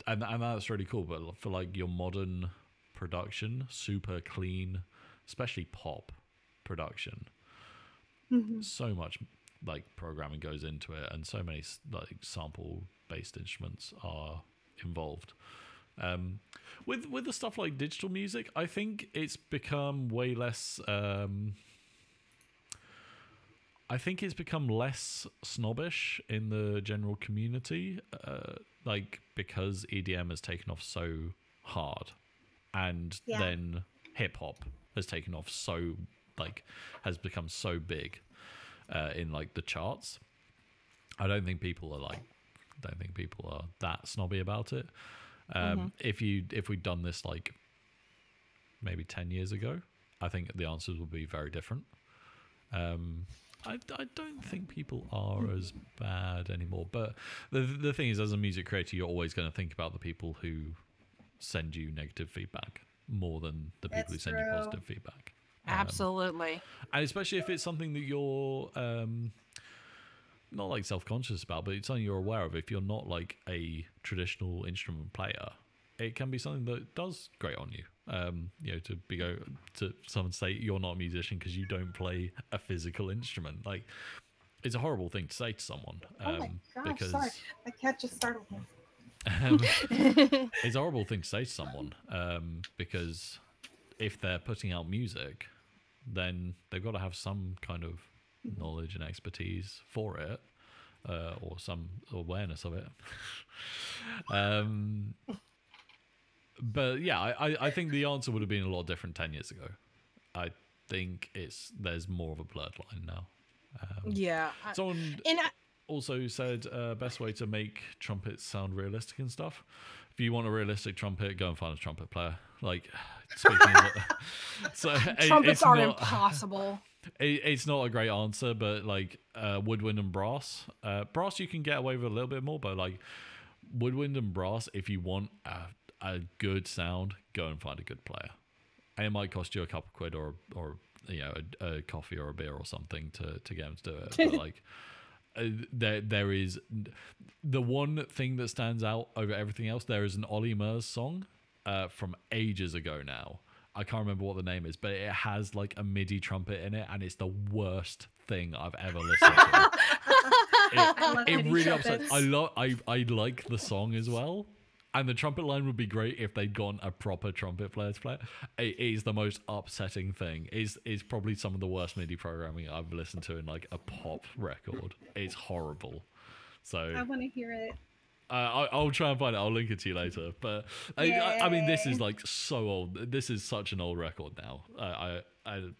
And that's really cool, but for like your modern production, super clean, especially pop production, so much like programming goes into it, and so many like sample-based instruments are involved. With the stuff like digital music, I think it's become way less. I think it's become less snobbish in the general community, like because EDM has taken off so hard, and then hip hop has taken off so has become so big in like the charts. I don't think people are that snobby about it. If we'd done this like maybe 10 years ago, I think the answers would be very different. I don't think people are as bad anymore. But the thing is, as a music creator, you're always going to think about the people who send you negative feedback more than the people who send you positive feedback. Absolutely. And especially if it's something that you're not like self-conscious about, but it's something you're aware of. If you're not like a traditional instrument player, it can be something that does grate on you. You know, to someone say you're not a musician because you don't play a physical instrument. Like, it's a horrible thing to say to someone. Oh my gosh, because, sorry. My cat just startled me. It's a horrible thing to say to someone, because if they're putting out music, then they've got to have some kind of knowledge and expertise for it, or some awareness of it. But yeah, I think the answer would have been a lot different 10 years ago. I think there's more of a blurred line now. Yeah. Someone also said best way to make trumpets sound realistic and stuff. If you want a realistic trumpet, go and find a trumpet player. Like, speaking of it, so trumpets are impossible. It's not a great answer, but like woodwind and brass. Brass you can get away with a little bit more, but like woodwind and brass, if you want a good sound, go and find a good player. And it might cost you a couple of quid or you know, a coffee or a beer or something to get them to do it. But like there is the one thing that stands out over everything else. There is an Ollie Murs song from ages ago now. I can't remember what the name is, but it has like a MIDI trumpet in it, and it's the worst thing I've ever listened to. It really upsets. I like the song as well, and the trumpet line would be great if they'd gotten a proper trumpet player to play it. It is the most upsetting thing. It's probably some of the worst MIDI programming I've listened to in like a pop record. It's horrible. So I want to hear it. I'll try and find it. I'll link it to you later. But I mean, this is like so old. This is such an old record now.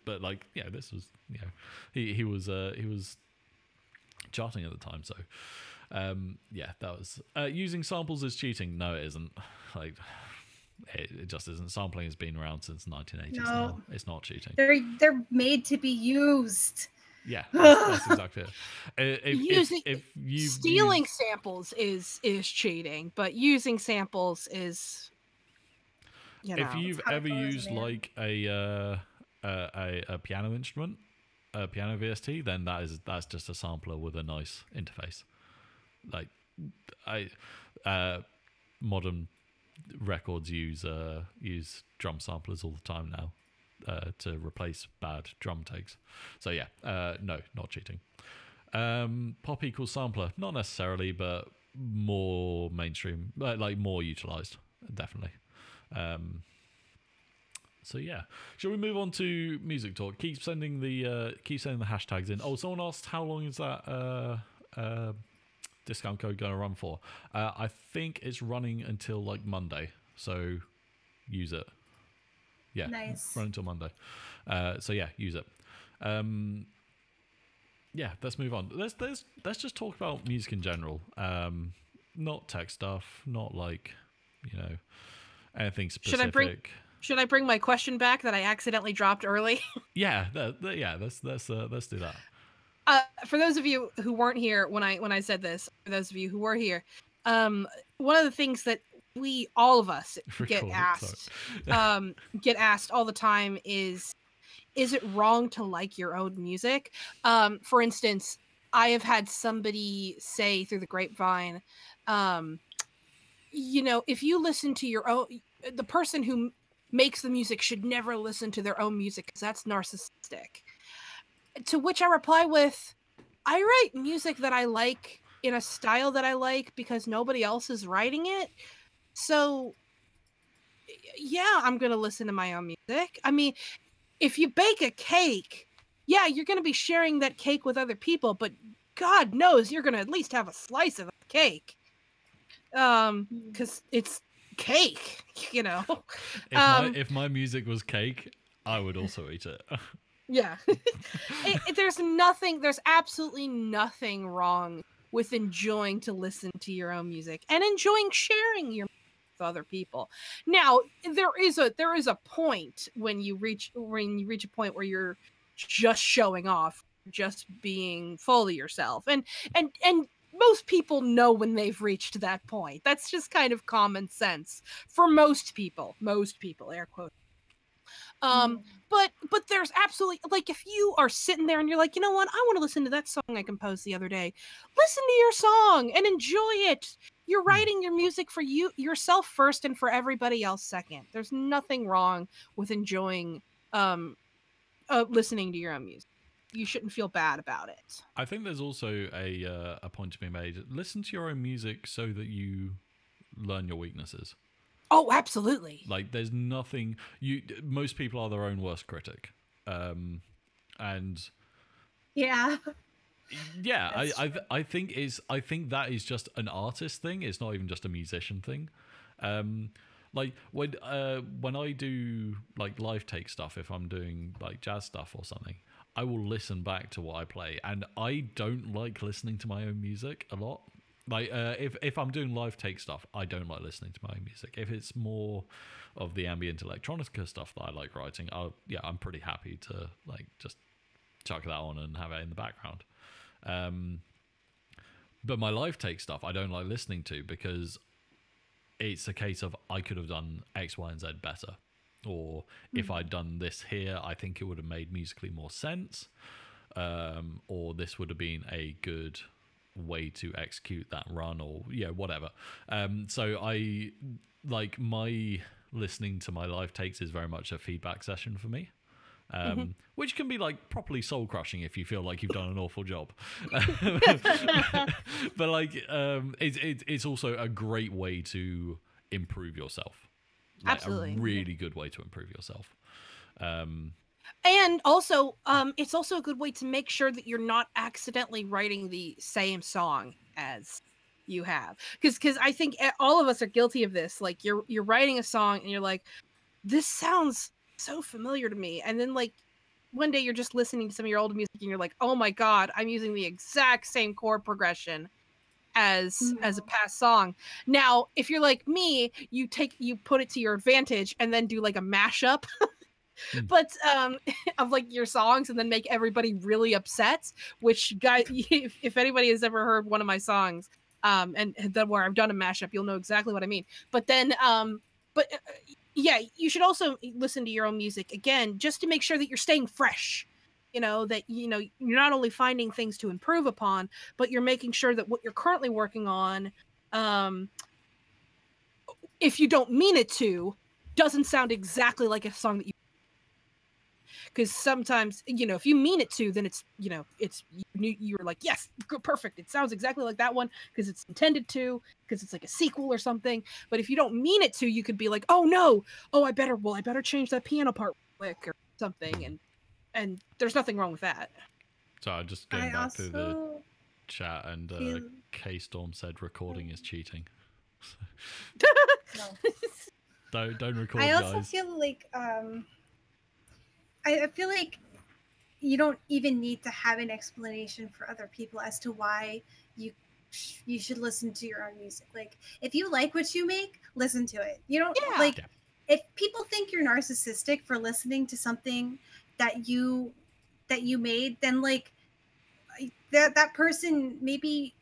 But like, yeah, this was, you know, he was charting at the time. So yeah, that was using samples is cheating. No, it isn't. Like, it just isn't. Sampling has been around since 1980s. No, now. It's not cheating. They're made to be used. Yeah, that's exactly it. Stealing samples is cheating, but using samples is, you know. If you've ever used like a piano instrument, a piano VST, then that's just a sampler with a nice interface. Like, modern records use drum samplers all the time now. To replace bad drum takes. So yeah, no, not cheating. Pop equals sampler, not necessarily, but more mainstream, like more utilized, definitely. So yeah, shall we move on to music talk? Keep sending the hashtags in. Oh, someone asked how long is that discount code going to run for? I think it's running until like Monday, so use it. Yeah, nice. Run until Monday. So yeah, use it. Yeah, let's move on. Let's just talk about music in general. Not tech stuff. Not like, you know, anything specific. Should I bring my question back that I accidentally dropped early? Yeah, let's do that. For those of you who weren't here when I said this, for those of you who were here, one of the things that all of us get asked all the time is it wrong to like your own music? For instance, I have had somebody say through the grapevine, you know, if you listen to your own, the person who makes the music should never listen to their own music because that's narcissistic. To which I reply with, I write music that I like in a style that I like because nobody else is writing it. So, yeah, I'm going to listen to my own music. I mean, if you bake a cake, yeah, you're going to be sharing that cake with other people, but God knows you're going to at least have a slice of the cake. Because it's cake, you know. If my music was cake, I would also eat it. Yeah. There's absolutely nothing wrong with enjoying to listen to your own music and enjoying sharing your with other people. Now, there is a point when you reach a point where you're just showing off, just being full of yourself. And most people know when they've reached that point. That's just kind of common sense for most people, air quotes. But there's absolutely, like, if you are sitting there and you're like, you know what, I want to listen to that song I composed the other day. Listen to your song and enjoy it. you're writing your music for yourself first and for everybody else second. There's nothing wrong with enjoying listening to your own music. You shouldn't feel bad about it. I think there's also a point to be made. Listen to your own music so that you learn your weaknesses. Oh, absolutely. Like, there's nothing. Most people are their own worst critic, and yeah. Yeah, I think that is just an artist thing. It's not even just a musician thing. Like when I do like live take stuff, if I'm doing like jazz stuff or something, I will listen back to what I play, and I don't like listening to my own music a lot. Like if I'm doing live take stuff, I don't like listening to my own music. If it's more of the ambient electronica stuff that I like writing, I'm pretty happy to like just chuck that on and have it in the background. But my live take stuff I don't like listening to because it's a case of I could have done X, Y, and Z better. Or if I'd done this here, I think it would have made musically more sense. Or this would have been a good way to execute that run, or whatever. So I like my listening to my live takes is very much a feedback session for me. Which can be like properly soul crushing if you feel like you've done an awful job. But like it's also a great way to improve yourself. Like, absolutely, a really good way to improve yourself. And also it's also a good way to make sure that you're not accidentally writing the same song as you have, because I think all of us are guilty of this. Like you're writing a song and you're like, this sounds so familiar to me, and then like one day you're just listening to some of your old music and you're like, oh my god, I'm using the exact same chord progression as a past song. Now if you're like me, you put it to your advantage and then do like a mashup but of like your songs, and then make everybody really upset, which guys, if anybody has ever heard one of my songs and then where I've done a mashup, you'll know exactly what I mean. But then yeah, you should also listen to your own music again, just to make sure that you're staying fresh. That you're not only finding things to improve upon, but you're making sure that what you're currently working on, if you don't mean it to, doesn't sound exactly like a song that you. Because sometimes, if you mean it to, then it's, you're like, yes, perfect. It sounds exactly like that one because it's intended to, because it's like a sequel or something. But if you don't mean it to, you could be like, oh no, I better change that piano part quick or something. And there's nothing wrong with that. So just going back to the chat, and K-Storm said recording is cheating. No. Don't record, I also guys. feel like I feel like you don't even need to have an explanation for other people as to why you should listen to your own music. Like, if you like what you make, listen to it. You don't if people think you're narcissistic for listening to something that you made, then like that person, maybe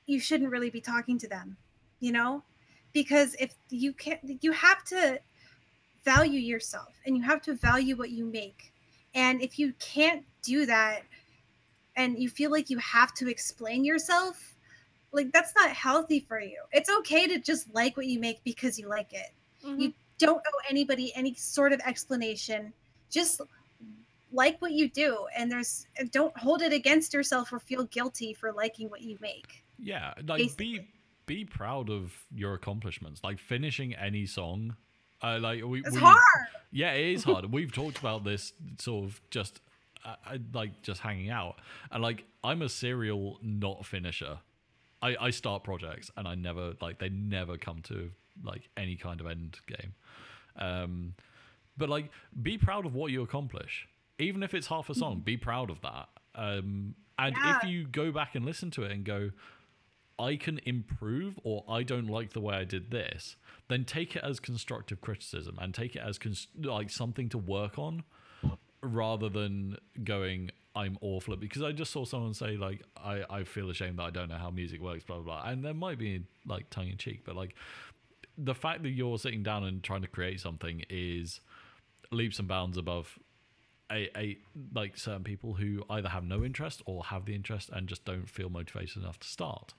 you shouldn't really be talking to them, because if you can't, you have to value yourself and you have to value what you make. And if you can't do that and you feel like you have to explain yourself, like that's not healthy for you. It's okay to just like what you make because you like it. You don't owe anybody any sort of explanation. Just like what you do, and don't hold it against yourself or feel guilty for liking what you make. Yeah, like basically. Be proud of your accomplishments. Like finishing any song. It's hard. Yeah, it is hard. We've talked about this sort of just just hanging out, and like I'm a serial not finisher. I start projects and I never they never come to like any kind of end game. But like be proud of what you accomplish, even if it's half a song. Be proud of that. And if you go back and listen to it and go, I can improve, or I don't like the way I did this, then take it as constructive criticism and take it as something to work on, rather than going, I'm awful at, because I just saw someone say like, I feel ashamed that I don't know how music works, blah, blah, blah. And there might be like tongue in cheek, but like the fact that you're sitting down and trying to create something is leaps and bounds above a like certain people who either have no interest or have the interest and just don't feel motivated enough to start.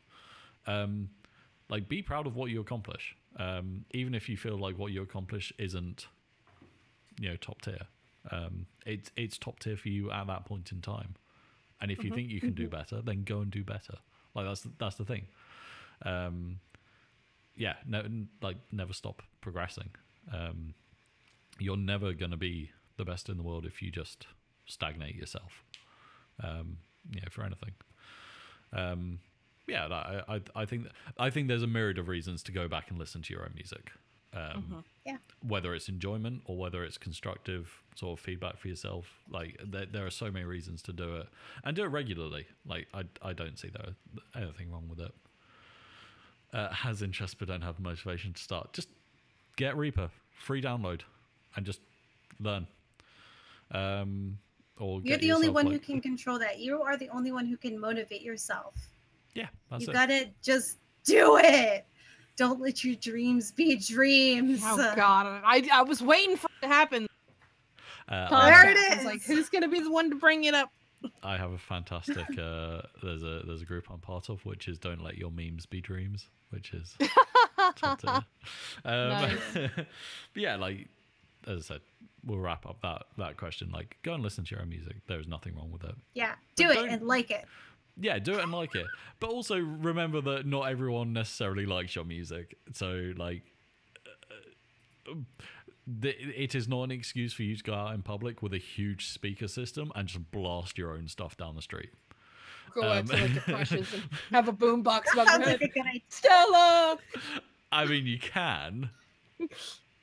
like be proud of what you accomplish, even if you feel like what you accomplish isn't, top tier. It's top tier for you at that point in time, and if you think you can do better, then go and do better. Like that's the thing. Never stop progressing. You're never going to be the best in the world if you just stagnate yourself, for anything. I think there's a myriad of reasons to go back and listen to your own music. Whether it's enjoyment or whether it's constructive sort of feedback for yourself, like there are so many reasons to do it, and do it regularly. Like I don't see anything wrong with it. Has interest but don't have motivation to start. Just get Reaper, free download, and just learn. Or you're the only one who can control that. You are the only one who can motivate yourself. Yeah, that's you it. gotta just do it. Don't let your dreams be dreams. Oh God, I was waiting for it to happen. There it is. I was like, who's gonna be the one to bring it up? I have a fantastic. There's a group I'm part of, which is "Don't Let Your Memes Be Dreams," which is top tier. Nice. But yeah, like as I said, we'll wrap up that question. Like, go and listen to your own music. There is nothing wrong with it. Yeah, do it and like it. Yeah, do it and like it. But also remember that not everyone necessarily likes your music. So like. It is not an excuse for you to go out in public with a huge speaker system and just blast your own stuff down the street. Go out to like the crushes and have a boombox above your head. Like Stella! I mean, you can.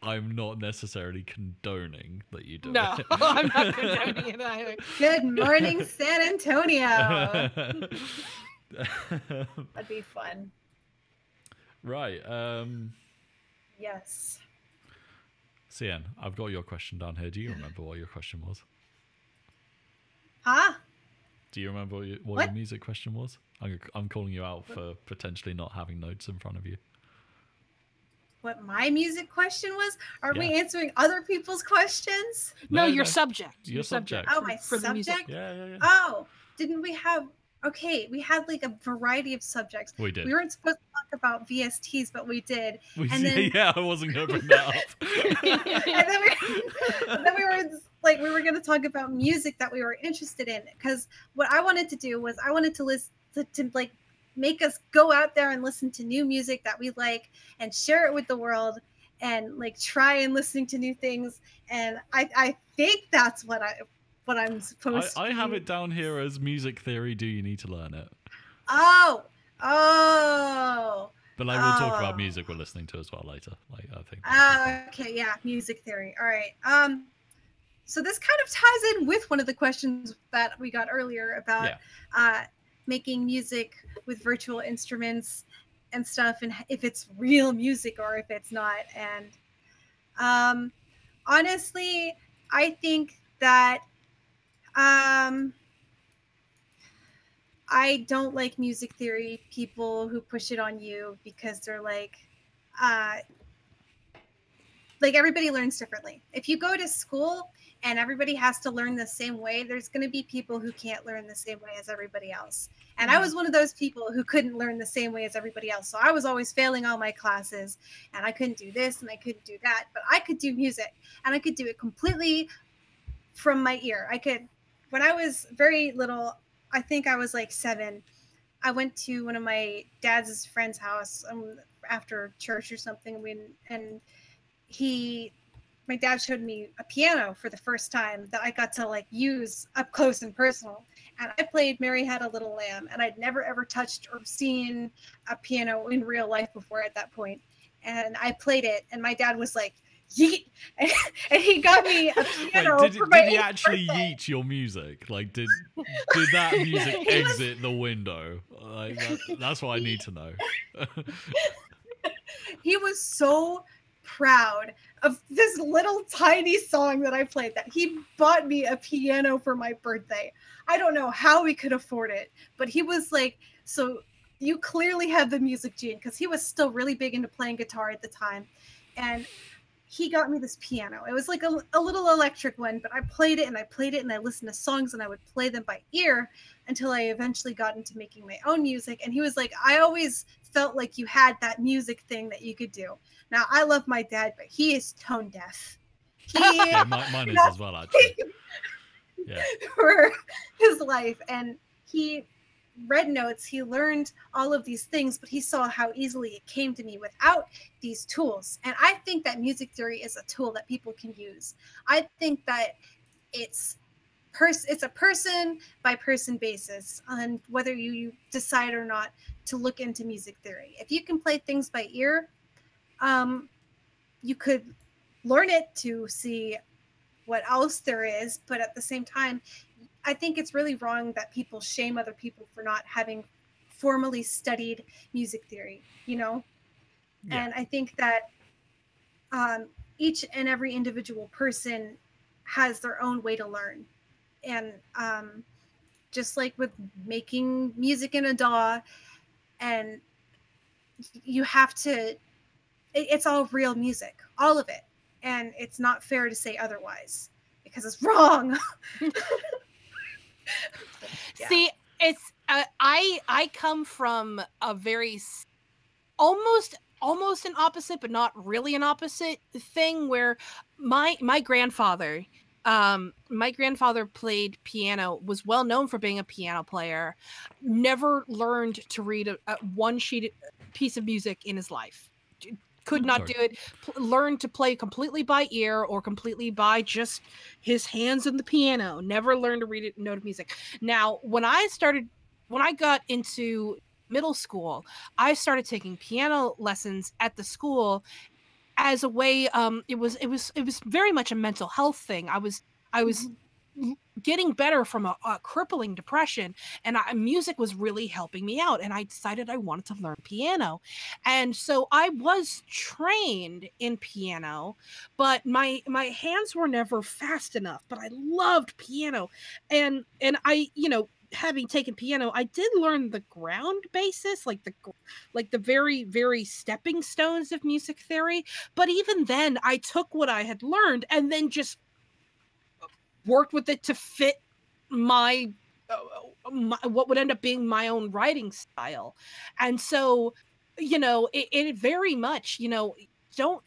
I'm not necessarily condoning that you do No, it. I'm not condoning it either. Good morning, San Antonio. That'd be fun. Right. Yes. Cian, I've got your question down here. Do you remember what your question was? Huh? Do you remember what your music question was? I'm calling you out for potentially not having notes in front of you. What my music question was? Are we answering other people's questions? No, your subject. Your subject. Oh, my for subject? The music. Yeah. Oh, didn't we have... Okay, we had like a variety of subjects. We did. We weren't supposed to talk about VSTs, but we did. Yeah, I wasn't going to bring that up. and then we were like, we were going to talk about music that we were interested in. Because what I wanted to do was I wanted to listen to like make us go out there and listen to new music that we like and share it with the world and like try and listening to new things. And I think that's what I'm supposed to I have it down here as music theory. Do you need to learn it? Oh. But like, we'll talk about music we're listening to as well later. Like, I think. Okay, yeah, music theory. All right. So this kind of ties in with one of the questions that we got earlier about making music with virtual instruments and stuff, and if it's real music or if it's not. And honestly, I think that I don't like music theory people who push it on you because they're like everybody learns differently. If you go to school and everybody has to learn the same way, there's going to be people who can't learn the same way as everybody else. And I was one of those people who couldn't learn the same way as everybody else. So I was always failing all my classes and I couldn't do this and I couldn't do that, but I could do music and I could do it completely from my ear. When I was very little, I think I was like 7, I went to one of my dad's friend's house after church or something. My dad showed me a piano for the first time that I got to like use up close and personal. And I played Mary Had a Little Lamb, and I'd never ever touched or seen a piano in real life before at that point. And I played it, and my dad was like, yeet, and he got me a piano. Wait, did he actually yeet your music? Like, did that music exit the window? Like, that's what I need to know. He was so proud of this little tiny song that I played that he bought me a piano for my birthday. I don't know how he could afford it, but he was like, so you clearly have the music gene, because he was still really big into playing guitar at the time. And he got me this piano. It was like a little electric one, but I played it and I listened to songs and I would play them by ear until I eventually got into making my own music. And he was like, I always felt like you had that music thing that you could do. Now, I love my dad, but he is tone deaf. Yeah, mine is as well, actually. Yeah. For his life, and he read notes, he learned all of these things, but he saw how easily it came to me without these tools. And I think that music theory is a tool that people can use. I think that it's a person by person basis on whether you decide or not to look into music theory. If you can play things by ear, you could learn it to see what else there is, but at the same time, I think it's really wrong that people shame other people for not having formally studied music theory, you know? Yeah. And I think that each and every individual person has their own way to learn. And just like with making music in a DAW, and you have to, it's all real music, all of it. And it's not fair to say otherwise because it's wrong. Yeah. See, it's I come from a very almost an opposite, but not really an opposite thing, where my grandfather played piano, was well known for being a piano player, never learned to read a one piece of music in his life. Could not do it. Learned to play completely by ear or completely by just his hands on the piano. Never learned to read a note of music. Now, when I got into middle school, I started taking piano lessons at the school as a way. It was very much a mental health thing. I was getting better from a crippling depression, and music was really helping me out, and I decided I wanted to learn piano. And so I was trained in piano, but my hands were never fast enough, but I loved piano. And I, having taken piano, I did learn the ground basis, like the very, very stepping stones of music theory. But even then, I took what I had learned and then just worked with it to fit my what would end up being my own writing style. And so, it very much, don't,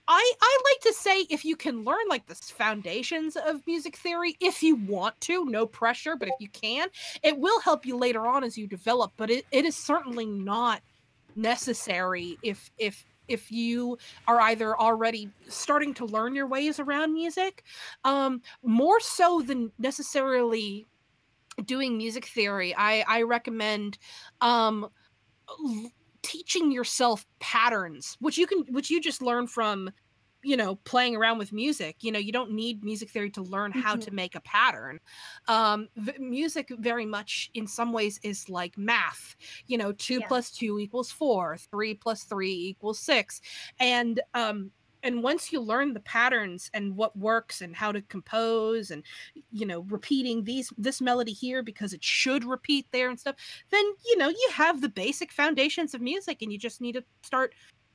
I like to say, if you can learn like the foundations of music theory, if you want to, no pressure, but if you can, it will help you later on as you develop. But it is certainly not necessary if you are either already starting to learn your ways around music, more so than necessarily doing music theory. I recommend teaching yourself patterns, which you just learn from, playing around with music. You don't need music theory to learn how to make a pattern. Music very much in some ways is like math. 2 plus 2 equals 4, 3 plus 3 equals 6. And once you learn the patterns and what works and how to compose and, repeating this melody here because it should repeat there and stuff, then, you have the basic foundations of music, and you just need to start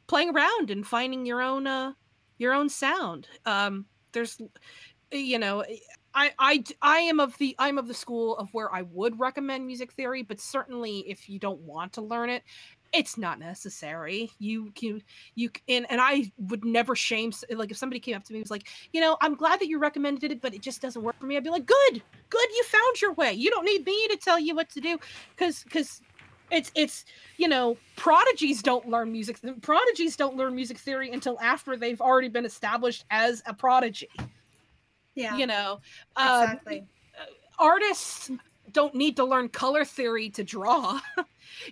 playing around and finding your own sound. There's, I am of the school of where I would recommend music theory, but certainly if you don't want to learn it, it's not necessary. You can, and I would never shame, like if somebody came up to me and was like, I'm glad that you recommended it, but it just doesn't work for me. I'd be like, good, you found your way. You don't need me to tell you what to do, because it's prodigies don't learn music theory until after they've already been established as a prodigy. Yeah. Exactly. Artists don't need to learn color theory to draw.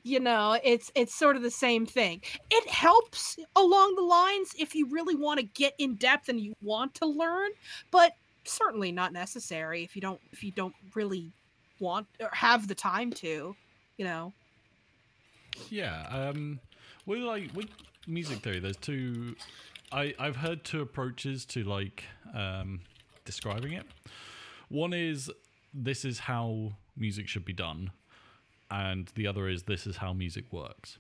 It's sort of the same thing. It helps along the lines if you really want to get in depth and you want to learn, but certainly not necessary if you don't really want or have the time to, Yeah. With music theory, there's two. I've heard two approaches to describing it. One is, this is how music should be done, and the other is, this is how music works.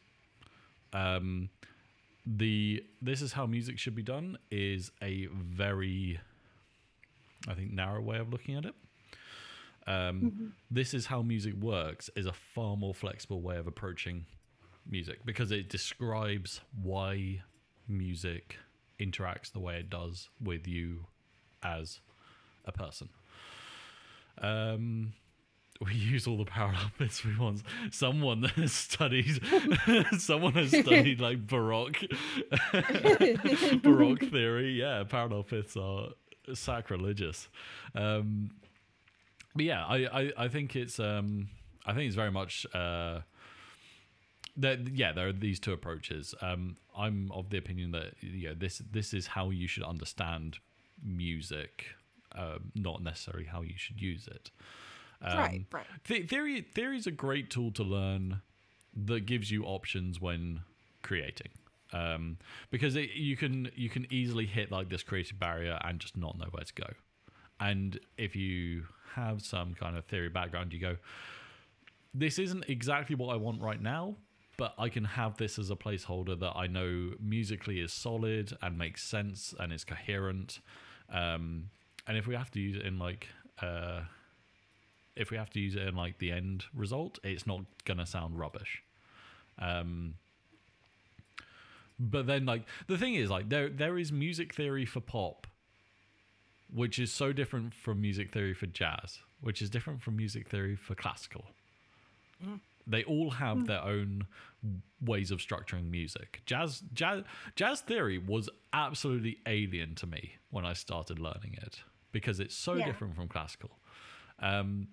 This is how music should be done is a very, I think, narrow way of looking at it. This is how music works is a far more flexible way of approaching music because it describes why music interacts the way it does with you as a person. We use all the parallel bits we want. Someone has studied like Baroque theory. Yeah, parallel bits are sacrilegious. But yeah, I think it's very much that there are these two approaches. I'm of the opinion that this is how you should understand music, not necessarily how you should use it. Right. Theory is a great tool to learn that gives you options when creating, because you can easily hit like this creative barrier and just not know where to go. And if you have some kind of theory background, you go, this isn't exactly what I want right now, but I can have this as a placeholder that I know musically is solid and makes sense and is coherent. And if we have to use it in like the end result, it's not gonna sound rubbish. But then like the thing is like there is music theory for pop, which is so different from music theory for jazz, which is different from music theory for classical. They all have their own ways of structuring music. Jazz theory was absolutely alien to me when I started learning it because it's so different from classical. And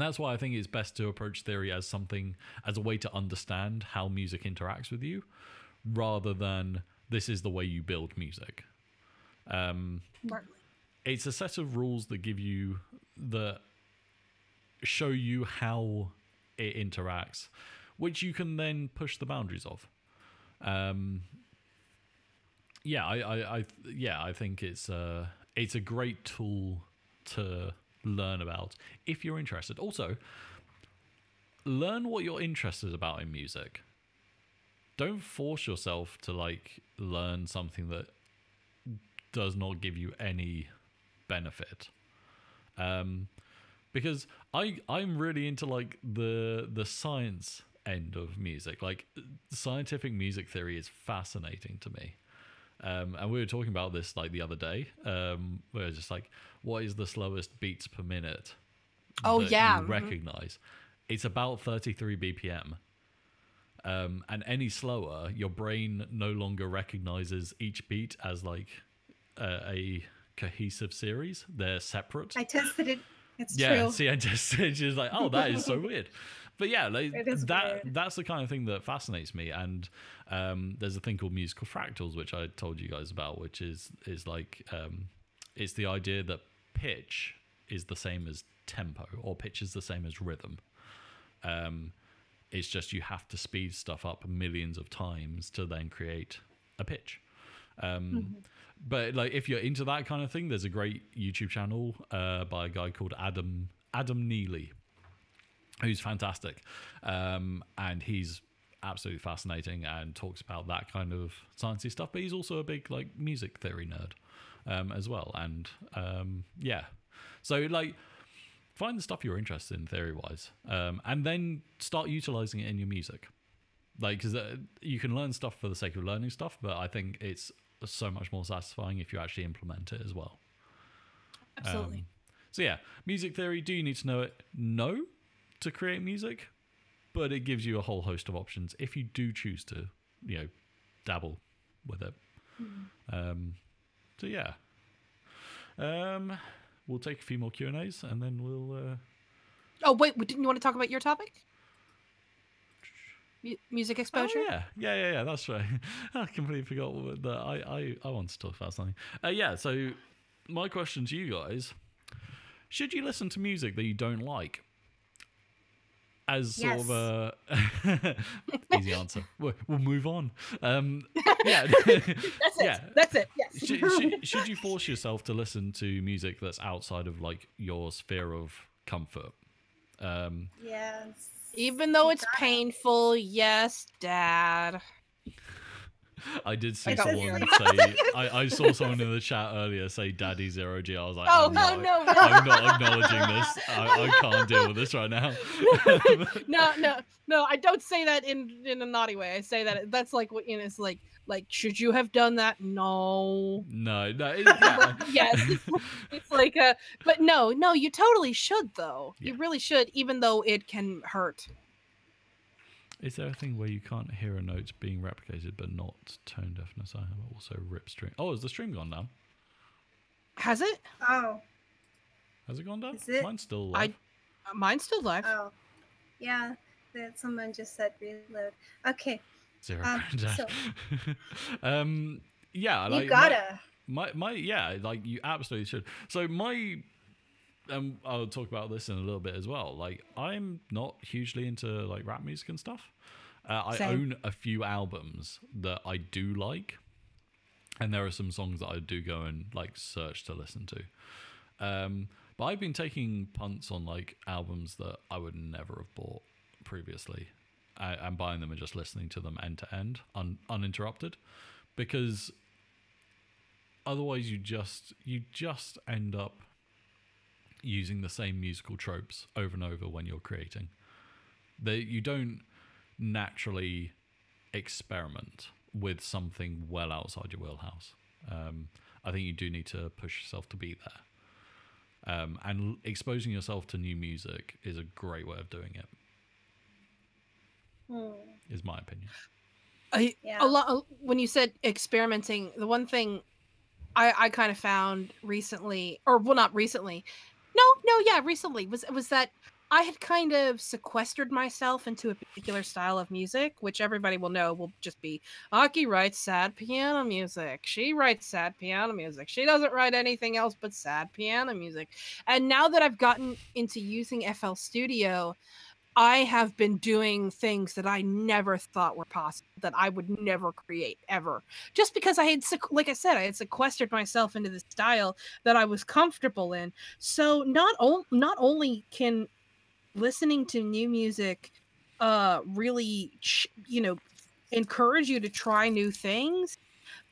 that's why I think it's best to approach theory as a way to understand how music interacts with you, rather than this is the way you build music. It's a set of rules that show you how it interacts, which you can then push the boundaries of. I think it's a great tool to learn about if you're interested. Also, learn what you're interested about in music. Don't force yourself to like learn something that does not give you any benefit. Because I'm really into like the science end of music. Like scientific music theory is fascinating to me. And we were talking about this like the other day. Where it's just like, what is the slowest beats per minute? You recognize? It's about 33 BPM. And any slower, your brain no longer recognizes each beat as like a cohesive series. They're separate. I tested it. It's true. Yeah, see, it's just like, oh, that is so weird. But yeah, like weird. That's the kind of thing that fascinates me. And there's a thing called musical fractals, which I told you guys about, which is like it's the idea that pitch is the same as tempo, or pitch is the same as rhythm. It's just you have to speed stuff up millions of times to then create a pitch. But like if you're into that kind of thing, there's a great YouTube channel by a guy called Adam Neely, who's fantastic, and he's absolutely fascinating and talks about that kind of sciencey stuff. But he's also a big like music theory nerd as well. And so like find the stuff you're interested in theory wise, and then start utilizing it in your music. Like, because you can learn stuff for the sake of learning stuff, but I think it's so much more satisfying if you actually implement it as well. Absolutely. So yeah, music theory, do you need to know it? No, to create music, but it gives you a whole host of options if you do choose to, dabble with it. So yeah, we'll take a few more Q&As and then we'll... Oh, wait, didn't you want to talk about your topic? Music exposure? Oh, yeah, that's right. I completely forgot that I wanted to talk about something. So my question to you guys, should you listen to music that you don't like? As sort of a easy answer. We'll move on. That's it. Yes. Should you force yourself to listen to music that's outside of like your sphere of comfort? Yes. Even though it's painful, yes, Dad. I did see someone say, I saw someone in the chat earlier say Daddy Zero G. I was like, I'm not acknowledging this. I can't deal with this right now. No, I don't say that in a naughty way. I say that's like what, you know, it's like should you have done that? No. Yeah. Yes. It's like but no, you totally should though. Yeah. You really should, even though it can hurt. Is there a thing where you can't hear a note being replicated but not tone deafness? I have also rip stream. Oh, is the stream gone now? Has it? Oh. Has it gone down? Is it? Mine's still live. Mine's still live. Oh. Yeah. Someone just said reload. Okay. Zero. So. Yeah. You gotta. Yeah, like you absolutely should. So I'll talk about this in a little bit as well. Like, I'm not hugely into like rap music and stuff. I own a few albums that I do like, and there are some songs that I do go and like search to listen to. But I've been taking punts on like albums that I would never have bought previously, and buying them and just listening to them end to end, uninterrupted, because otherwise you just end up using the same musical tropes over and over when you're creating. You don't naturally experiment with something well outside your wheelhouse. I think you do need to push yourself to be there. And exposing yourself to new music is a great way of doing it. Is my opinion. A lot when you said experimenting, the one thing I kind of found recently, or well, not recently. Recently was that I had kind of sequestered myself into a particular style of music, which everybody will know will just be, Aki writes sad piano music. She writes sad piano music. She doesn't write anything else but sad piano music. And now that I've gotten into using FL Studio, I have been doing things that I never thought were possible, that I would never create ever, just because I had sequestered myself into the style that I was comfortable in. So not only can listening to new music really encourage you to try new things,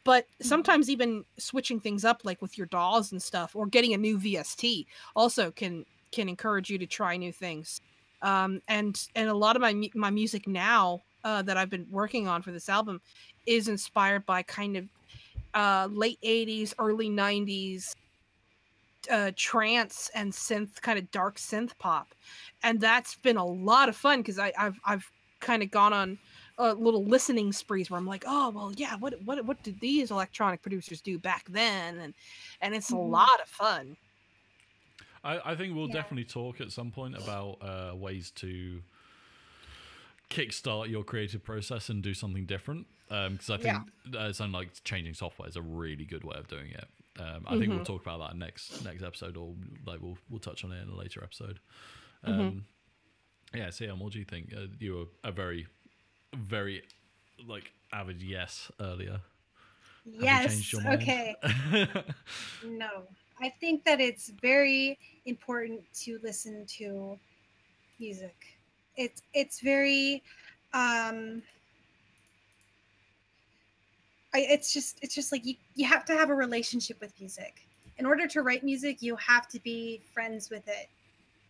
but sometimes even switching things up, like with your DAWs and stuff, or getting a new VST also can encourage you to try new things. And a lot of my music now that I've been working on for this album is inspired by kind of late 80s, early 90s trance and synth, kind of dark synth pop, and that's been a lot of fun because I've kind of gone on little listening sprees where I'm like, oh well, yeah, what did these electronic producers do back then, and it's a lot of fun. I think we'll definitely talk at some point about ways to kickstart your creative process and do something different. Because I think something like changing software is a really good way of doing it. I think we'll talk about that next episode, or like we'll touch on it in a later episode. Yeah, Siam, what do you think? You were a very, very like avid yes earlier. Yes. Okay. No. I think that it's very important to listen to music. It's very it's just like you have to have a relationship with music. In order to write music, you have to be friends with it.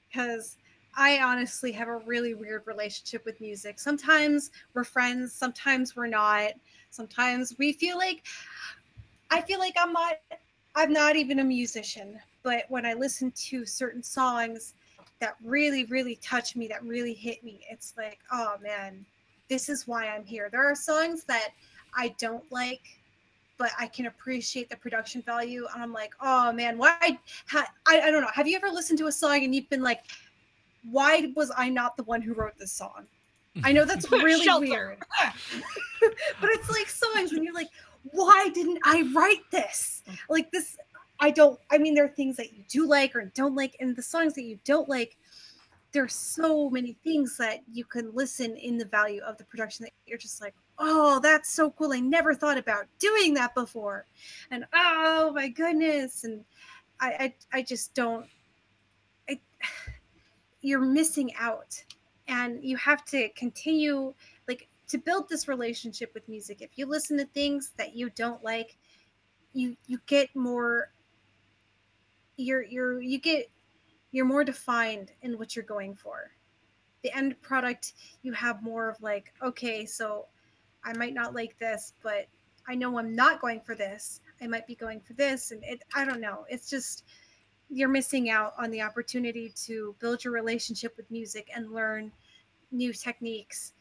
Because I honestly have a really weird relationship with music. Sometimes we're friends, sometimes we're not. Sometimes I feel like I'm not even a musician, but when I listen to certain songs that really, really touch me, that really hit me, it's like, oh man, this is why I'm here. There are songs that I don't like, but I can appreciate the production value, and I'm like, oh man, why? I don't know. Have you ever listened to a song and you've been like, why was I not the one who wrote this song? I know that's really weird, but it's like songs when you're like, why didn't I write this? Like this, I mean, there are things that you do like or don't like, and the songs that you don't like, there's so many things that you can listen in the value of the production that you're just like, oh, that's so cool. I never thought about doing that before. And oh my goodness. And I just don't, you're missing out, and you have to continue, like, to build this relationship with music. If you listen to things that you don't like, you get more, you're more defined in what you're going for. The end product, you have more of like, okay, so I might not like this, but I know I'm not going for this. I might be going for this. And I don't know. It's just, you're missing out on the opportunity to build your relationship with music and learn new techniques,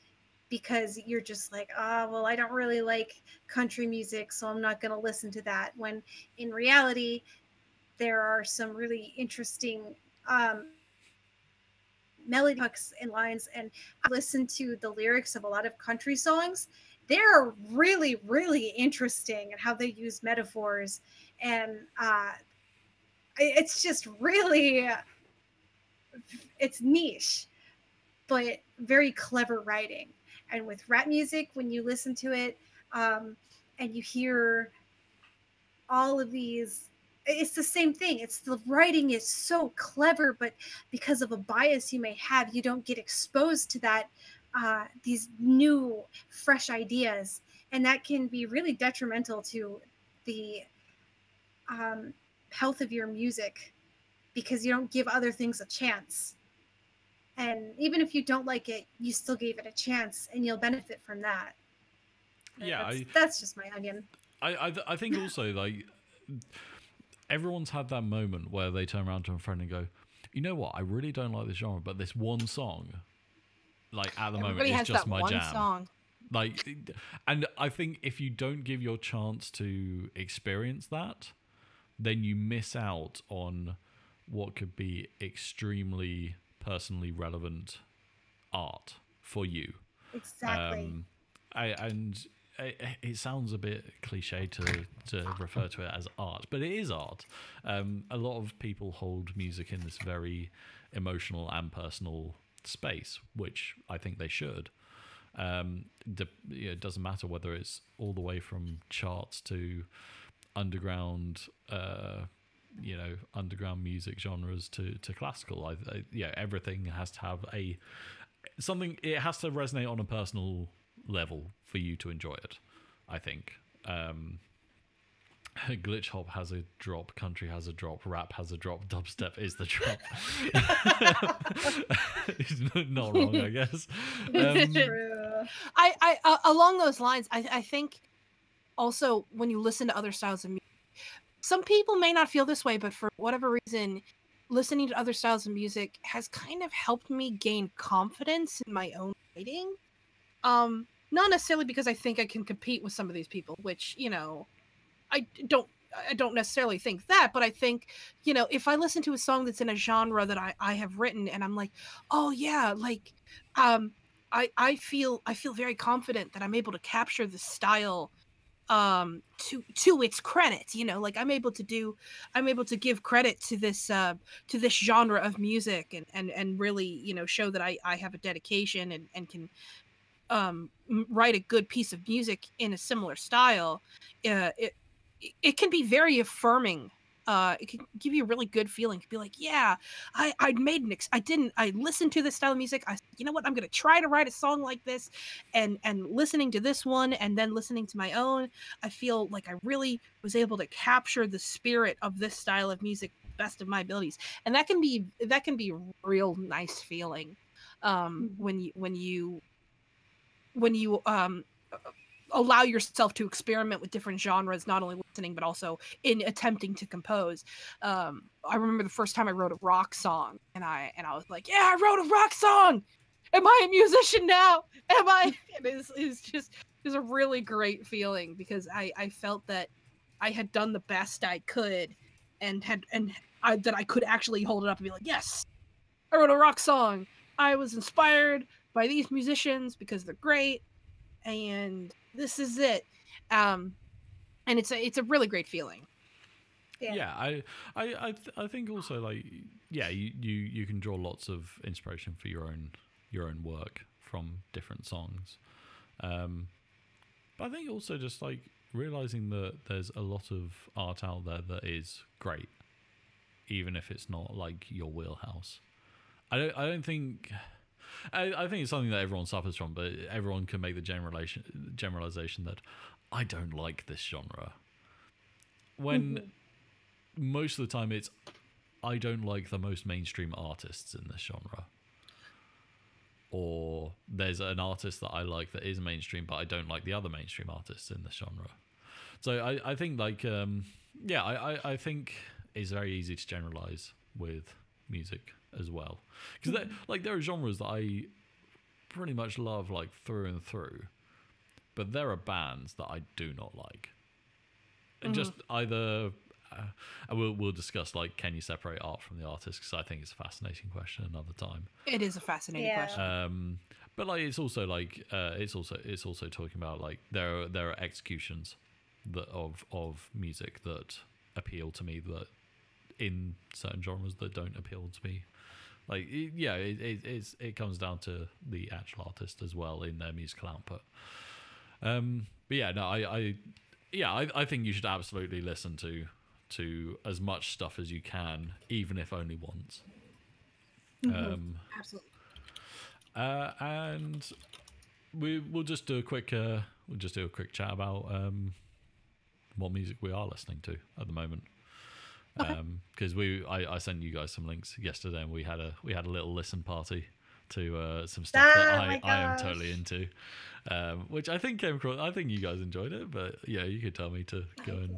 because you're just like, well, I don't really like country music, so I'm not going to listen to that. When in reality, there are some really interesting melody hooks and lines. And I listen to the lyrics of a lot of country songs. They're really, really interesting and how they use metaphors. And it's just really, it's niche, but very clever writing. And with rap music, when you listen to it and you hear all of these, it's the same thing. It's the writing is so clever, but because of a bias you may have, you don't get exposed to that, these new, fresh ideas. And that can be really detrimental to the health of your music, because you don't give other things a chance. And even if you don't like it, you still gave it a chance, and you'll benefit from that. Yeah, that's just my onion. I think also, like, everyone's had that moment where they turn around to a friend and go, you know what, I really don't like this genre, but this one song, like, at the moment is just my jam. Song. Like, and I think if you don't give your chance to experience that, then you miss out on what could be extremely personally relevant art for you. Exactly. It sounds a bit cliche to refer to it as art, but it is art. A lot of people hold music in this very emotional and personal space, which I think they should. It doesn't matter whether it's all the way from charts to underground, underground music genres to classical. Everything has to have something. It has to resonate on a personal level for you to enjoy it, I think. Glitch hop has a drop, country has a drop, rap has a drop, dubstep is the drop. He's not wrong, I guess. True. I along those lines, I think also when you listen to other styles of music, some people may not feel this way, but for whatever reason, listening to other styles of music has kind of helped me gain confidence in my own writing. Not necessarily because I think I can compete with some of these people, which, I don't necessarily think that, but I think, if I listen to a song that's in a genre that I have written and I'm like, oh yeah, like, I feel very confident that I'm able to capture the style to its credit, like I'm able to give credit to this genre of music and really, show that I have a dedication and can write a good piece of music in a similar style. It can be very affirming. It can give you a really good feeling to be like, yeah, I listened to this style of music. You know what? I'm going to try to write a song like this, and listening to this one and then listening to my own, I feel like I really was able to capture the spirit of this style of music, best of my abilities. And that can be a real nice feeling. When you allow yourself to experiment with different genres, not only listening, but also in attempting to compose. I remember the first time I wrote a rock song and I was like, yeah, I wrote a rock song. Am I a musician now? Am I? It's a really great feeling, because I felt that I had done the best I could that I could actually hold it up and be like, yes, I wrote a rock song. I was inspired by these musicians because they're great. And this is it. And it's a really great feeling. Yeah, I think also, like, yeah, you can draw lots of inspiration for your own work from different songs. But I think also just like realizing that there's a lot of art out there that is great, even if it's not like your wheelhouse. I don't think I think it's something that everyone suffers from, but everyone can make the generalization that I don't like this genre. When most of the time it's I don't like the most mainstream artists in this genre. Or there's an artist that I like that is mainstream, but I don't like the other mainstream artists in this genre. So I think like I think it's very easy to generalize with music as well, because there are genres that I pretty much love like through and through, but there are bands that I do not like, and just either we'll discuss like can you separate art from the artist, because I think it's a fascinating question another time. It is a fascinating question. But like it's also like it's also talking about like there are executions of music that appeal to me that in certain genres that don't appeal to me. Like it comes down to the actual artist as well in their musical output. But yeah, no, I think you should absolutely listen to as much stuff as you can, even if only once. Absolutely. And we'll just do a quick chat about what music we are listening to at the moment. Because I sent you guys some links yesterday, and we had a little listen party to some stuff that I am totally into, which I think came across. I think you guys enjoyed it, but yeah, you could tell me to go and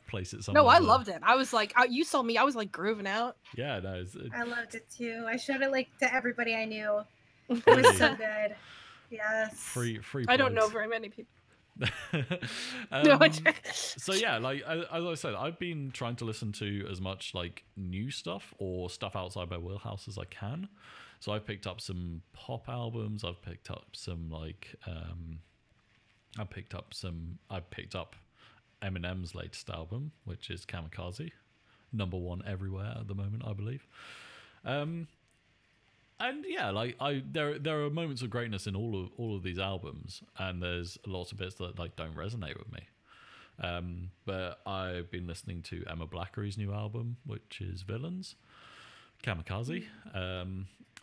place it somewhere. No, I loved it. I was like, you saw me. I was like grooving out. Yeah, no, I loved it too. I showed it like to everybody I knew. It was so good. Yes. Free. I don't know very many people. So yeah, like as I said, I've been trying to listen to as much like new stuff or stuff outside my wheelhouse as I can. So I've picked up some pop albums. I've picked up some like I picked up Eminem's latest album, which is Kamikaze, #1 everywhere at the moment, I believe. And yeah, like there are moments of greatness in all of these albums, and there's lots of bits that like don't resonate with me. But I've been listening to Emma Blackery's new album, which is Villains, Kamikaze.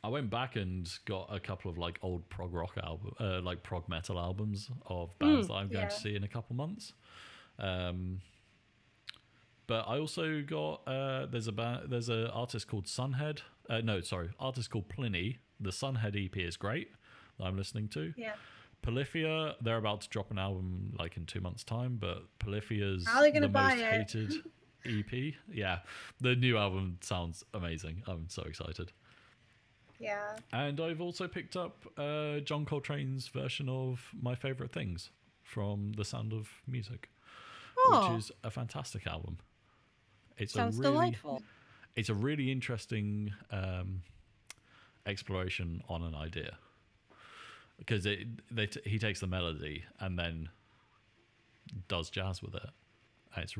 I went back and got a couple of like old prog rock album, like prog metal albums of bands that I'm going to see in a couple months. But I also got there's an artist called Sunhead. Artist called Pliny. The Sunhead EP is great that I'm listening to. Yeah. Polyphia, they're about to drop an album like in 2 months' time, but Polyphia's the most hated EP. Yeah, the new album sounds amazing. I'm so excited. Yeah. And I've also picked up John Coltrane's version of My Favorite Things from The Sound of Music, which is a fantastic album. Sounds delightful. It's a really interesting exploration on an idea, because he takes the melody and then does jazz with it. And it's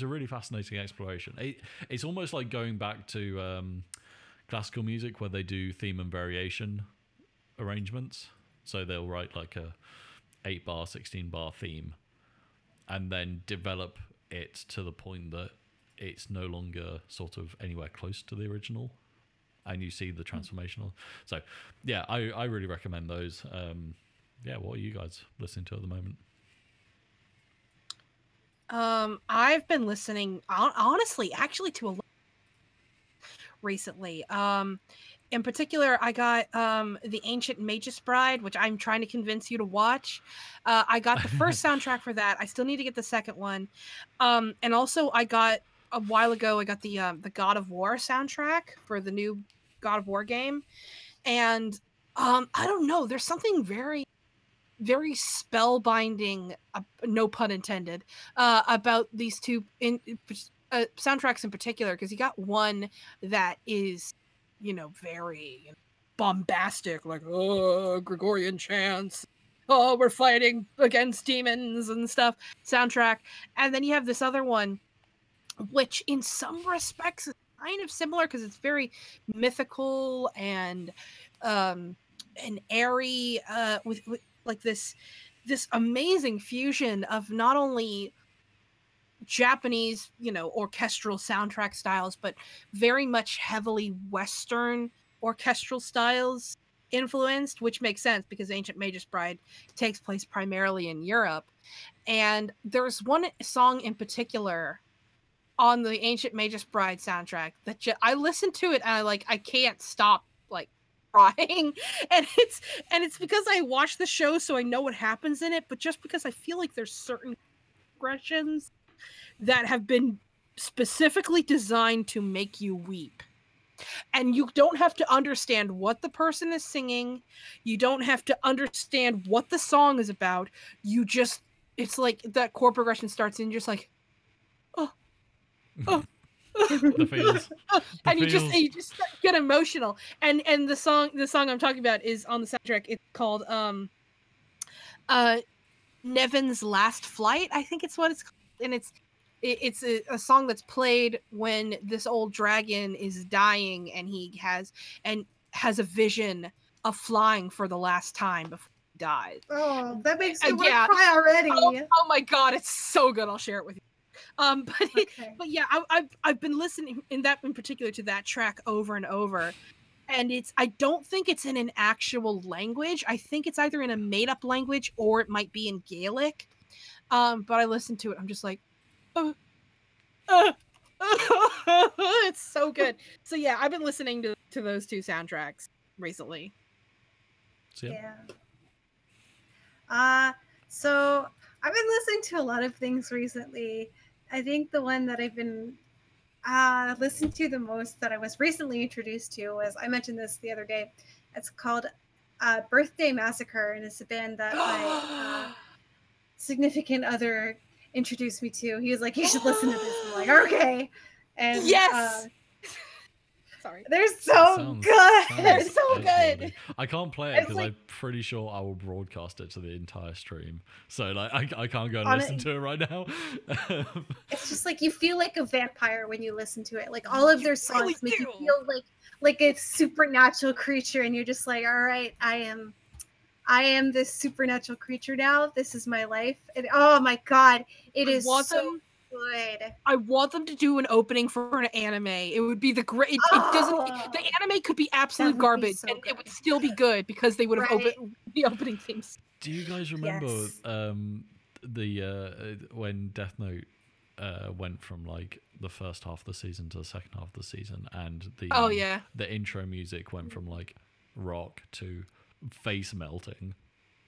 a really fascinating exploration. It's almost like going back to classical music where they do theme and variation arrangements. So they'll write like a 8-bar, 16-bar theme, and then develop it to the point that it's no longer sort of anywhere close to the original, and you see the transformational. So yeah, I really recommend those. What are you guys listening to at the moment? I've been listening honestly actually to a lot recently. In particular, I got The Ancient Magus Bride, which I'm trying to convince you to watch. I got the first soundtrack for that. I still need to get the second one. And also I got a while ago, I got the God of War soundtrack for the new God of War game. And I don't know, there's something very, very spellbinding, no pun intended, about these two soundtracks in particular, because you got one that is, very bombastic, like, oh, Gregorian chants, oh, we're fighting against demons and stuff soundtrack. And then you have this other one, which in some respects is kind of similar because it's very mythical and airy, with like this amazing fusion of not only Japanese, orchestral soundtrack styles, but very much heavily Western orchestral styles influenced, which makes sense because Ancient Magus Bride takes place primarily in Europe. And there's one song in particular on the Ancient Magus Bride soundtrack that I listen to it and I can't stop like crying. And it's because I watch the show, so I know what happens in it, but just because I feel like there's certain expressions that have been specifically designed to make you weep. And you don't have to understand what the person is singing. You don't have to understand what the song is about. It's like that chord progression starts and you're just like, oh. The feels. And you just get emotional. And the song I'm talking about is on the soundtrack. It's called Nevin's Last Flight, I think it's what it's called. And it's a song that's played when this old dragon is dying and he has a vision of flying for the last time before he dies. Oh, that makes me want to cry already. Oh my god, it's so good. I'll share it with you. But yeah, I've been listening in particular to that track over and over. And I don't think it's in an actual language. I think it's either in a made-up language or it might be in Gaelic. But I listened to it. I'm just like, it's so good. So yeah, I've been listening to those two soundtracks recently. Yeah. So I've been listening to a lot of things recently. I think the one that I've been listening to the most that I was recently introduced to was, I mentioned this the other day, it's called Birthday Massacre, and it's a band that my significant other introduced me to. He was like, you should listen to this. I'm like, okay. And yes. Sorry. They're so good. They're so good. I can't play it because I'm pretty sure I will broadcast it to the entire stream. So like I can't go and listen to it right now. It's just like you feel like a vampire when you listen to it. Like all of their songs make you feel like a supernatural creature, and you're just like, all right, I am this supernatural creature now. This is my life. And oh my god, it is so good. I want them to do an opening for an anime. It would be the great. It doesn't. The anime could be absolute garbage, and it would still be good because they would have opened the opening themes. Do you guys remember when Death Note went from like the first half of the season to the second half of the season, and the intro music went from like rock to face melting?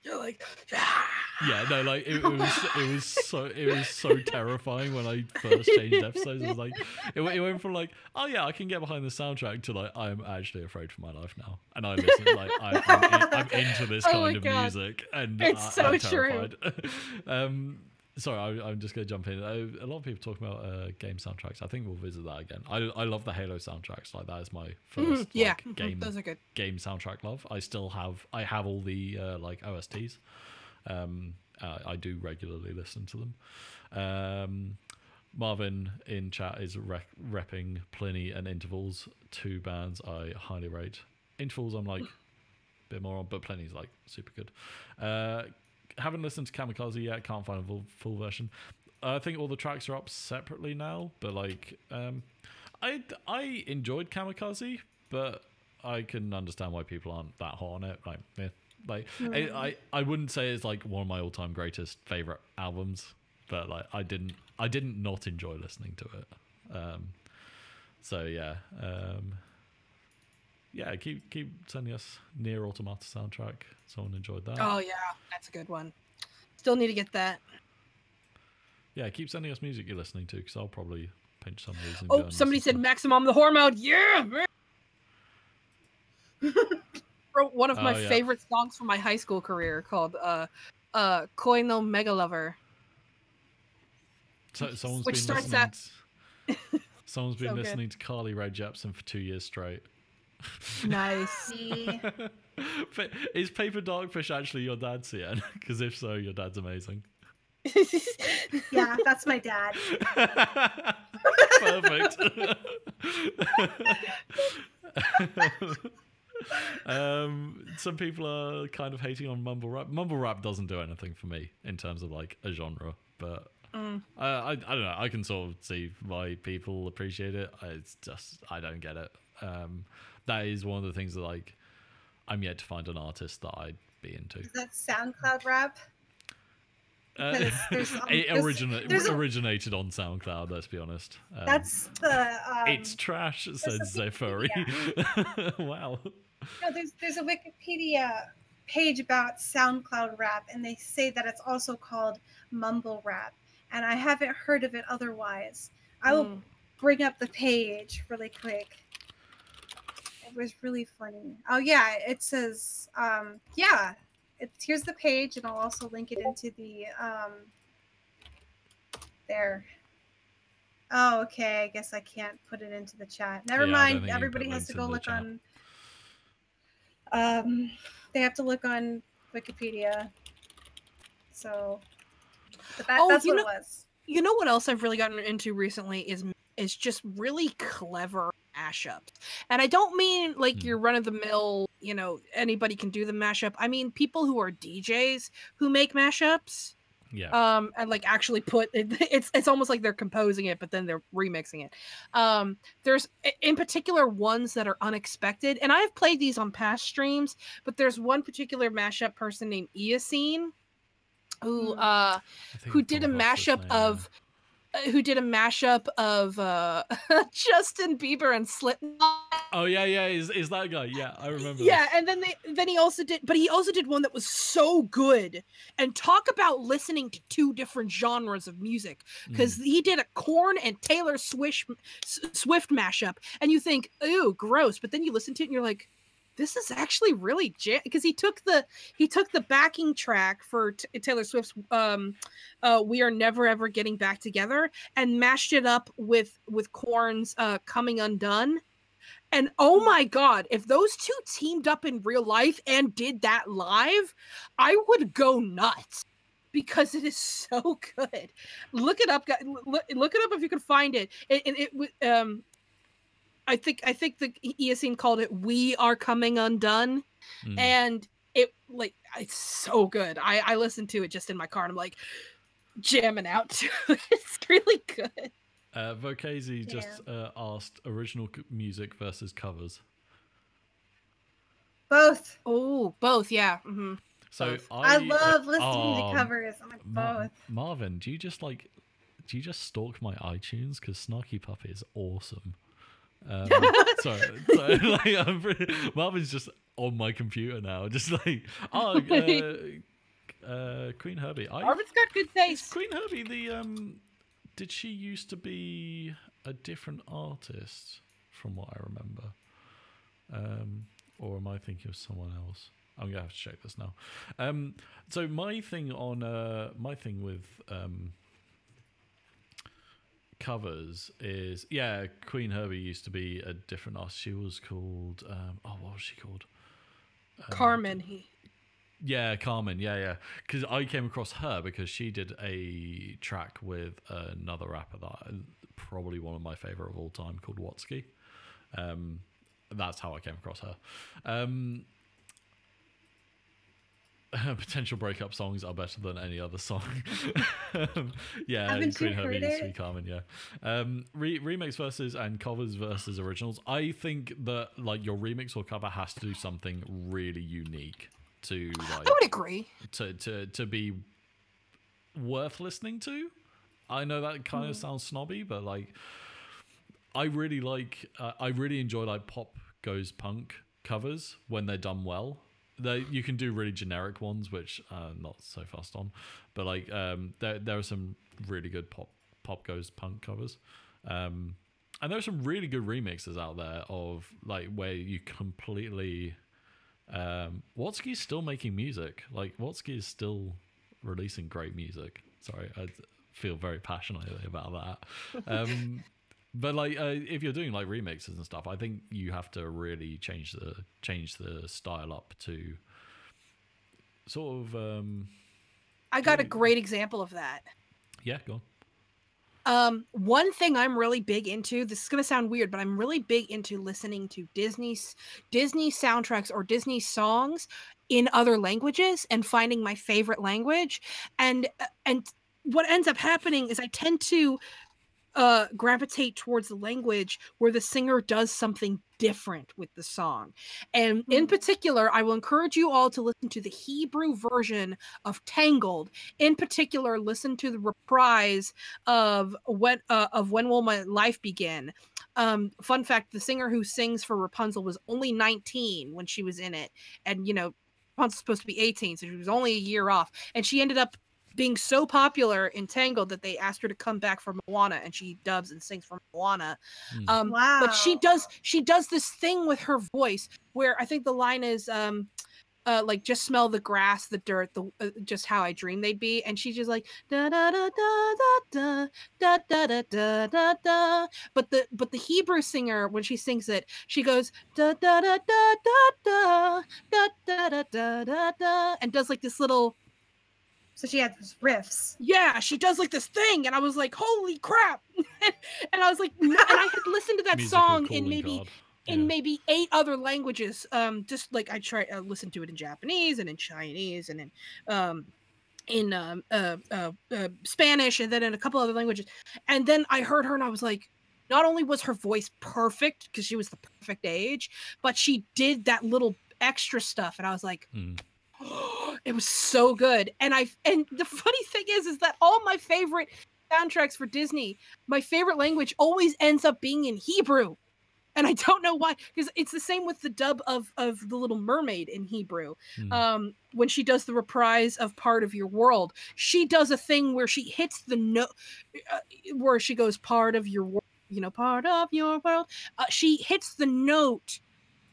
You're like, yeah, no, like it was so terrifying when I first changed episodes. It was like it went from like, oh yeah, I can get behind the soundtrack to like, I'm actually afraid for my life now, and I listen like I'm into this kind of music, and it's so I'm true. Sorry, I'm just going to jump in. A lot of people talking about game soundtracks. I think we'll visit that again. I love the Halo soundtracks. Like that is my first game those are good. Game soundtrack love. I have all the like OSTs. I do regularly listen to them. Marvin in chat is repping Pliny and Intervals, two bands I highly rate. Intervals I'm like a bit more on, but Pliny's like super good. Haven't listened to Kamikaze yet. Can't find a full version. I think all the tracks are up separately now, but like I enjoyed Kamikaze, but I can understand why people aren't that hot on it. Like, yeah, like I wouldn't say it's like one of my all-time greatest favorite albums, but like I didn't not enjoy listening to it. So yeah. Yeah, keep sending us Nier Automata soundtrack. Someone enjoyed that. Oh yeah, that's a good one. Still need to get that. Yeah, keep sending us music you're listening to, because I'll probably pinch some of these. And oh, somebody said Maximum the Whore Mode. Yeah, man. Wrote one of my favorite songs from my high school career called Koi no Mega Lover. So someone's been listening to Carly Rae Jepsen for 2 years straight. Nice. But is Paper Darkfish actually your dad, Cian? Because if so, your dad's amazing. Yeah, that's my dad. Perfect. Some people are kind of hating on mumble rap. Mumble rap doesn't do anything for me in terms of like a genre, but I don't know. I can sort of see why people appreciate it. It's just I don't get it. That is one of the things that like I'm yet to find an artist that I'd be into. Is that SoundCloud rap? It originated on SoundCloud. Let's be honest. That's the. It's trash, says Zephyri. Wow. No, there's a Wikipedia page about SoundCloud rap, and they say that it's also called mumble rap, and I haven't heard of it otherwise. I will bring up the page really quick. It was really funny. Oh yeah, it says here's the page, and I'll also link it into the there. Oh, okay. I guess I can't put it into the chat. Never mind. Everybody has to go look on. They have to look on Wikipedia. So that's what it was. You know what else I've really gotten into recently is just really clever mashups. And I don't mean like your run-of-the-mill, anybody can do the mashup. I mean people who are DJs who make mashups. Yeah. And like actually put it's almost like they're composing it, but then they're remixing it. There's in particular ones that are unexpected, and I've played these on past streams, but there's one particular mashup person named Eocene who did a mashup of Justin Bieber and Slipknot. Oh yeah, is that guy? Yeah, I remember. Yeah, and then he also did one that was so good. And talk about listening to two different genres of music, because he did a Korn and Taylor Swift mashup, and you think, ooh, gross, but then you listen to it and you're like, this is actually really because he took the backing track for Taylor Swift's "We Are Never Ever Getting Back Together" and mashed it up with Korn's "Coming Undone." And oh my God, if those two teamed up in real life and did that live, I would go nuts because it is so good. Look it up, guys. Look it up if you can find it. I think the Eocene called it "We Are Coming Undone," and it's so good. I listened to it just in my car and I'm like jamming out to it. It's really good. Vokazi just asked original music versus covers. Both. Oh, both, yeah. So both. I love listening to covers. I'm like both. Marvin, do you just stalk my iTunes? Because Snarky Puppy is awesome. Marvin's just on my computer now, just like Queen Herbie. Marvin's got good taste. Queen Herbie, did she used to be a different artist from what I remember, or am I thinking of someone else? I'm gonna have to check this now. So my thing with covers is Queen Herbie used to be a different artist. She was called what was she called? Carmen. Carmen. Because I came across her because she did a track with another rapper that probably one of my favorite of all time called Watsky. That's how I came across her. Potential breakup songs are better than any other song. Queen Herbie used to be Carmen. Remix versus and covers versus originals. I think that your remix or cover has to do something really unique to I would agree to be worth listening to. I know that kind of sounds snobby, but I really enjoy pop goes punk covers when they're done well. You can do really generic ones, which I'm not so fussed on, but there are some really good pop goes punk covers, and there are some really good remixes out there of where you completely. Watsky's still making music. Watsky is still releasing great music. Sorry, I feel very passionately about that. But if you're doing remixes and stuff, I think you have to really change the style up to sort of. I got a great example of that. Yeah, go on. One thing I'm really big into, this is going to sound weird, but I'm really big into listening to Disney soundtracks or Disney songs in other languages and finding my favorite language. And what ends up happening is I tend to gravitate towards the language where the singer does something different with the song. And in particular, I will encourage you all to listen to the Hebrew version of Tangled. In particular, listen to the reprise of When Will My Life Begin. Fun fact, the singer who sings for Rapunzel was only 19 when she was in it. And, you know, Rapunzel's supposed to be 18, so she was only a year off. And she ended up being so popular in Tangled that they asked her to come back for Moana, and she dubs and sings for Moana. Wow. But she does this thing with her voice where I think the line is like, just smell the grass, the dirt, just how I dreamed they'd be, and she's just like da da da da da da da da da da. But the Hebrew singer, when she sings it, she goes da da da da da da da da da da da, and does like this little. So she had these riffs. Yeah, she does like this thing, and I was like, "Holy crap!" And I was like, and I had listened to that song in maybe 8 other languages. Just like I listen to it in Japanese and in Chinese and in Spanish, and then in a couple other languages. And then I heard her, and I was like, not only was her voice perfect because she was the perfect age, but she did that little extra stuff, and I was like. It was so good. And the funny thing is that all my favorite soundtracks for Disney, my favorite language always ends up being in Hebrew. And I don't know why, because it's the same with the dub of The Little Mermaid in Hebrew. When she does the reprise of Part of Your World, she does a thing where she hits the note, where she goes, part of your world, you know, part of your world. She hits the note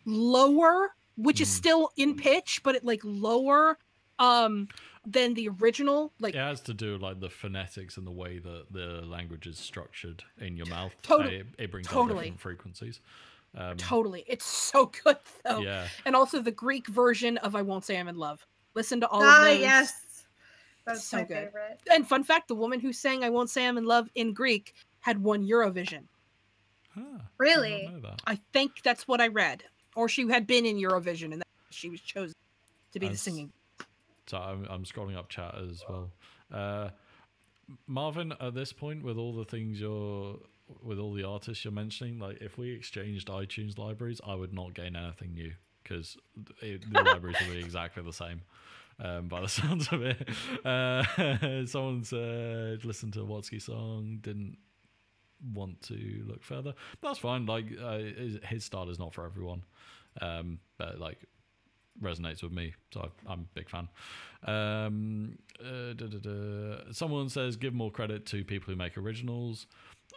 lower, which is still in pitch, but it like lower than the original. Like, it has to do like the phonetics and the way that the language is structured in your mouth. It brings out different frequencies. Totally. It's so good though. Yeah. And also the Greek version of I Won't Say I'm in Love. Listen to all of those. Yes. That's so my good. favorite. And fun fact, the woman who sang I Won't Say I'm in Love in Greek had won Eurovision. Really? I don't know that. I think that's what I read. Or she had been in Eurovision and she was chosen to be the singing. So I'm scrolling up chat as well. Marvin, at this point, with all the artists you're mentioning, like if we exchanged iTunes libraries, I would not gain anything new because the libraries will be exactly the same. By the sounds of it, someone said listen to Watsky song, didn't want to look further. That's fine. Like his style is not for everyone, but like resonates with me, so I'm a big fan. Someone says give more credit to people who make originals.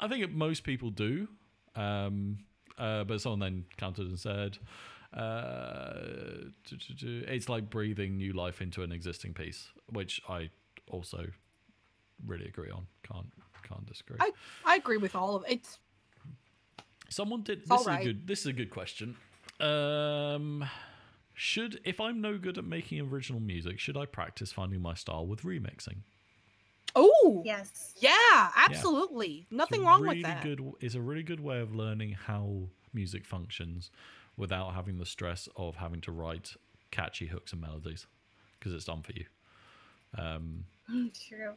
I think most people do, but someone then countered and said it's like breathing new life into an existing piece, which I also really agree on. Can't disagree. I agree with all of it. Someone did this is a good question. If I'm no good at making original music, should I practice finding my style with remixing? Oh yes, yeah, absolutely. Yeah. Nothing wrong with that. It's a really good way of learning how music functions without having the stress of having to write catchy hooks and melodies because it's done for you. True.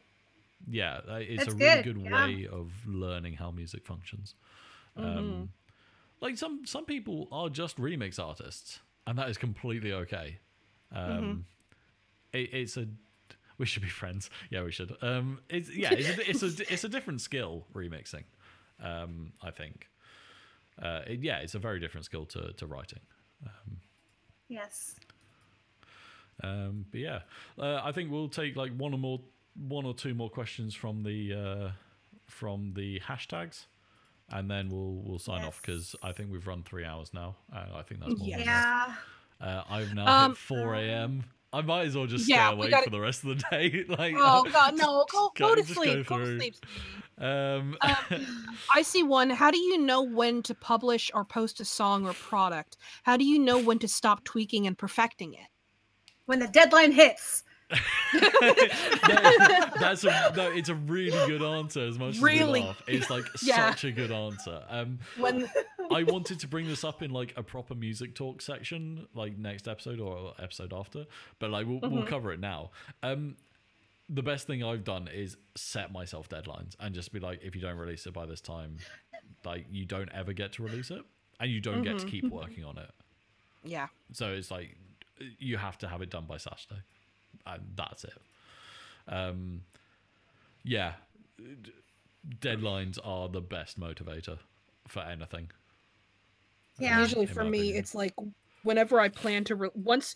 Yeah, it's a really good way of learning how music functions. Like some people are just remix artists, and that is completely okay. We should be friends. Yeah, we should. It's a different skill, remixing. I think. It's a very different skill to writing. Yes. But yeah, I think we'll take like one or two more questions from the hashtags, and then we'll sign off because I think we've run 3 hours now. I think that's more than enough. I've now hit 4 a.m. I might as well just stay awake for the rest of the day. Like, oh god, no! Go to sleep. Go to sleep. I see one. How do you know when to publish or post a song or product? How do you know when to stop tweaking and perfecting it? When the deadline hits. It's a really good answer. As much as we laugh, it's like such a good answer. I wanted to bring this up in like a proper music talk section, like next episode or episode after, but like we'll cover it now. the best thing I've done is set myself deadlines and just be like, if you don't release it by this time, like you don't ever get to release it, and you don't get to keep working on it. Yeah. So it's like you have to have it done by Saturday, and that's it. Yeah, deadlines are the best motivator for anything. Yeah. Usually for me, it's like whenever I plan to once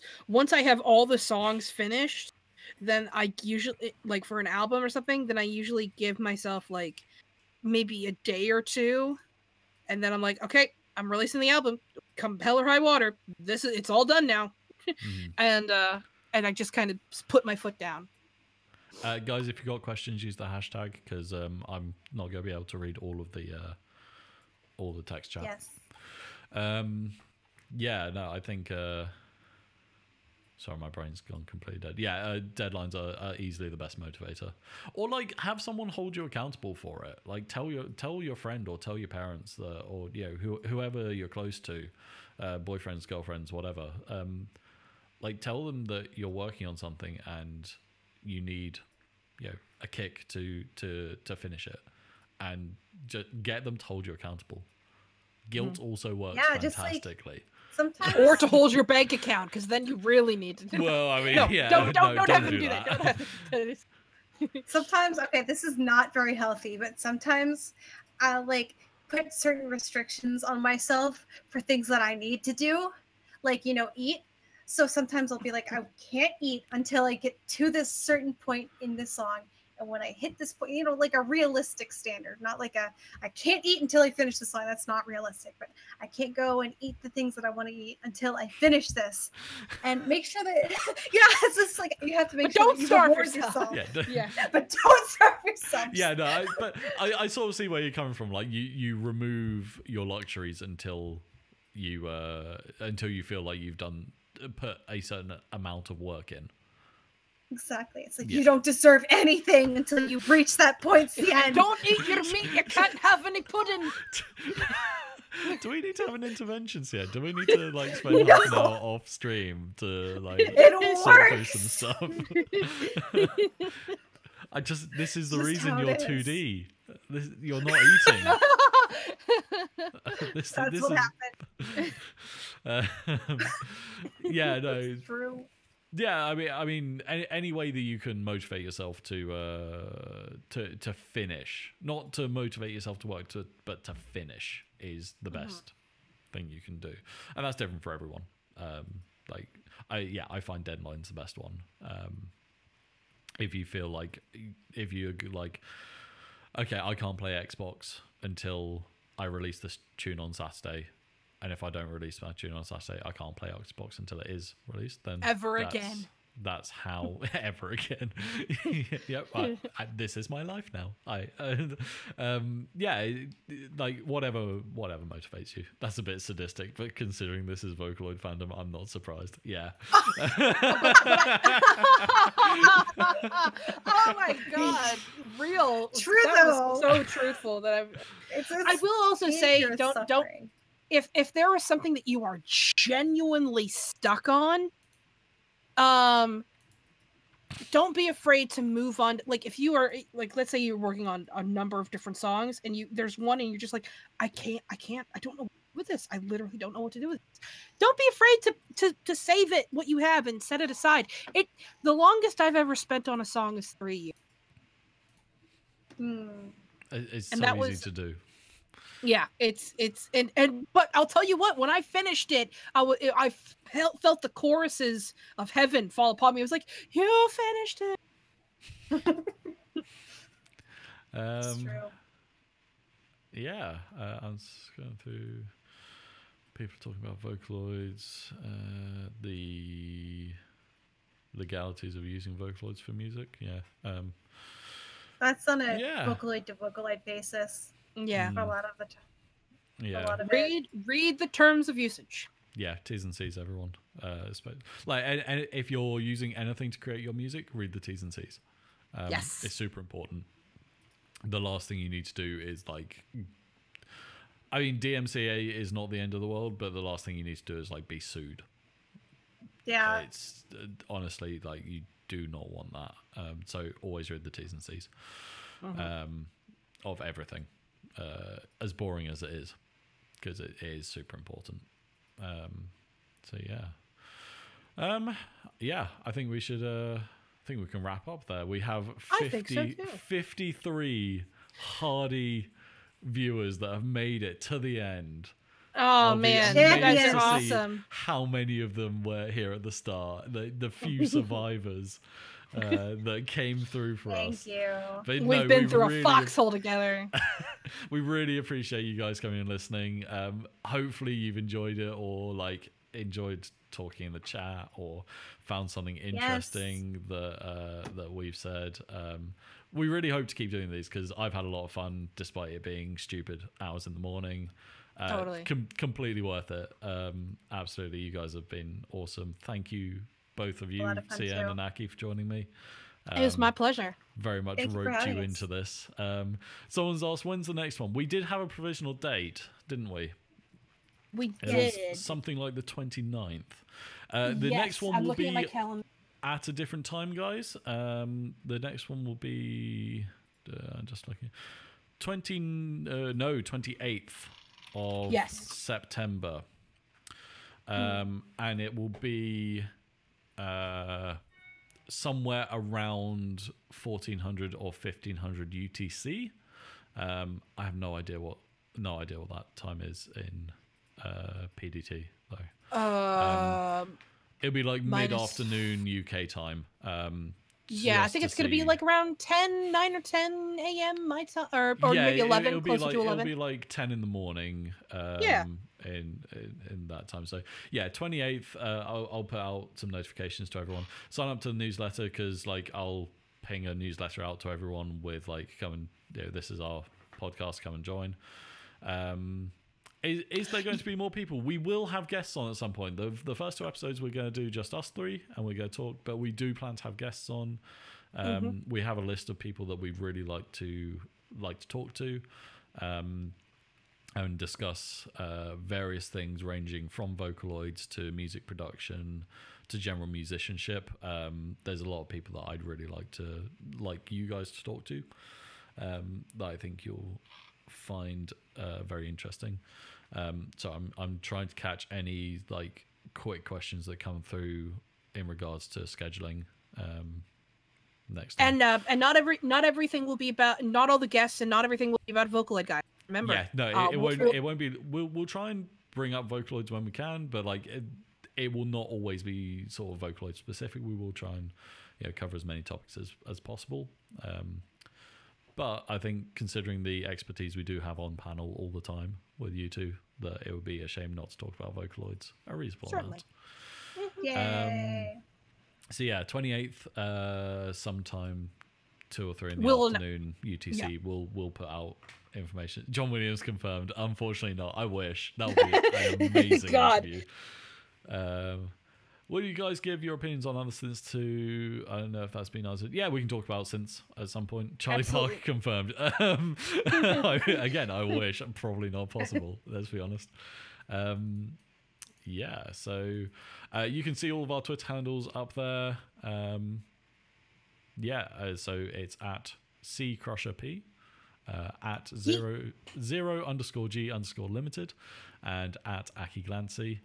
I have all the songs finished, then I usually, like for an album or something, then I usually give myself like maybe a day or two, and then I'm like, okay, I'm releasing the album, come hell or high water. It's all done now. And I just kind of put my foot down. Guys, if you got questions, use the hashtag, because I'm not going to be able to read all of the text chat. Yes. Yeah, no, I think. Sorry, my brain's gone completely dead. Yeah, deadlines are easily the best motivator. Or like have someone hold you accountable for it. Like tell your friend or tell your parents that, or whoever you're close to, boyfriends, girlfriends, whatever. Like tell them that you're working on something and you need, a kick to finish it, and just get them to hold you accountable. Guilt also works fantastically. Sometimes, or to hold your bank account, because then you really need to do Well, I mean, no, yeah, don't have them do do that. Don't have them. sometimes, okay, this is not very healthy, but sometimes I'll like put certain restrictions on myself for things that I need to do, like eat. So sometimes I'll be like, I can't eat until I get to this certain point in this song. And when I hit this point, like a realistic standard, not like I can't eat until I finish the song. That's not realistic, but I can't go and eat the things that I want to eat until I finish this. And make sure that, it's just like, you have to make sure that you starve reward yourself. Yeah. But don't starve yourself. Yeah, no, but I sort of see where you're coming from. Like you remove your luxuries until you feel like you've put a certain amount of work in. Exactly. It's like you don't deserve anything until you reach that point. The end. Don't eat your meat. You can't have any pudding. Do we need to have an intervention here? Do we need to like spend half an hour off stream to like sort through some stuff? This is the reason you're 2D. You're not eating. That's what happened. Yeah, no. It's true. Yeah, I mean, any way that you can motivate yourself to finish, not to motivate yourself to work, but to finish is the best thing you can do, and that's different for everyone. I find deadline's the best one. If you feel like, if you're like, okay, I can't play Xbox until I release this tune on Saturday. And if I don't release my tune on Saturday, I can't play Xbox until it is released. Then again. That's how ever again. Yep. This is my life now. Like whatever motivates you. That's a bit sadistic, but considering this is Vocaloid fandom, I'm not surprised. Yeah. Oh my god, real. True that though. Was so truthful that I will also say don't. If there is something that you are genuinely stuck on, don't be afraid to move on. Like if you are like, let's say you're working on a number of different songs and there's one and you're just like, I don't know what to do with this. I literally don't know what to do with this. Don't be afraid to save it, what you have, and set it aside. The longest I've ever spent on a song is 3 years. It's so easy to do. Yeah, but I'll tell you what, when I finished it, I felt the choruses of heaven fall upon me. I was like, you finished it. It's true. Yeah, I'm just going through people talking about Vocaloids, the legalities of using Vocaloids for music. Yeah, that's on a Vocaloid to Vocaloid basis. Yeah, for a lot of the time. Yeah, a lot of read the terms of usage. Yeah, T's and C's, everyone. Like, and if you're using anything to create your music, read the T's and C's. Yes, it's super important. The last thing you need to do is like, I mean, DMCA is not the end of the world, but the last thing you need to do is like be sued. Yeah, it's honestly like do not want that. So always read the T's and C's of everything, as boring as it is, because it is super important. So yeah, I think we should. I think we can wrap up there. We have 53 hardy viewers that have made it to the end. Oh man, you guys are awesome. How many of them were here at the start? The few survivors that came through for us. Thank you. But We've been through a foxhole together. We really appreciate you guys coming and listening. Hopefully you've enjoyed it, or like enjoyed talking in the chat, or found something interesting that we've said. We really hope to keep doing these, because I've had a lot of fun despite it being stupid hours in the morning. Totally. Completely worth it. Absolutely, you guys have been awesome. Thank you, both of you, CN and Aki, for joining me. It was my pleasure. Very much roped you into this. Someone's asked, when's the next one? We did have a provisional date, didn't we? We did. It was something like the 29th. The next one will be at a different time, guys. The next one will be I'm just looking. 28th of September. And it will be somewhere around 1400 or 1500 UTC. I have no idea what that time is in PDT though. It'll be like mid-afternoon UK time. I think it's going to be like around 9 or 10 a.m. my time, or maybe 11, closer to 11. It'll be like 10 in the morning. In that time. So yeah, 28th. I'll put out some notifications to everyone. Sign up to the newsletter, because like I'll ping a newsletter out to everyone with like, come and this is our podcast. Come and join. Is there going to be more people? We will have guests on at some point. The first 2 episodes we're going to do just us 3, and we're going to talk, but we do plan to have guests on. We have a list of people that we'd really like to talk to, and discuss various things ranging from Vocaloids to music production to general musicianship. There's a lot of people that I'd really like you guys to talk to, that I think you'll find very interesting. So I'm trying to catch any like quick questions that come through in regards to scheduling next time. And not everything will be about, not all the guests and not everything will be about Vocaloid guys. Remember? Yeah, no, it won't be. We'll try and bring up Vocaloids when we can, but like it will not always be sort of Vocaloid specific. We will try and cover as many topics as possible. But I think, considering the expertise we do have on panel all the time with you two, that it would be a shame not to talk about Vocaloids a reasonable amount. Yay! So yeah, 28th, sometime 2 or 3 in the afternoon UTC. Yeah. We'll put out information. John Williams confirmed. Unfortunately not. I wish. That would be an amazing interview. Will you guys give your opinions on other synths too? I don't know if that's been answered. Yeah, we can talk about synths at some point. Charlie Parker confirmed. Again, I wish. Probably not possible, let's be honest. Yeah, so you can see all of our Twitter handles up there. So it's at @CCrusherP, at 0_G_limited, and at Aki Glancy.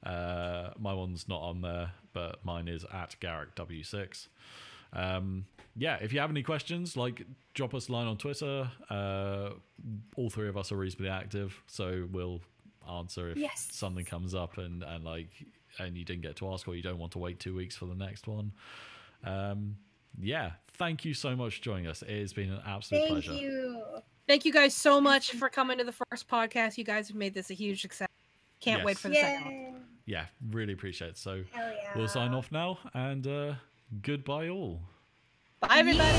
My one's not on there, but mine is at GarrickW6. If you have any questions, like, drop us a line on Twitter. All 3 of us are reasonably active, so we'll answer if something comes up and you didn't get to ask, or you don't want to wait 2 weeks for the next one. Thank you so much for joining us. It has been an absolute pleasure. Thank you guys so much for coming to the first podcast. You guys have made this a huge success. Can't wait for the second one. Yeah, really appreciate it. So we'll sign off now, and goodbye all. Bye everybody.